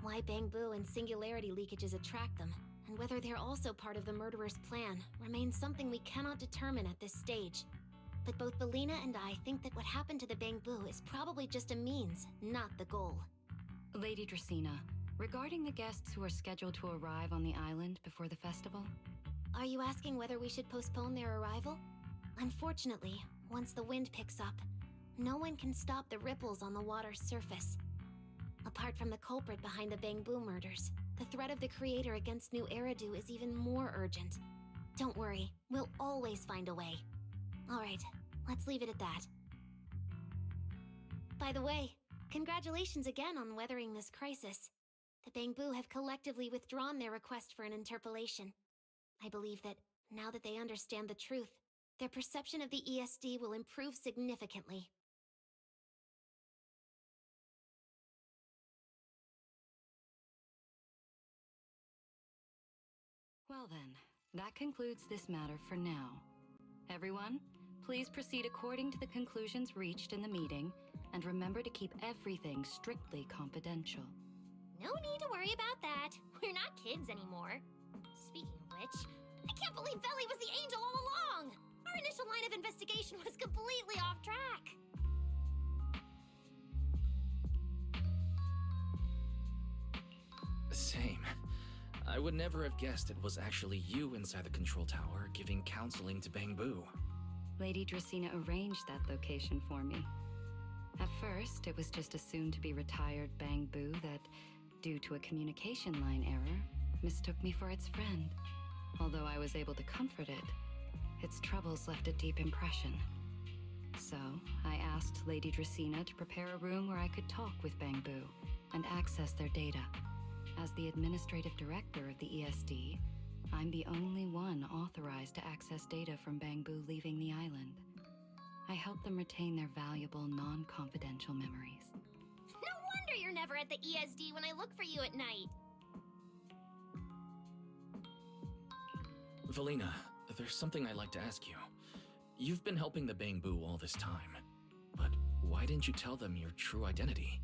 Why Bangbu and singularity leakages attract them, and whether they're also part of the murderer's plan, remains something we cannot determine at this stage. But both Valina and I think that what happened to the Bangbu is probably just a means, not the goal. Lady Dracena, regarding the guests who are scheduled to arrive on the island before the festival? Are you asking whether we should postpone their arrival? Unfortunately, once the wind picks up, no one can stop the ripples on the water's surface. Apart from the culprit behind the Bangbu murders, the threat of the Creator against New Eridu is even more urgent. Don't worry, we'll always find a way. Alright, let's leave it at that. By the way, congratulations again on weathering this crisis. The Bangbu have collectively withdrawn their request for an interpolation. I believe that, now that they understand the truth, their perception of the ESD will improve significantly. Well then, that concludes this matter for now. Everyone, please proceed according to the conclusions reached in the meeting, and remember to keep everything strictly confidential. No need to worry about that. We're not kids anymore. Speaking of which, I can't believe Veli was the angel all along! Our initial line of investigation was completely off track. Same. I would never have guessed it was actually you inside the control tower giving counseling to Bangbu. Lady Dracena arranged that location for me. At first, it was just a soon-to-be-retired Bangbu that, due to a communication line error, mistook me for its friend. Although I was able to comfort it, its troubles left a deep impression. So, I asked Lady Dracena to prepare a room where I could talk with Bangbu and access their data. As the administrative director of the ESD, I'm the only one authorized to access data from Bangbu leaving the island. I help them retain their valuable, non-confidential memories. No wonder you're never at the ESD when I look for you at night. Valina, there's something I'd like to ask you. You've been helping the Bangbu all this time, but why didn't you tell them your true identity?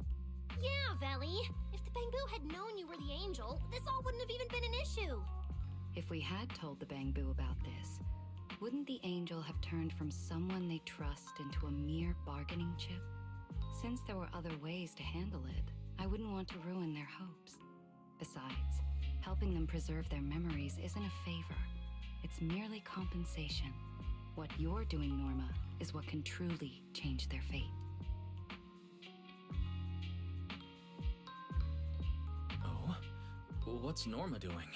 Yeah, Veli. If the Bangbu had known you were the angel, this all wouldn't have even been an issue. If we had told the Bangbu about this, wouldn't the angel have turned from someone they trust into a mere bargaining chip? Since there were other ways to handle it, I wouldn't want to ruin their hopes. Besides, helping them preserve their memories isn't a favor. It's merely compensation. What you're doing, Norma, is what can truly change their fate. Oh? What's Norma doing?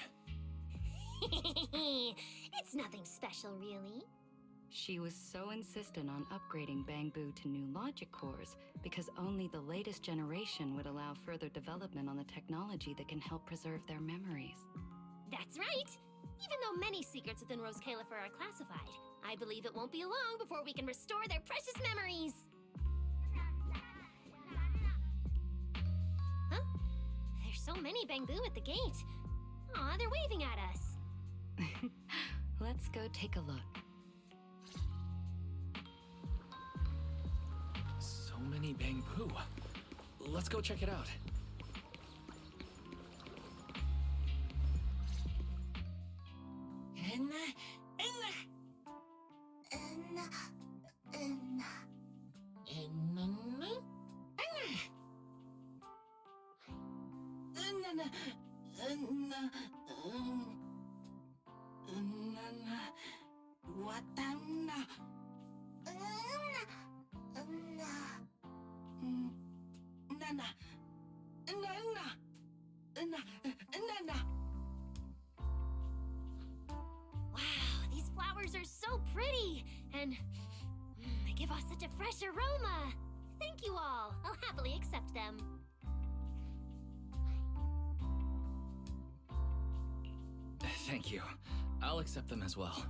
It's nothing special, really. She was so insistent on upgrading Bangbu to new logic cores because only the latest generation would allow further development on the technology that can help preserve their memories. That's right! Even though many secrets within Rose Califer are classified, I believe it won't be long before we can restore their precious memories! Huh? There's so many Bangbu at the gate. Aw, they're waving at us. Let's go take a look. So many Bangbu. Let's go check it out. Wow, these flowers are so pretty, and they give off such a fresh aroma. Thank you all. I'll happily accept them. Thank you. I'll accept them as well.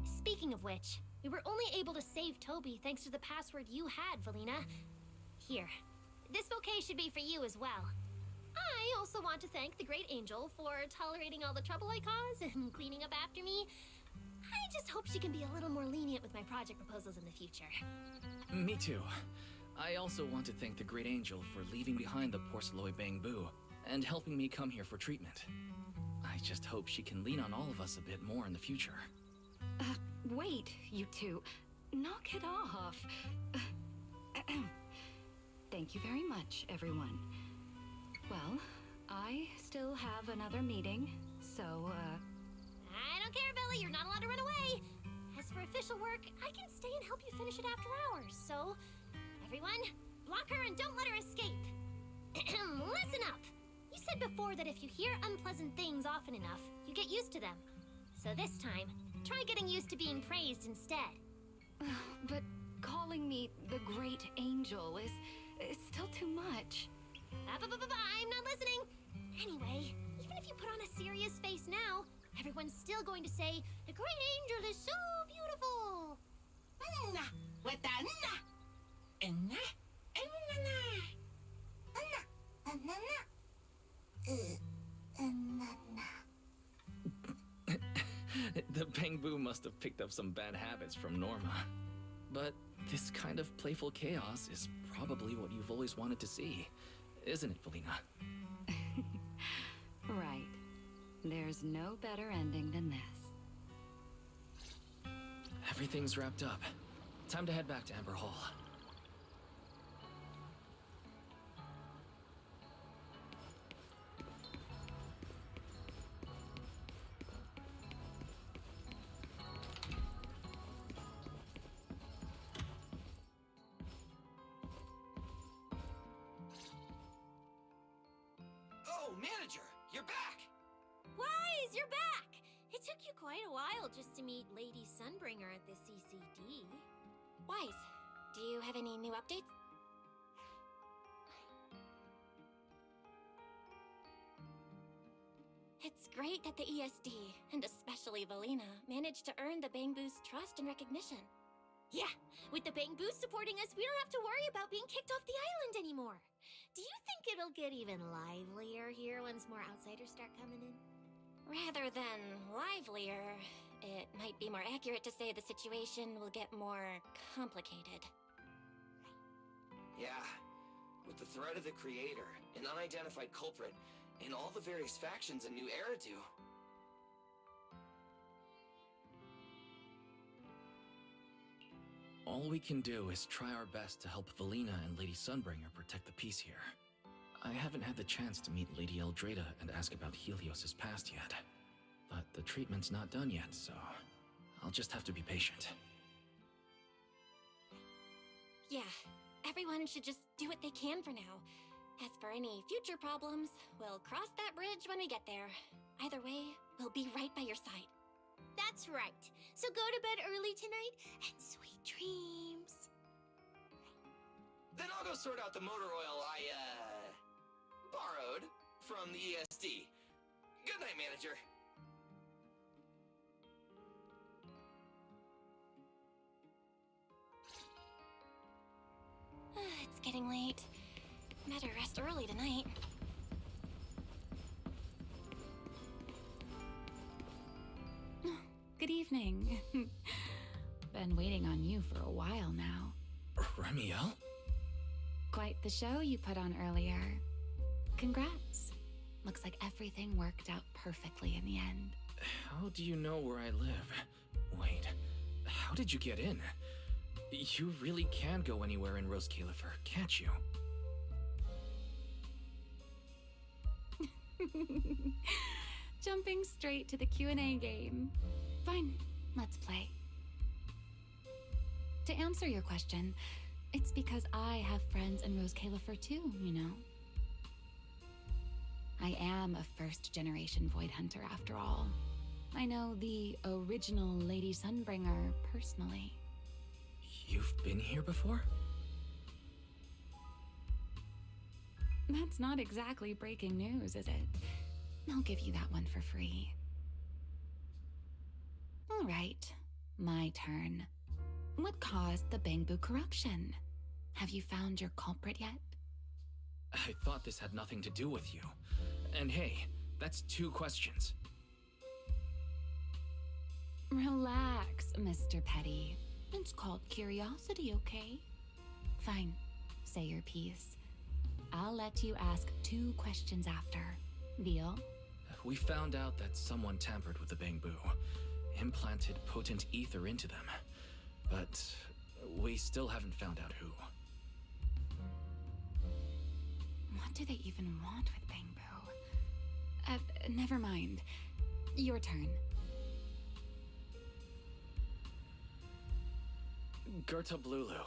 Speaking of which, we were only able to save Toby thanks to the password you had, Valina. Here, this bouquet should be for you as well. I also want to thank the Great Angel for tolerating all the trouble I cause and cleaning up after me. I just hope she can be a little more lenient with my project proposals in the future. Me too. I also want to thank the Great Angel for leaving behind the Porceloi Bangbu and helping me come here for treatment. I just hope she can lean on all of us a bit more in the future. Wait, you two. Knock it off. Thank you very much, everyone. Well, I still have another meeting, so, I don't care, Billy. You're not allowed to run away. As for official work, I can stay and help you finish it after hours, so... Everyone, block her and don't let her escape. Listen up! You said before that if you hear unpleasant things often enough, you get used to them. So this time, try getting used to being praised instead. But calling me the Great Angel is still too much. I'm not listening. Anyway, even if you put on a serious face now, everyone's still going to say, the Great Angel is so beautiful. The Bangbu must have picked up some bad habits from Norma. But this kind of playful chaos is probably what you've always wanted to see, isn't it, Valina? Right. There's no better ending than this. Everything's wrapped up. Time to head back to Amber Hall. Oh, Manager, you're back! Wise, you're back! It took you quite a while just to meet Lady Sunbringer at the CCD. Wise, do you have any new updates? It's great that the ESD, and especially Valina, managed to earn the Bangbu's trust and recognition. Yeah, with the Bangbu supporting us, we don't have to worry about being kicked off the island anymore. Do you think it'll get even livelier here once more outsiders start coming in? Rather than livelier, it might be more accurate to say the situation will get more complicated. Yeah, with the threat of the Creator, an unidentified culprit, and all the various factions a new era do. All we can do is try our best to help Valina and Lady Sunbringer protect the peace here. I haven't had the chance to meet Lady Eldrada and ask about Helios's past yet. But the treatment's not done yet, so I'll just have to be patient. Yeah, everyone should just do what they can for now. As for any future problems, we'll cross that bridge when we get there. Either way, we'll be right by your side. That's right. So go to bed early tonight and sweet dreams. Then I'll go sort out the motor oil I, borrowed from the ESD. Good night, manager. It's getting late. Better rest early tonight. Good evening. Been waiting on you for a while now. Remiel? Quite the show you put on earlier. Congrats. Looks like everything worked out perfectly in the end. How do you know where I live? Wait, how did you get in? You really can go anywhere in Rose Califer, can't you? Jumping straight to the Q&A game. Fine, let's play. To answer your question, it's because I have friends in Rose Califer too, you know. I am a first-generation Void Hunter after all. I know the original Lady Sunbringer personally. You've been here before? That's not exactly breaking news, is it? I'll give you that one for free. All right, my turn. What caused the Bangbu corruption? Have you found your culprit yet? I thought this had nothing to do with you. And hey, that's 2 questions. Relax, Mr. Petty. It's called curiosity, okay? Fine, say your piece. I'll let you ask 2 questions after. Deal? We found out that someone tampered with the Bangbu, implanted potent ether into them. But we still haven't found out who. What do they even want with Bangbu? Never mind. Your turn. Gerta Blulu,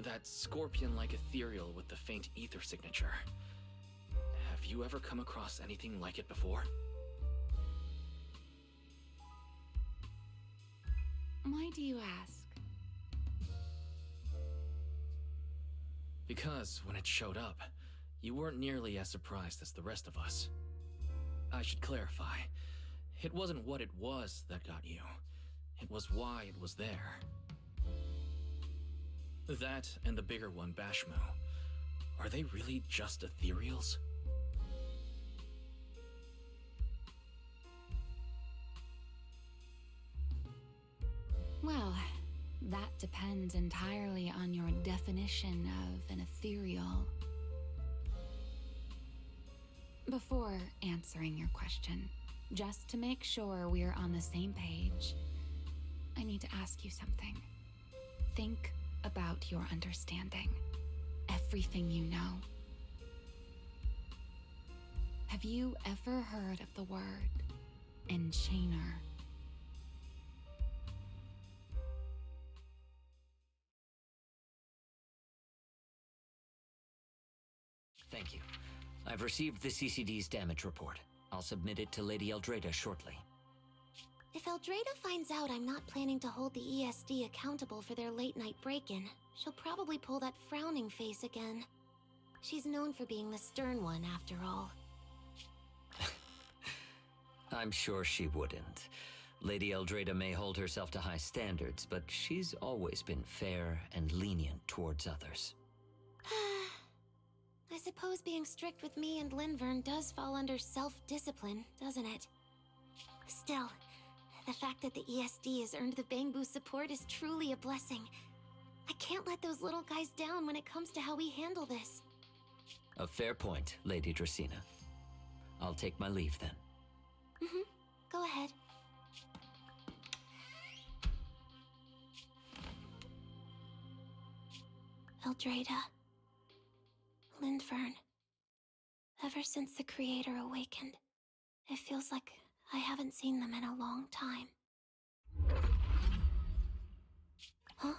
that scorpion-like ethereal with the faint ether signature. Have you ever come across anything like it before? Why do you ask? Because when it showed up, you weren't nearly as surprised as the rest of us. I should clarify. It wasn't what it was that got you. It was why it was there. That and the bigger one, Bashmo. Are they really just ethereals? Well, that depends entirely on your definition of an ethereal. Before answering your question, just to make sure we're on the same page, I need to ask you something. Think about your understanding. Everything you know. Have you ever heard of the word enchainer? Thank you. I've received the CCD's damage report. I'll submit it to Lady Eldrada shortly. If Eldrada finds out I'm not planning to hold the ESD accountable for their late-night break-in, she'll probably pull that frowning face again. She's known for being the stern one, after all. I'm sure she wouldn't. Lady Eldrada may hold herself to high standards, but she's always been fair and lenient towards others. I suppose being strict with me and Linvern does fall under self-discipline, doesn't it? Still, the fact that the ESD has earned the Bangbu support is truly a blessing. I can't let those little guys down when it comes to how we handle this. A fair point, Lady Dracena. I'll take my leave then. Go ahead. Eldrada. Linvern. Ever since the Creator awakened, it feels like I haven't seen them in a long time. Huh?